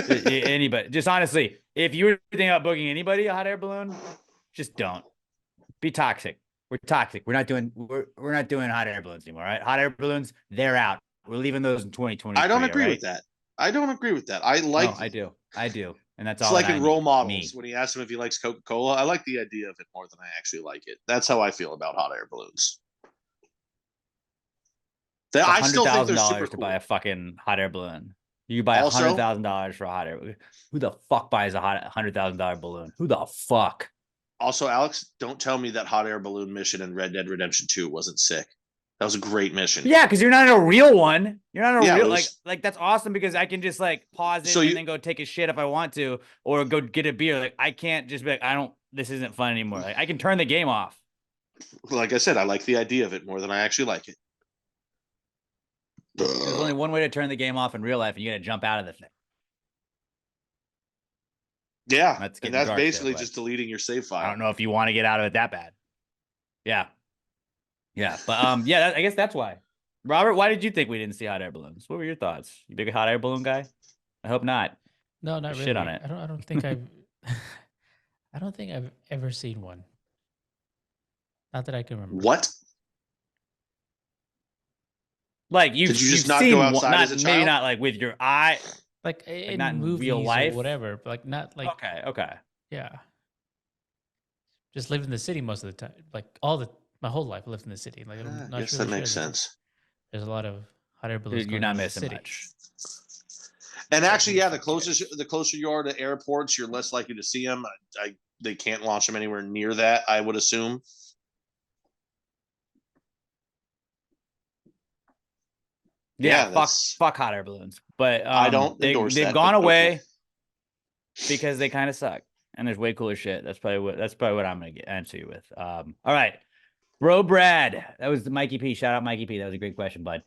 Anybody. Just honestly, if you were thinking about booking anybody a hot air balloon, just don't. Be toxic. We're toxic. We're not doing hot air balloons anymore, right? Hot air balloons, they're out. We're leaving those in 2020. I don't agree with that. I don't agree with that. I like I do. And that's it's all like in Role Models me. when he asked him if he likes Coca-Cola. I like the idea of it more than I actually like it. That's how I feel about hot air balloons. I still think they're super to cool. buy a fucking hot air balloon. You buy $100,000 for a hot air balloon. Who the fuck buys a $100,000 balloon? Who the fuck? Also, Alex, don't tell me that hot air balloon mission in Red Dead Redemption 2 wasn't sick. That was a great mission. Yeah, because you're not in a real one. You're not in a real was... like that's awesome because I can just like pause it and then go take a shit if I want to, or go get a beer. Like I can't just be like, this isn't fun anymore. Like I can turn the game off. Like I said, I like the idea of it more than I actually like it. There's only one way to turn the game off in real life, and you got to jump out of the thing. Yeah, and that's basically just deleting your save file. I don't know if you want to get out of it that bad. Yeah. But I guess that's why. Robert, why did you think we didn't see hot air balloons? What were your thoughts? You big hot air balloon guy? I hope not. No, not really. Shit on it. I don't think I've I don't think I've ever seen one. Not that I can remember. What? Like did you just not go outside as a child? Maybe not like with your eye. Like in not in movies real life, or whatever, but like not like okay. Yeah. Just lived in the city most of the time. Like my whole life I lived in the city. Like I'm not guess sure that makes sense. There's a lot of hot air balloons. You're not missing much. And actually, yeah, the closer you are to airports, you're less likely to see them. They can't launch them anywhere near that, I would assume. Yeah, fuck hot air balloons. But I don't. They've gone away because they kind of suck, and there's way cooler shit. That's probably what I'm gonna answer you with. All right, Bro Brad, that was the Mikey P. Shout out Mikey P. That was a great question, bud.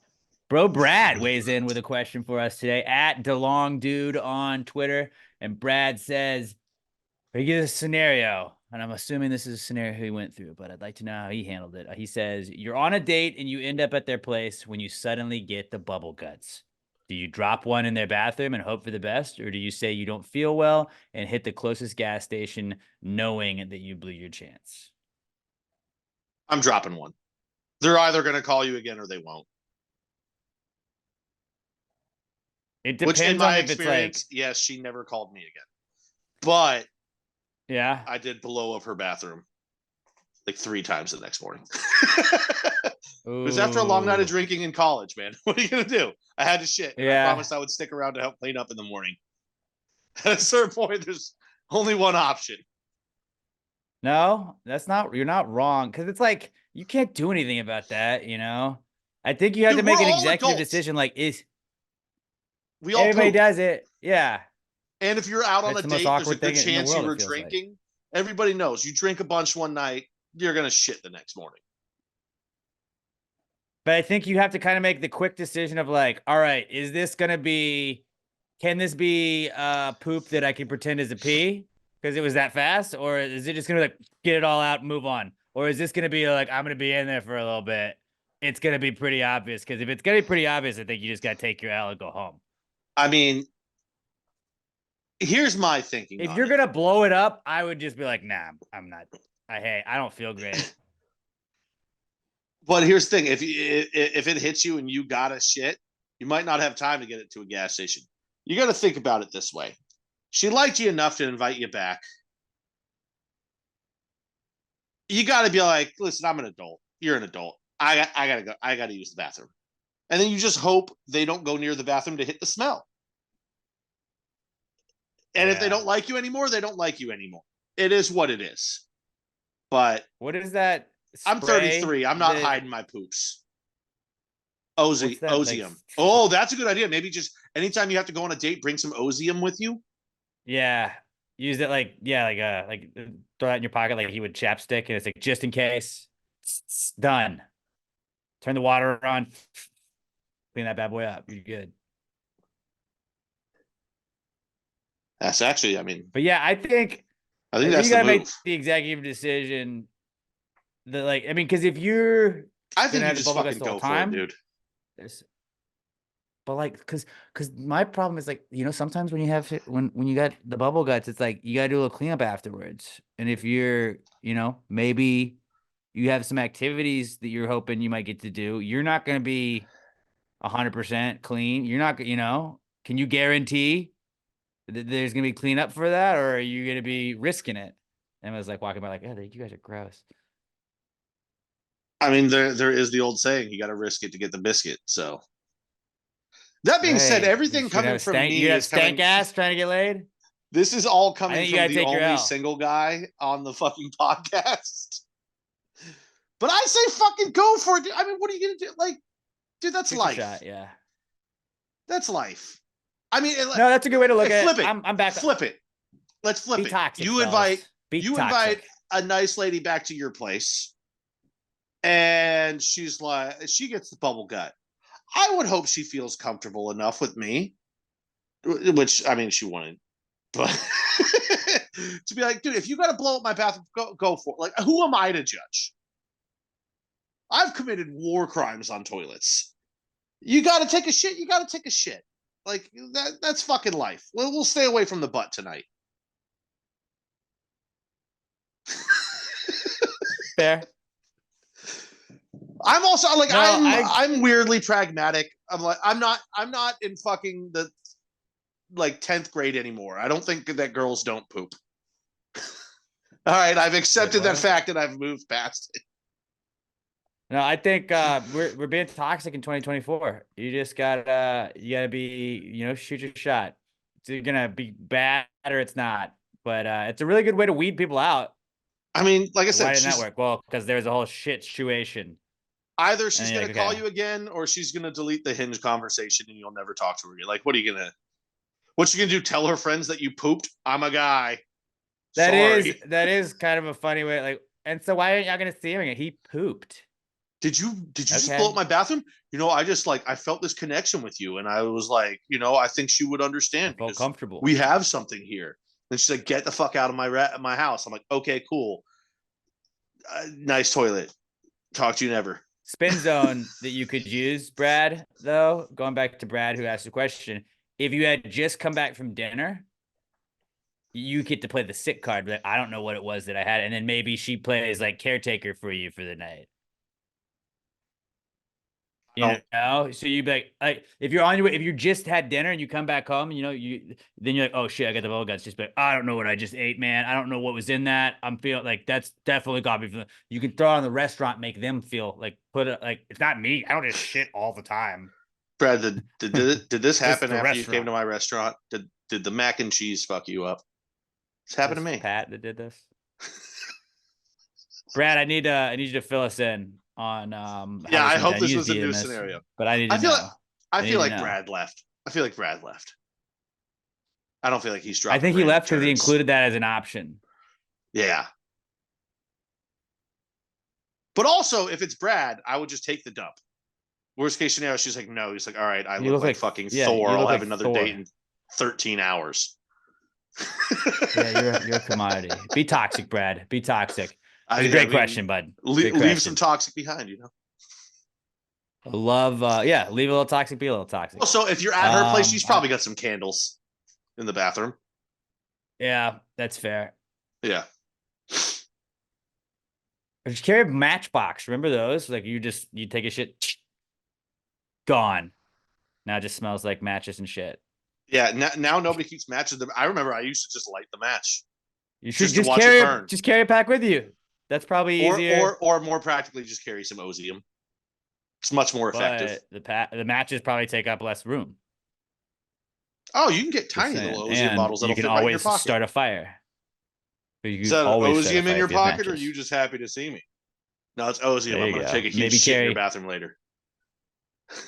Bro Brad weighs in with a question for us today at DeLongDude on Twitter, and Brad says, "He gives a scenario." And I'm assuming this is a scenario he went through, but I'd like to know how he handled it. He says, you're on a date and you end up at their place when you suddenly get the bubble guts. Do you drop one in their bathroom and hope for the best? Or do you say you don't feel well and hit the closest gas station knowing that you blew your chance? I'm dropping one. They're either going to call you again or they won't. It depends. Which in my experience, yes, she never called me again. But yeah, I did blow up her bathroom like 3 times the next morning. It was after a long night of drinking in college, man. What are you gonna do? I had to shit. Yeah. I promised I would stick around to help clean up in the morning. At a certain point, there's only one option. No, you're not wrong. Because it's like, you can't do anything about that, you know? I think you have to make an executive decision. Like, everybody does it. Yeah. And if you're out on a date, there's a good chance you were drinking. Everybody knows you drink a bunch one night, you're going to shit the next morning. But I think you have to kind of make the quick decision of like, all right, can this be poop that I can pretend is a pee because it was that fast? Or is it just going to like get it all out and move on? Or is this going to be like, I'm going to be in there for a little bit. It's going to be pretty obvious. Because if it's going to be pretty obvious, I think you just got to take your L and go home. I mean, here's my thinking. If you're going to blow it up, I would just be like, nah, I'm not. I don't feel great. But here's the thing. If it hits you and you got a shit, You might not have time to get it to a gas station. You got to think about it this way. She liked you enough to invite you back. You got to be like, listen, I'm an adult. You're an adult. I got to go. I got to use the bathroom. And then you just hope they don't go near the bathroom to hit the smell. And if they don't like you anymore, they don't like you anymore. It is what it is. But what is that? I'm 33. I'm not hiding my poops. Ozium. Oh, that's a good idea. Maybe just anytime you have to go on a date, bring some Ozium with you. Yeah. Use it like throw that in your pocket like he would chapstick, and it's like just in case. It's done. Turn the water on. Clean that bad boy up. You're good. That's actually, I mean. But yeah, I think that's you gotta make the executive decision. Because if you're, I think you just fucking go for it, dude. But like, because my problem is like, sometimes when you have when you got the bubble guts, it's like you gotta do a little cleanup afterwards. And if you're, maybe you have some activities that you're hoping you might get to do, you're not gonna be 100% clean. You're not, can you guarantee that there's gonna be cleanup for that, or are you gonna be risking it? And I was like walking by, like, oh, you guys are gross. I mean, there is the old saying, you got to risk it to get the biscuit. So that being said, everything coming from me you have stank ass trying to get laid. This is all coming from the only single guy on the fucking podcast. But I say fucking go for it. I mean, what are you gonna do? Like, dude, that's life. Yeah, that's life. I mean, no, that's a good way to look at it. I'm back. Flip it. Let's flip it. Toxic, you invite a nice lady back to your place. And she's like, she gets the bubble gut. I would hope she feels comfortable enough with me, which, I mean, she wanted, but to be like, dude, if you got to blow up my bathroom, go for it. Like, who am I to judge? I've committed war crimes on toilets. You got to take a shit. You got to take a shit. Like, that's fucking life. We'll stay away from the butt tonight. Fair. I'm also like, I'm weirdly pragmatic. I'm like, I'm not in fucking the 10th grade anymore. I don't think that girls don't poop. All right, I've accepted that fact and I've moved past it. No, I think we're being toxic in 2024. You just gotta be, shoot your shot. It's gonna be bad or it's not. But it's a really good way to weed people out. I mean, like I said, why didn't that work? Well, because there's a whole shit situation. Either she's going to call you again, or she's going to delete the Hinge conversation and you'll never talk to her again. Like, what you going to do? Tell her friends that you pooped? I'm a guy. That is kind of a funny way. Like, and so why aren't y'all going to see him again? He pooped. Did you just blow up my bathroom? I just I felt this connection with you. And I was like, I think she would understand. I felt comfortable. We have something here. And she's like, get the fuck out of my house. I'm like, okay, cool. Nice toilet. Talk to you never. Spin zone that you could use, Brad, though, going back to Brad who asked the question, if you had just come back from dinner, you get to play the sick card. Like, I don't know what it was that I had. And then maybe she plays like caretaker for you for the night. You know, so you'd be like, if you're on your way, if you just had dinner and you come back home, then you're like, oh shit, I got the bubble guts. Just like, I don't know what I just ate, man. I don't know what was in that. I'm feeling like that's definitely got me feeling. You can throw it on the restaurant, make them feel like it's not me. I don't just shit all the time. Brad, did this happen after you came to my restaurant? Did the mac and cheese fuck you up? It's happened to me. Pat that did this. Brad, I need you to fill us in on I hope this was a new scenario. But I feel like Brad left. I feel like Brad left. I don't feel like he's dropped. I think he left because he included that as an option. Yeah. But also, if it's Brad, I would just take the dump. Worst case scenario, she's like, no. He's like, all right, I look like fucking Thor. I'll have another date in 13 hours. Yeah, you're a commodity. Be toxic, Brad. Be toxic. Great question, bud. Leave some toxic behind, Love, leave a little toxic, be a little toxic. Also, if you're at her place, she's probably got some candles in the bathroom. Yeah, that's fair. Yeah. Just carry a matchbox. Remember those? Like you take a shit, gone. Now it just smells like matches and shit. Yeah, now nobody keeps matches. I remember I used to just light the match. You should Just to watch it burn. just carry a pack with you. That's probably easier. Or more practically, just carry some Ozium. It's much more effective. But the matches probably take up less room. Oh, you can get Just tiny saying. little Ozium And bottles that'll you can fit right in your always pocket. start a fire. But you Is can that always start a Ozium in fire your if you have pocket, or are matches. you just happy to see me? No, it's Ozium. There I'm you going to go. take a huge Maybe shit in carry- your bathroom later.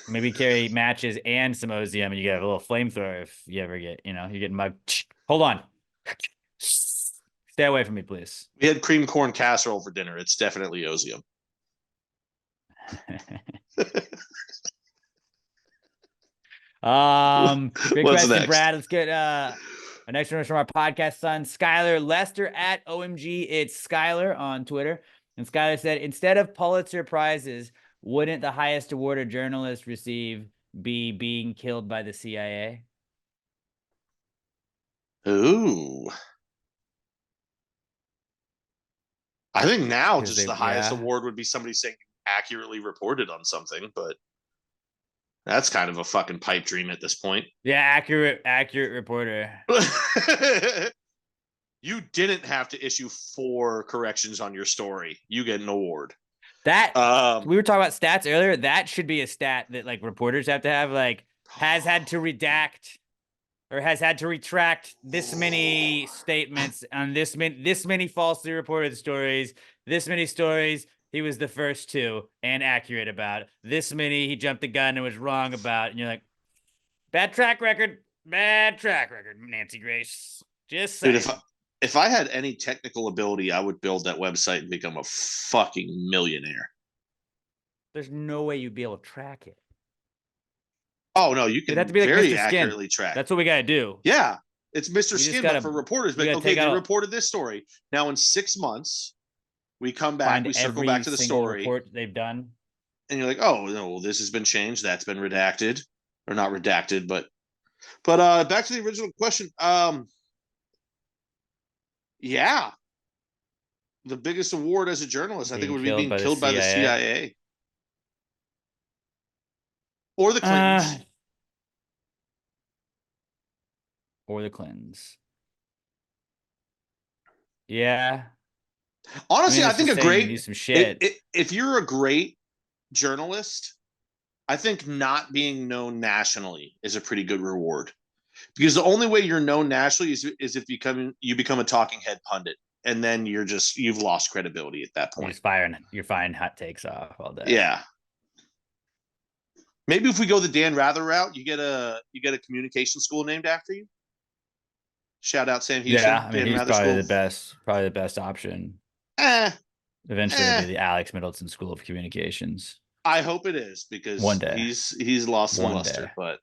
Maybe carry matches and some Ozium, and you get a little flamethrower if you ever get, you're getting mugged. Hold on. Stay away from me, please. We had cream corn casserole for dinner. It's definitely Ozium. Great What's question, next? Brad. Let's get our next one is from our podcast son, Skylar Lester at OMG. It's Skylar on Twitter. And Skylar said, instead of Pulitzer Prizes, wouldn't the highest award a journalist receive be being killed by the CIA? Ooh. I think now 'Cause just they- the highest yeah. award would be somebody saying accurately reported on something, but that's kind of a fucking pipe dream at this point. Yeah, accurate reporter. You didn't have to issue 4 corrections on your story. You get an award. That we were talking about stats earlier. That should be a stat that like reporters have to have, like has had to redact or has had to retract this many statements on this many falsely reported stories, this many stories he was the first to and accurate about, this many he jumped the gun and was wrong about, and you're like, bad track record, Nancy Grace. Just saying. Dude, if I had any technical ability, I would build that website and become a fucking millionaire. There's no way you'd be able to track it. Oh no, you can It'd have to be like very Mr. Skin. accurately track. That's what we gotta do. Yeah, it's Mr. We just Skin, gotta- but for reporters. we But gotta okay, take they out- reported this story. Now in 6 months, we come back, Find we circle every back to the single story, report they've done. and you're like, oh no, well, this has been changed. That's been redacted, or not redacted, but back to the original question. Yeah, the biggest award as a journalist, I think, would be being killed by the CIA. Or the Clintons. Or the Clintons. Yeah. Honestly, I it's think just a saying you great do some shit. if you're a great journalist, I think not being known nationally is a pretty good reward. Because the only way you're known nationally is if you become a talking head pundit, and then you've lost credibility at that point. You're firing hot takes off all day. Yeah. Maybe if we go the Dan Rather route, you get a communication school named after you. Shout out Sam Houston. Yeah, I mean, Dan he's Rather probably School. probably the best option. Eventually, it'll be the Alex Middleton School of Communications. I hope it is, because One day he's lost some One luster. day. But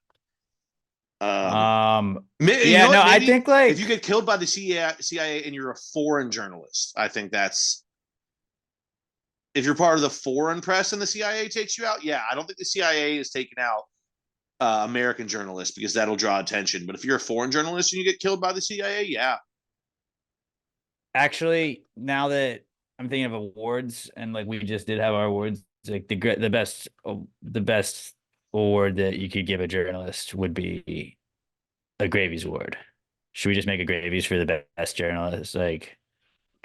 I maybe think like if you get killed by the CIA and you're a foreign journalist, I think that's. If you're part of the foreign press and the CIA takes you out, yeah, I don't think the CIA is taking out American journalists because that'll draw attention. But if you're a foreign journalist and you get killed by the CIA, yeah. actually, now that I'm thinking of awards, and like we just did have our awards, like the best award that you could give a journalist would be a Gravies Award. Should we just make a Gravies for the best journalist, like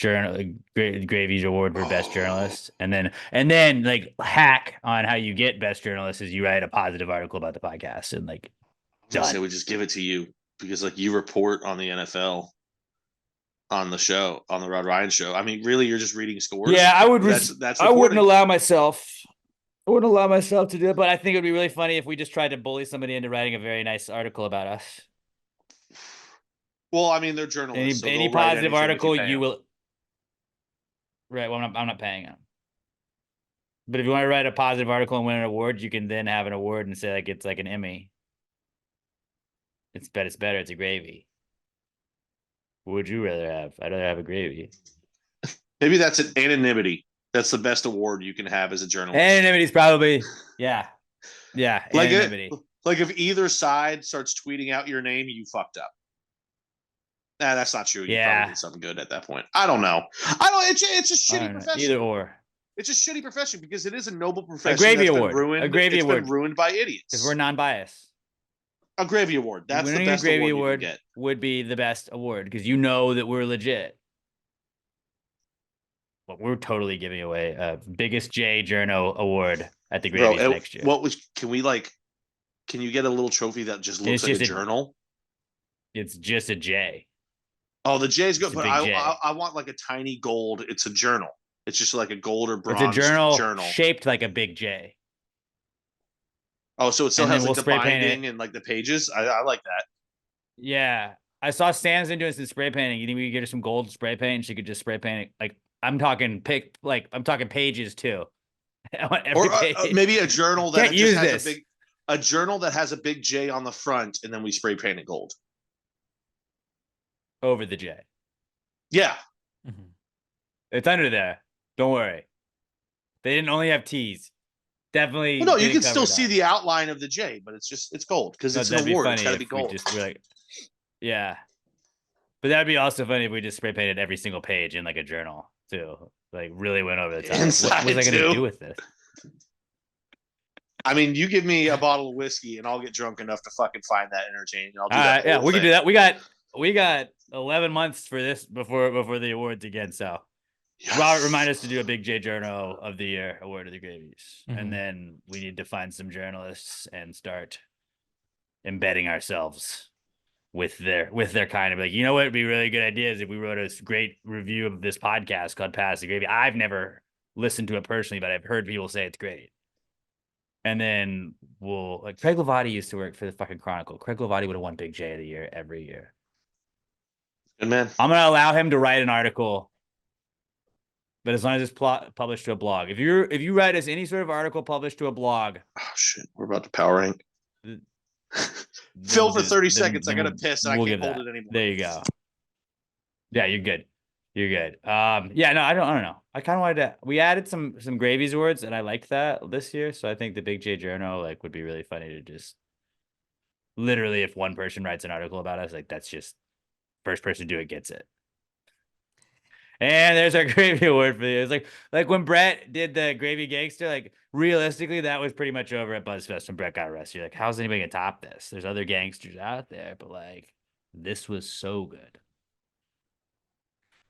Gravies Award for best journalist, and then like hack on how you get best journalist is you write a positive article about the podcast and like I say we just give it to you because like you report on the NFL on the show, on the Rod Ryan show. I mean, really, you're just reading scores. Yeah, I would. That's I wouldn't allow myself. I wouldn't allow myself to do it, but I think it would be really funny if we just tried to bully somebody into writing a very nice article about us. Well, I mean, they're journalists. Any positive article you will. Right. Well, I'm not paying them. But if you want to write a positive article and win an award, you can then have an award and say like it's like an Emmy. It's better. It's a gravy. What would you rather have? I'd rather have a gravy. Maybe that's an anonymity. That's the best award you can have as a journalist. Anonymity is probably yeah. Like anonymity. Like if either side starts tweeting out your name, you fucked up. Nah, that's not true. You probably did something good at that point. I don't know. It's a shitty profession. Either or. It's a shitty profession because it is a noble profession. A gravy that's award. Been ruined, a gravy it's award. Been ruined by idiots. Because we're non-biased. A gravy award. That's the Winning a best gravy award you can award get. would be the best award because you know that we're legit. But we're totally giving away a biggest J Journo award at the Bro, Gravies next year. Can you get a little trophy that just looks It's like just a a- journal? It's just a J. Oh, the J's good, It's a but big J. I want like a tiny gold. It's a journal. It's just like a gold or It's bronze a journal, journal. shaped like a big J. Oh, so it still And then has like we'll the spray paint binding it. and like the pages. I like that. Yeah. I saw Sam's doing some spray painting. You think we could get her some gold spray paint and she could just spray paint it? Like I'm talking pages too. On every Or page. maybe a journal that Can't use just has this. a journal that has a big J on the front, and then we spray paint it gold. Over the J. Yeah. Mhm. It's under there. Don't worry. They didn't only have T's. Definitely. Well, no, you didn't can cover still see that. the outline of the J, but it's gold because No, it's an that'd be award. It's funny got to be if we gold. just were like, yeah. But that'd be also funny if we just spray painted every single page in like a journal too. Like really went over the top. Inside, what was I going to too. do with this? I mean, you give me a bottle of whiskey, and I'll get drunk enough to fucking find that entertaining. I'll do All that. right, yeah, whole we can do thing. that. We got 11 months for this before the awards again. So Yes. Robert, remind us to do a big J Journal of the Year award of the Gravies, Mhm. and then we need to find some journalists and start embedding ourselves with their kind of like, you know what would be really good ideas if we wrote a great review of this podcast called Pass the Gravy. I've never listened to it personally, but I've heard people say it's great. And then we'll like Craig Levati used to work for the fucking Chronicle. Craig Levati would have won Big J of the Year every year. Good man. I'm gonna allow him to write an article, but as long as it's published to a blog. If you write us any sort of article published to a blog, Oh shit, we're about to power rank. then Phil, we'll for just- 30 then- seconds, I then gotta piss, and I we'll can't give hold that. it anymore. There you go. Yeah, you're good. You're good. Yeah, no, I don't know. I kind of wanted to. We added some Gravies awards, and I liked that this year. So I think the Big J Journal like would be really funny to just literally, if one person writes an article about us, like that's just first person to do it gets it. And there's our Gravy Award for you. It's like when Brett did the Gravy Gangster, like realistically, that was pretty much over at BuzzFest when Brett got arrested. You're like, how's anybody gonna top this? There's other gangsters out there, but like this was so good.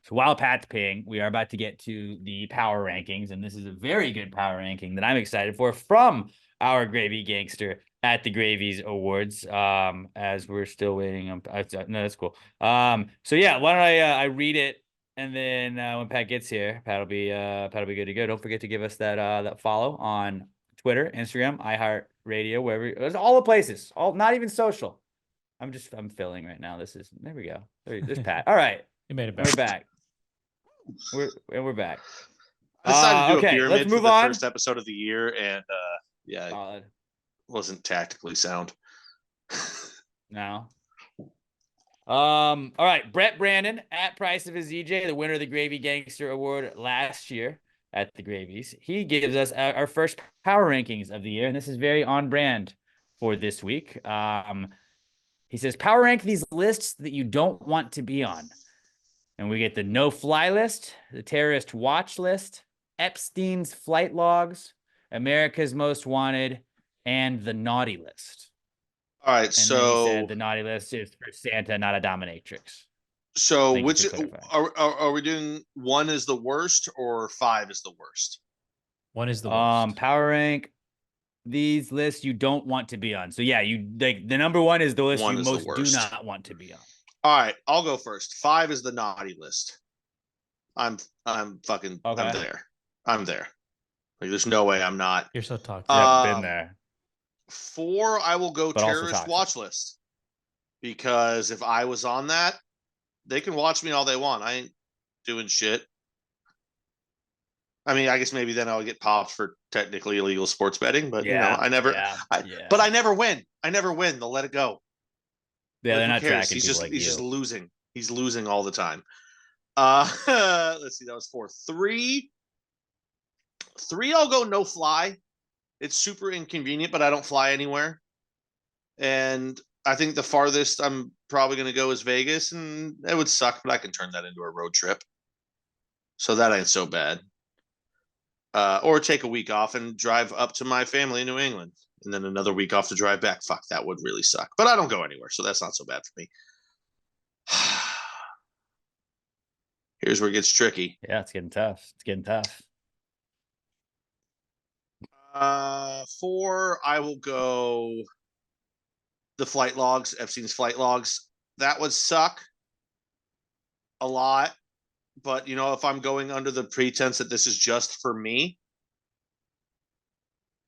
So while Pat's paying, we are about to get to the power rankings, and this is a very good power ranking that I'm excited for from our Gravy Gangster at the Gravies Awards. As we're still waiting on, no, that's cool. So yeah, why don't I read it, and then when Pat gets here, Pat'll be good to go. Don't forget to give us that follow on Twitter, Instagram, iHeartRadio, wherever, it's all the places, not even social. I'm filling right now. There we go. There's Pat. All right. You made it We're back. back. We're back. I decided to do a okay, pyramid let's for move the on. first episode of the year, and yeah, it Solid. wasn't tactically sound. Now. All right. Brett Brandon at Price of His EJ, the winner of the Gravy Gangster Award last year at the Gravies. He gives us our first power rankings of the year, and this is very on brand for this week. He says, power rank these lists that you don't want to be on. And we get the no-fly list, the terrorist watch list, Epstein's flight logs, America's Most Wanted, and the naughty list. All right, And so then he said the naughty list is for Santa, not a dominatrix. so Thank you which for clarifying. are we doing? One is the worst, or 5 is the worst? One is the worst. Power rank these lists you don't want to be on. So yeah, you like the number one is the list One you is the most do worst. not want to be on. All right, I'll go first. 5 is the naughty list. I'm fucking Okay. I'm there. I'm there. Like there's no way I'm not. You're so toxic. Yeah, been Um, there. 4, I will go But also terrorist toxic. watch list. Because if I was on that, they can watch me all they want. I ain't doing shit. I mean, I guess maybe then I'll get popped for technically illegal sports betting, but you know, I never but I never win. I never win. They'll let it go. Yeah, Like, they're who not cares? tracking He's people just like he's you. just losing. He's losing all the time. Let's see, that was 4. 3, I'll go no fly. It's super inconvenient, but I don't fly anywhere. And I think the farthest I'm probably going to go is Vegas, and it would suck, but I can turn that into a road trip. So that ain't so bad. Or take a week off and drive up to my family in New England. and then another week off to drive back. Fuck, that would really suck. But I don't go anywhere, so that's not so bad for me. Here's where it gets tricky. Yeah, it's getting tough. It's getting tough. 4, I will go the flight logs, Epstein's flight logs. That would suck a lot. But you know, if I'm going under the pretense that this is just for me,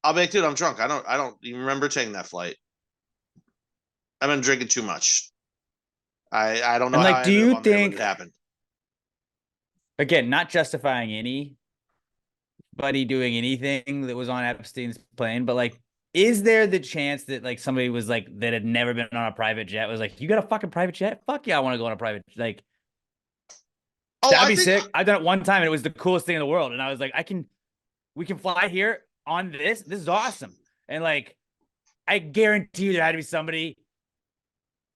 I'll make it. I'm drunk. I don't even remember taking that flight. I've been drinking too much. I don't know And, how like, I do ended you up on there, but think- it happened. Again, not justifying anybody doing anything that was on Epstein's plane, but like, is there the chance that like somebody was like that had never been on a private jet was like, you got a fucking private jet? Fuck yeah, I want to go on a private like. Oh, That'd I be think sick. I've done it one time and it was the coolest thing in the world. And I was like, we can fly here on this. This is awesome. And like, I guarantee you there had to be somebody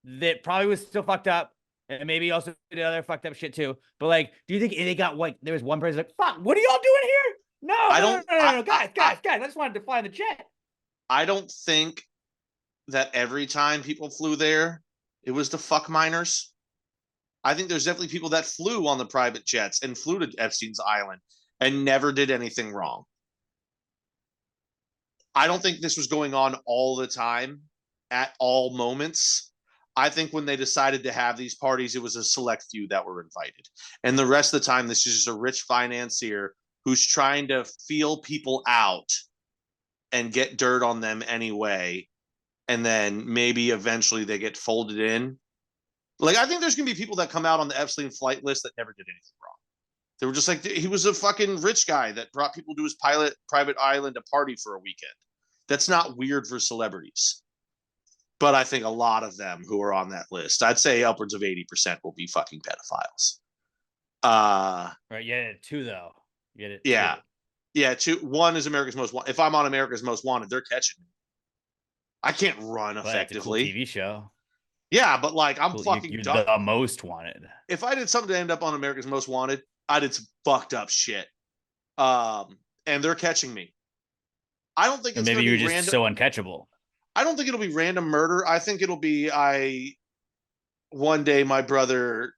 that probably was still fucked up and maybe also did other fucked up shit too. But like, do you think they got like, there was one person like, fuck, what are y'all doing here? No, I no, don't- no, no, no, no, I- guys, I just wanted to fly the jet. I don't think that every time people flew there, it was to fuck minors. I think there's definitely people that flew on the private jets and flew to Epstein's Island and never did anything wrong. I don't think this was going on all the time at all moments. I think when they decided to have these parties, it was a select few that were invited. And the rest of the time, this is just a rich financier who's trying to feel people out and get dirt on them anyway. And then maybe eventually they get folded in. Like, I think there's going to be people that come out on the Epstein flight list that never did anything wrong. They were just like, he was a fucking rich guy that brought people to his private island to party for a weekend. That's not weird for celebrities. But I think a lot of them who are on that list, I'd say upwards of 80% will be fucking pedophiles. Right, yeah, 2 though. You get it. Yeah. 2. Yeah, 2. 1 is America's Most Wanted. If I'm on America's Most Wanted, they're catching me. I can't run But it's a cool effectively. TV show. Yeah, but like, I'm Cool, fucking you're done. the most wanted. If I did something to end up on America's Most Wanted, I did some fucked up shit. And they're catching me. I don't think Or it's maybe gonna you're be just random. so uncatchable. I don't think it'll be random murder. I think it'll be one day my brother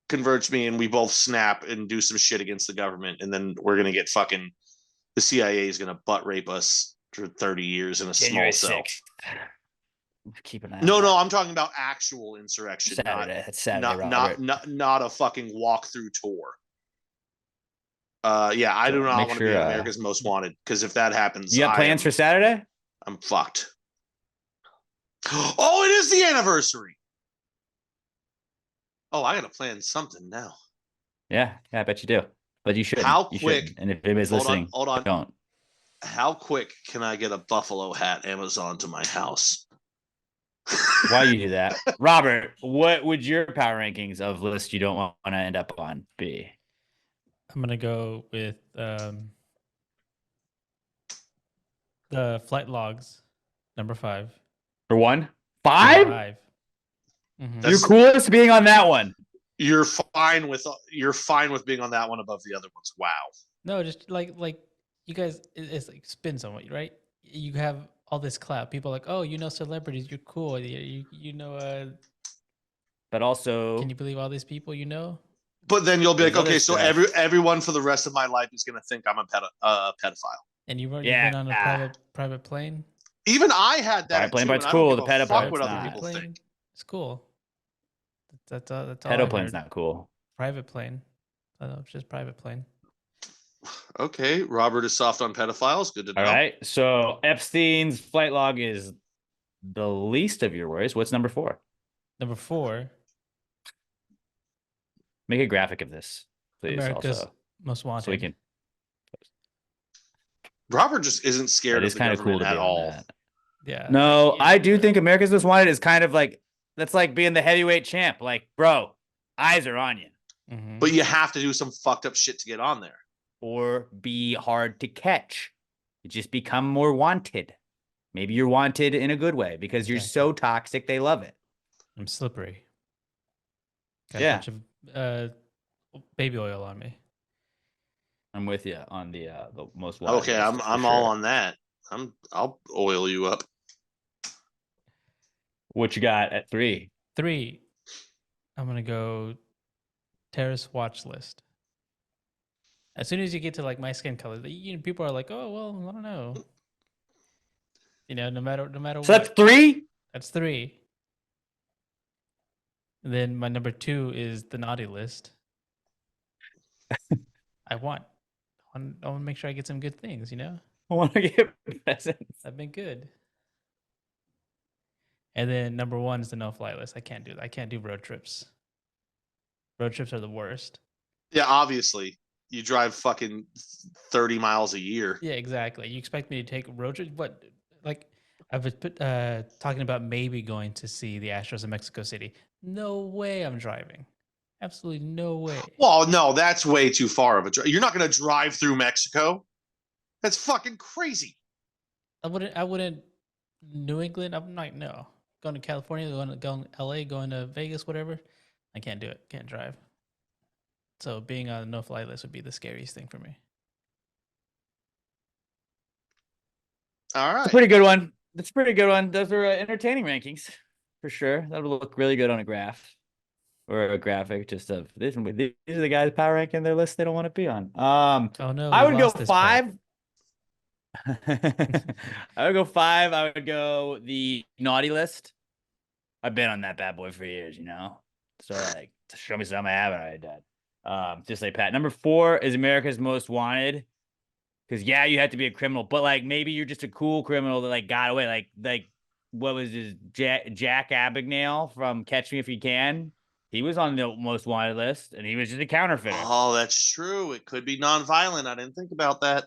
converts me and we both snap and do some shit against the government, and then we're gonna get fucking the CIA is gonna butt rape us for 30 years in a January small cell. 6th. Keep an eye. No, on no, that. I'm talking about actual insurrection, Saturday. It's Saturday, not Robert. not a fucking walkthrough tour. Yeah, I do So not make want to sure, be on America's Most Wanted, because if that happens, You got plans for Saturday? I'm fucked. Oh, it is the anniversary. Oh, I gotta plan something now. Yeah, I bet you do. But you should. How You quick- shouldn't. And if anybody's Hold on, listening, hold on. don't. How quick can I get a buffalo hat Amazon to my house? Why you do that, Robert? What would your power rankings of list you don't want to end up on be? I'm gonna go with the flight logs, number 5. For 1, Number 5? 5. Mhm. That's- You're coolest being on that one. You're fine with being on that one above the other ones. Wow. No, just like you guys, it's like spin somewhat, right? You have all this clout. People are like, oh, you know celebrities, you're cool. You know, But also, can you believe all these people you know? But then you'll be like, There's other okay, so stuff. everyone for the rest of my life is gonna think I'm a pedophile. And you've Yeah. been on a private plane. Even I had that. Private plane, too, but and it's I don't cool. give The a pedo fuck plane's what other not. people think. It's cool. That's all. I pedo plane's heard. not cool. Private plane. I don't know, it's just private plane. Okay, Robert is soft on pedophiles. Good to know. All right. So Epstein's flight log is the least of your worries. What's number 4? Number 4, Make a graphic of this, please. America's Also, Most Wanted. so we can. Robert just isn't scared It of is the kind of cool government to be at on all. that. Yeah. No, Yeah, I do think America's Most Wanted is kind of like that's like being the heavyweight champ. Like, bro, eyes are on you. Mhm. But you have to do some fucked up shit to get on there. Or be hard to catch. You just become more wanted. Maybe you're wanted in a good way because you're Exactly. so toxic they love it. I'm slippery. Got Yeah. a bunch of baby oil on me. I'm with you on the most wanted. Okay, list, I'm for all sure. on that. I'll oil you up. What you got at 3? 3. I'm gonna go terrace watch list. As soon as you get to like my skin color, people are like, "Oh well, I don't know." No matter So what. that's 3. That's 3. And then my number 2 is the naughty list. I want to make sure I get some good things. I want to get presents. I've been good. And then number 1 is the no-fly list. I can't do that. I can't do road trips. Road trips are the worst. Yeah, obviously. You drive fucking 30 miles a year. Yeah, exactly. You expect me to take road trips? What? Like, I was talking about maybe going to see the Astros in Mexico City. No way I'm driving. Absolutely no way. Well, no, that's way too far of a drive. You're not going to drive through Mexico. That's fucking crazy. I wouldn't. New England, I'm not, no. Going to California, going to LA, going to Vegas, whatever. I can't do it. Can't drive. So being on a no-fly list would be the scariest thing for me. All right. That's a pretty good one. That's a pretty good one. Those are entertaining rankings for sure. That would look really good on a graph or a graphic just of this. These are the guys power ranking their list they don't want to be on. Oh no, I we would go lost this part. 5. I would go 5. I would go the naughty list. I've been on that bad boy for years, So like, show me something I haven't already done. Just like Pat. Number 4 is America's Most Wanted. Because yeah, you have to be a criminal, but like maybe you're just a cool criminal that like got away. Like what was his Jack Abagnale from Catch Me If You Can? He was on the most wanted list, and he was just a counterfeiter. Oh, that's true. It could be nonviolent. I didn't think about that.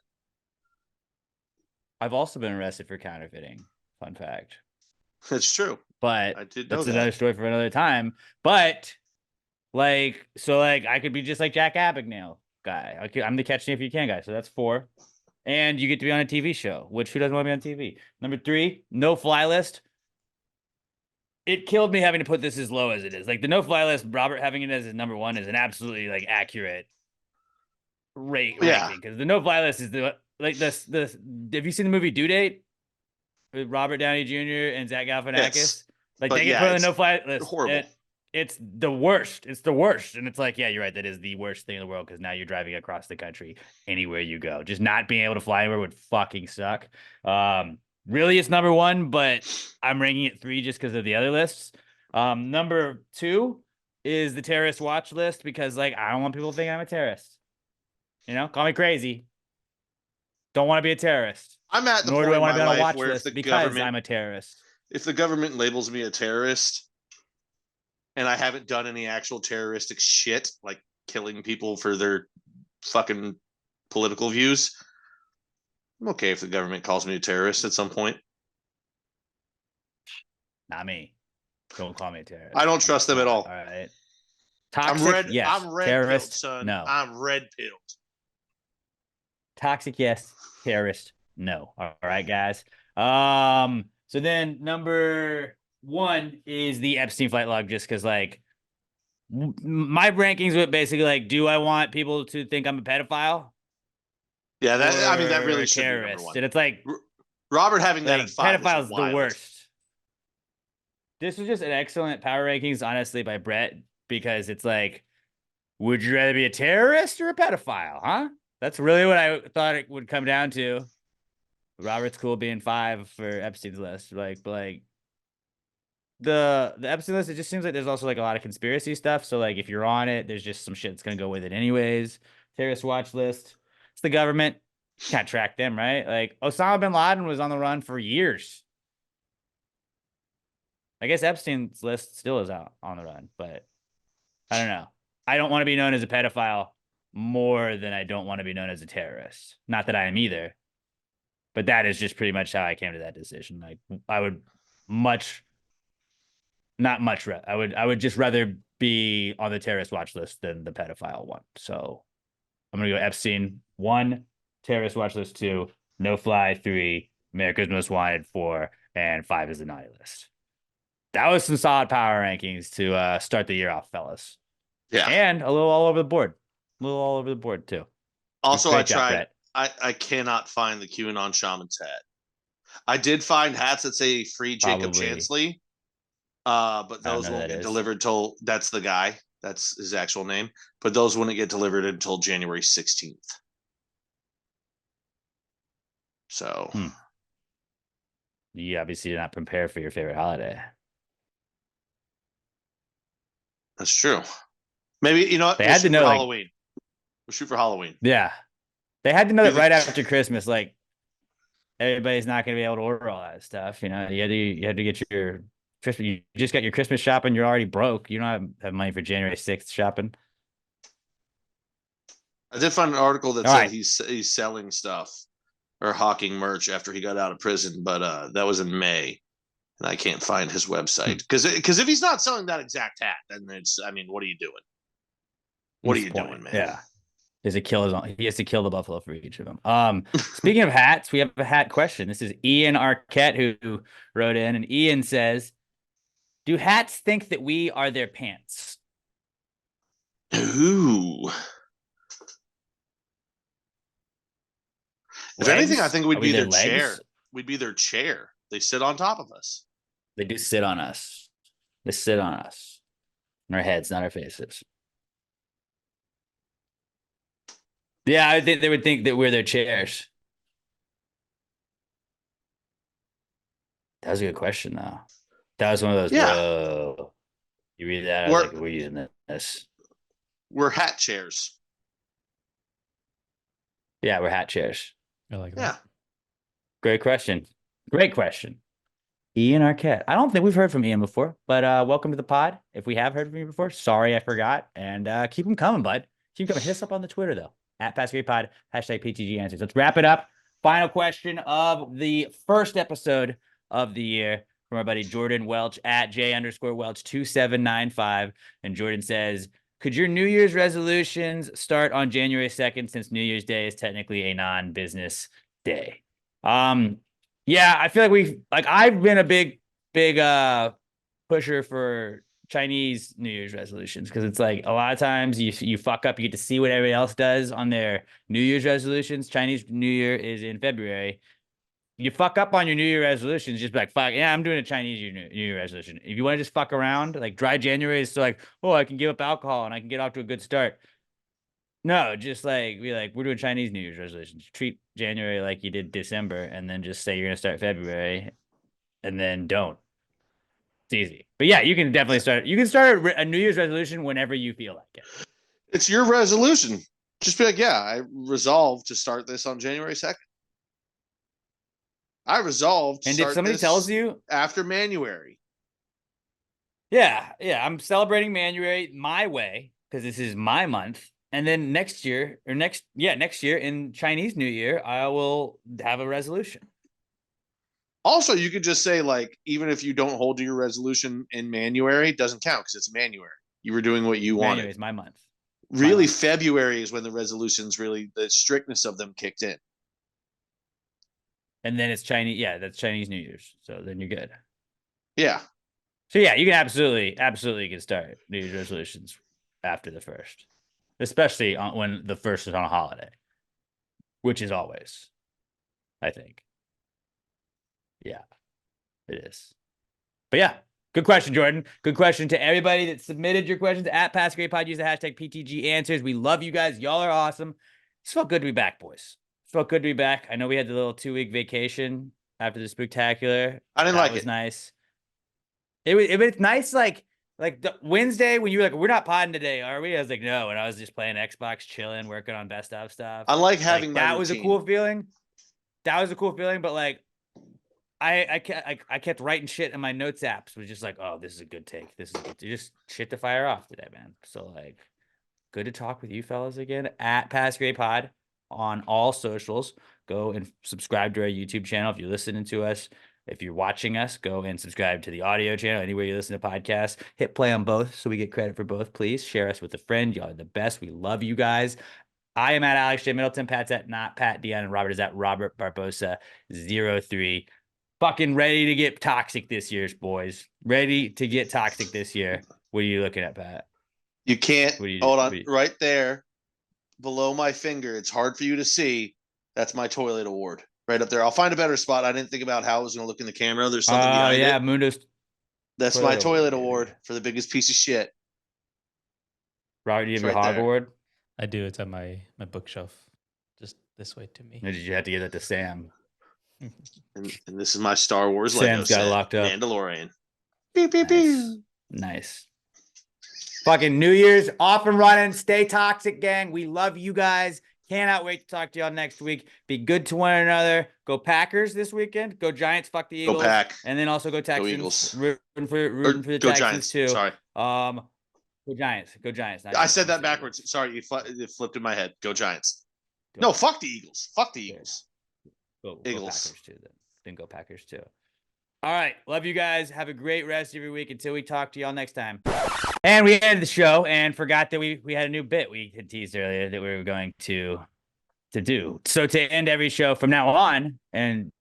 I've also been arrested for counterfeiting. Fun fact. That's true. But I did know that's that. another story for another time. But like, so like I could be just like Jack Abagnale guy. I'm the Catch Me If You Can guy. So that's 4. And you get to be on a TV show, which who doesn't want to be on TV? Number 3, no fly list. It killed me having to put this as low as it is. Like the no fly list, Robert having it as his number 1 is an absolutely like accurate ranking because the no fly list is the like this. Have you seen the movie Due Date with Robert Downey Jr. and Zach Galifianakis? Yes. Like But they get yeah, put on the it's no fly list. horrible. It's the worst. It's the worst. And it's like, yeah, you're right. That is the worst thing in the world because now you're driving across the country anywhere you go. Just not being able to fly anywhere would fucking suck. Really, it's number 1, but I'm ranking it 3 just because of the other lists. Number 2 is the terrorist watch list because, like, I don't want people to think I'm a terrorist. Call me crazy. Don't want to be a terrorist. I'm at the Nor point do I in want to my be on a life watch where if list the because government, I'm a terrorist. if the government labels me a terrorist and I haven't done any actual terroristic shit, like killing people for their fucking political views, I'm okay if the government calls me a terrorist at some point. Not me. Don't call me a terrorist. I don't trust them at all. All right. I'm Toxic, red. yes. I'm red Terrorist, pilled, son. no. I'm red pilled. Toxic, yes. Terrorist, no. All right, guys. So then number 1 is the Epstein flight log, just because like my rankings would basically like, do I want people to think I'm a pedophile? Yeah, that Or really a should be number terrorist? 1. And it's like Robert having that like at 5 pedophile's is the wild. worst. This was just an excellent power rankings, honestly, by Brett, because it's like, would you rather be a terrorist or a pedophile, huh? That's really what I thought it would come down to. Robert's cool being 5 for Epstein's list. But the Epstein list, it just seems like there's also like a lot of conspiracy stuff. So like if you're on it, there's just some shit that's gonna go with it anyways. Terrorist watch list. It's the government. Can't track them, right? Like Osama bin Laden was on the run for years. I guess Epstein's list still is out on the run, but I don't know. I don't want to be known as a pedophile more than I don't want to be known as a terrorist. Not that I am either, but that is just pretty much how I came to that decision. Like I would I would just rather be on the terrorist watch list than the pedophile one. So I'm gonna go Epstein 1, terrorist watch list 2, no fly 3, America's Most Wanted 4, and 5 is the naughty list. That was some solid power rankings to start the year off, fellas. Yeah. And a little all over the board. A little all over the board, too. Also, Great I job, tried. Brett. I cannot find the QAnon shaman's hat. I did find hats that say free Jacob Probably. Chansley, But I don't those know won't who that get is. delivered till that's the guy. That's his actual name. But those wouldn't get delivered until January 16th. So You obviously did not prepare for your favorite holiday. that's true. Maybe you know what? They We'll had to shoot know, for like, Halloween. We'll shoot for Halloween. yeah, they had to know Do that the- right after Christmas, like everybody's not going to be able to order all that stuff. You know, you had to get your Christmas. You just got your Christmas shopping. You're already broke. You don't have money for January 6th shopping. I did find an article that All said right. he's selling stuff or hawking merch after he got out of prison, but that was in May, and I can't find his website because if he's not selling that exact hat, then it's I mean, what are you doing? What are you doing, man? Yeah. He has to kill the buffalo for each of them. Speaking of hats, we have a hat question. This is Ian Arquette who wrote in, and Ian says, "Do hats think that we are their pants?" Ooh. If anything, I think we'd Are we be their their legs? chair. We'd be their chair. They sit on top of us. They do sit on us. They sit on us. On our heads, not our faces. Yeah, I think they would think that we're their chairs. That was a good question, though. That was one of those. Yeah. Whoa. You read that? I was like, we're using this. We're hat chairs. Yeah, we're hat chairs. I like that. Yeah. Great question. Great question. Ian Arquette. I don't think we've heard from Ian before, but welcome to the pod. If we have heard from you before, sorry I forgot. And keep them coming, bud. Keep them coming. Hit us up on the Twitter, though. At PassGamePod, hashtag PTG Answers. Let's wrap it up. Final question of the first episode of the year from our buddy Jordan Welch at J_Welch2795. And Jordan says, could your New Year's resolutions start on January 2nd since New Year's Day is technically a non-business day? Yeah, I feel like I've been a big pusher for Chinese New Year's resolutions because it's like a lot of times you fuck up, you get to see what everybody else does on their New Year's resolutions. Chinese New Year is in February. You fuck up on your New Year resolutions, just be like, fuck, yeah, I'm doing a Chinese New Year resolution. If you want to just fuck around, like dry January is so like, oh, I can give up alcohol and I can get off to a good start. No, just like be like, we're doing Chinese New Year's resolutions. Treat January like you did December, and then just say you're gonna start February, and then don't. It's easy, but yeah, you can definitely start. You can start a New Year's resolution whenever you feel like it. It's your resolution. Just be like, yeah, I resolved to start this on January 2nd. I resolved to And start if somebody this tells you after Manuary. yeah, I'm celebrating Manuary my way because this is my month. And then next year in Chinese New Year, I will have a resolution. Also, you could just say, like, even if you don't hold to your resolution in Manuary, it doesn't count because it's Manuary. You were doing what you wanted. January is my month. Really, February is when the resolutions really, the strictness of them kicked in. And then it's Chinese. Yeah, that's Chinese New Year's. So then you're good. Yeah. So yeah, you can absolutely can start New Year's resolutions after the first, especially when the first is on a holiday, which is always, I think. Yeah, it is. But yeah, good question, Jordan. Good question to everybody that submitted your questions at PassGamePod. Use the hashtag PTG Answers. We love you guys. Y'all are awesome. It's felt good to be back, boys. It felt good to be back. I know we had the little 2-week vacation after the spectacular. I didn't like it. It was nice. It was nice, like the Wednesday when you were like, we're not podding today, are we? I was like, no. And I was just playing Xbox, chilling, working on best of stuff. I like having my that was a routine. cool feeling. That was a cool feeling, but like I kept writing shit in my notes apps. Was just like, oh, this is a good take. This is good. Just shit to fire off today, man. So like, good to talk with you fellas again at PassGamePod on all socials. Go and subscribe to our YouTube channel if you're listening to us. If you're watching us, go and subscribe to the audio channel. Anywhere you listen to podcasts, hit play on both so we get credit for both. Please share us with a friend. Y'all are the best. We love you guys. I am at Alex J. Middleton. Pat's at not Pat Dion, and Robert is at Robert Barbosa 03. Fucking ready to get toxic this year, boys. Ready to get toxic this year. What are you looking at, Pat? You can't hold on right there below my finger. It's hard for you to see. That's my toilet award right up there. I'll find a better spot. I didn't think about how I was going to look in the camera. There's something behind it. Mundo's. That's my toilet award for the biggest piece of shit. Robert, do you have It's your right hog there. award? I do. It's on my bookshelf, just this way to me. Or did you have to give that to Sam? And this is my Star Wars Lego Sam's got it set. locked up. Mandalorian. Pew, pew, Nice. pew. Nice. Fucking New Year's off and running. Stay toxic, gang. We love you guys. Cannot wait to talk to y'all next week. Be good to one another. Go Packers this weekend. Go Giants. Fuck the Eagles. Go Pack. And then also go Texans. Eagles. Rooting for Or the go Texans Giants. too. Sorry. Go Giants. Go Giants. I said that backwards. Sorry, it flipped in my head. Go Giants. No, fuck the Eagles. Fuck the Eagles. Go Eagles. Packers too. Then go Packers too. All right. Love you guys. Have a great rest of your week until we talk to y'all next time. And we ended the show and forgot that we had a new bit we had teased earlier that we were going to do. So to end every show from now on, and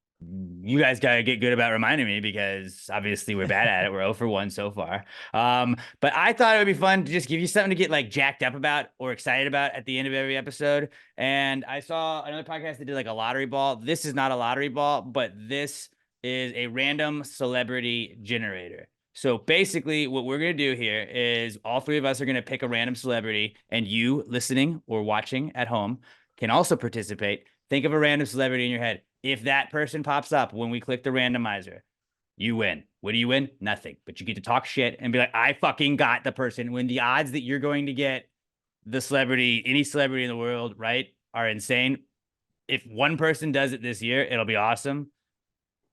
you guys got to get good about reminding me because obviously we're bad at it. We're 0 for 1 so far. But I thought it would be fun to just give you something to get like jacked up about or excited about at the end of every episode. And I saw another podcast that did like a lottery ball. This is not a lottery ball, but this is a random celebrity generator. So basically what we're going to do here is all three of us are going to pick a random celebrity, and you listening or watching at home can also participate. Think of a random celebrity in your head. If that person pops up when we click the randomizer, you win. What do you win? Nothing. But you get to talk shit and be like, I fucking got the person, when the odds that you're going to get the celebrity, any celebrity in the world, right, are insane. If one person does it this year, it'll be awesome.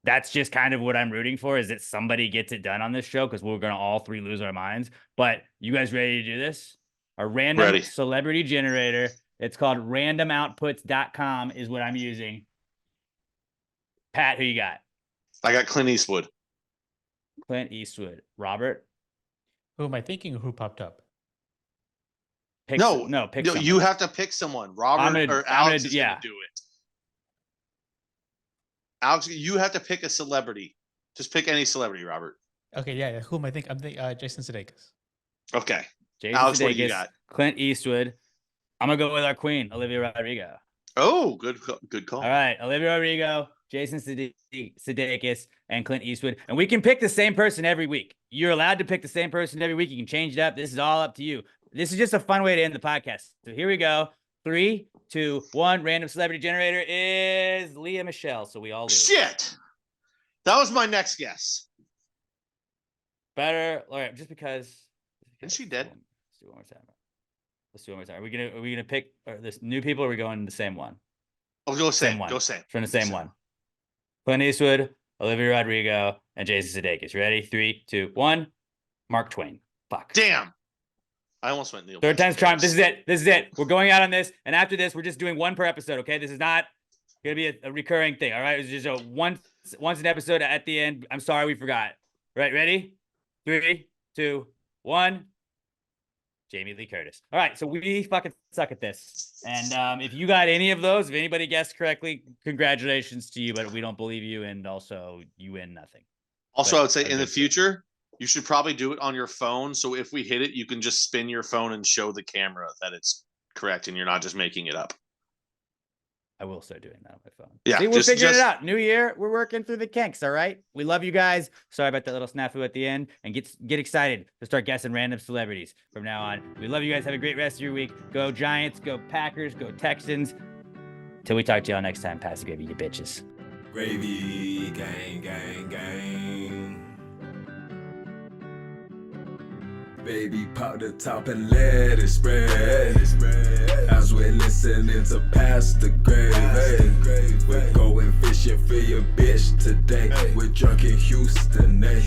That's just kind of what I'm rooting for, is that somebody gets it done on this show, because we're going to all three lose our minds. But you guys ready to do this? A random celebrity generator. It's called randomoutputs.com is what I'm using. Pat, who you got? I got Clint Eastwood. Clint Eastwood. Robert? Who am I thinking? Who popped up? Pick No, someone. you have to pick someone. Robert or Alex is going to do it. Alex, you have to pick a celebrity. Just pick any celebrity, Robert. Okay, yeah. Who am I thinking? I'm thinking Jason Sudeikis. Okay. Jason Alex, Sudeikis, what do you got? Clint Eastwood. I'm going to go with our queen, Olivia Rodrigo. Oh, good call. All right, Olivia Rodrigo, Jason Sudeikis, and Clint Eastwood. And we can pick the same person every week. You're allowed to pick the same person every week. You can change it up. This is all up to you. This is just a fun way to end the podcast. So here we go. 3, 2, 1. Random celebrity generator is Leah Michelle. So we all lose. Shit. That was my next guess. Better, all right, just because. Isn't she dead? Let's do it one more time. Are we gonna pick this new people, or are we going the same one? Oh, go same. one. Go same. From the same one. Clint Eastwood, Olivia Rodrigo, and Jason Sudeikis. Ready? 3, 2, 1. Mark Twain. Fuck. Damn. I almost went Neil. Third time's charm. This is it. We're going out on this, and after this, we're just doing one per episode. Okay, this is not gonna be a recurring thing. All right, it's just a once an episode at the end. I'm sorry we forgot. Right, ready? 3, 2, 1. Jamie Lee Curtis. All right, so we fucking suck at this. And if you got any of those, if anybody guessed correctly, congratulations to you, but we don't believe you, and also you win nothing. Also, But I would say in the good. future, you should probably do it on your phone. So if we hit it, you can just spin your phone and show the camera that it's correct and you're not just making it up. I will start doing that on my phone. Yeah, See, we're figuring it out. New year, we're working through the kinks, all right? We love you guys. Sorry about that little snafu at the end. And get excited to start guessing random celebrities from now on. We love you guys. Have a great rest of your week. Go Giants, go Packers, go Texans. Till we talk to y'all next time, pass the gravy, you bitches. Gravy, gang, gang, gang. Baby, pop the top and let it spread. As we're listening to Pass the Gravy. We're going fishing for your bitch today. We're drunk in Houston, eh?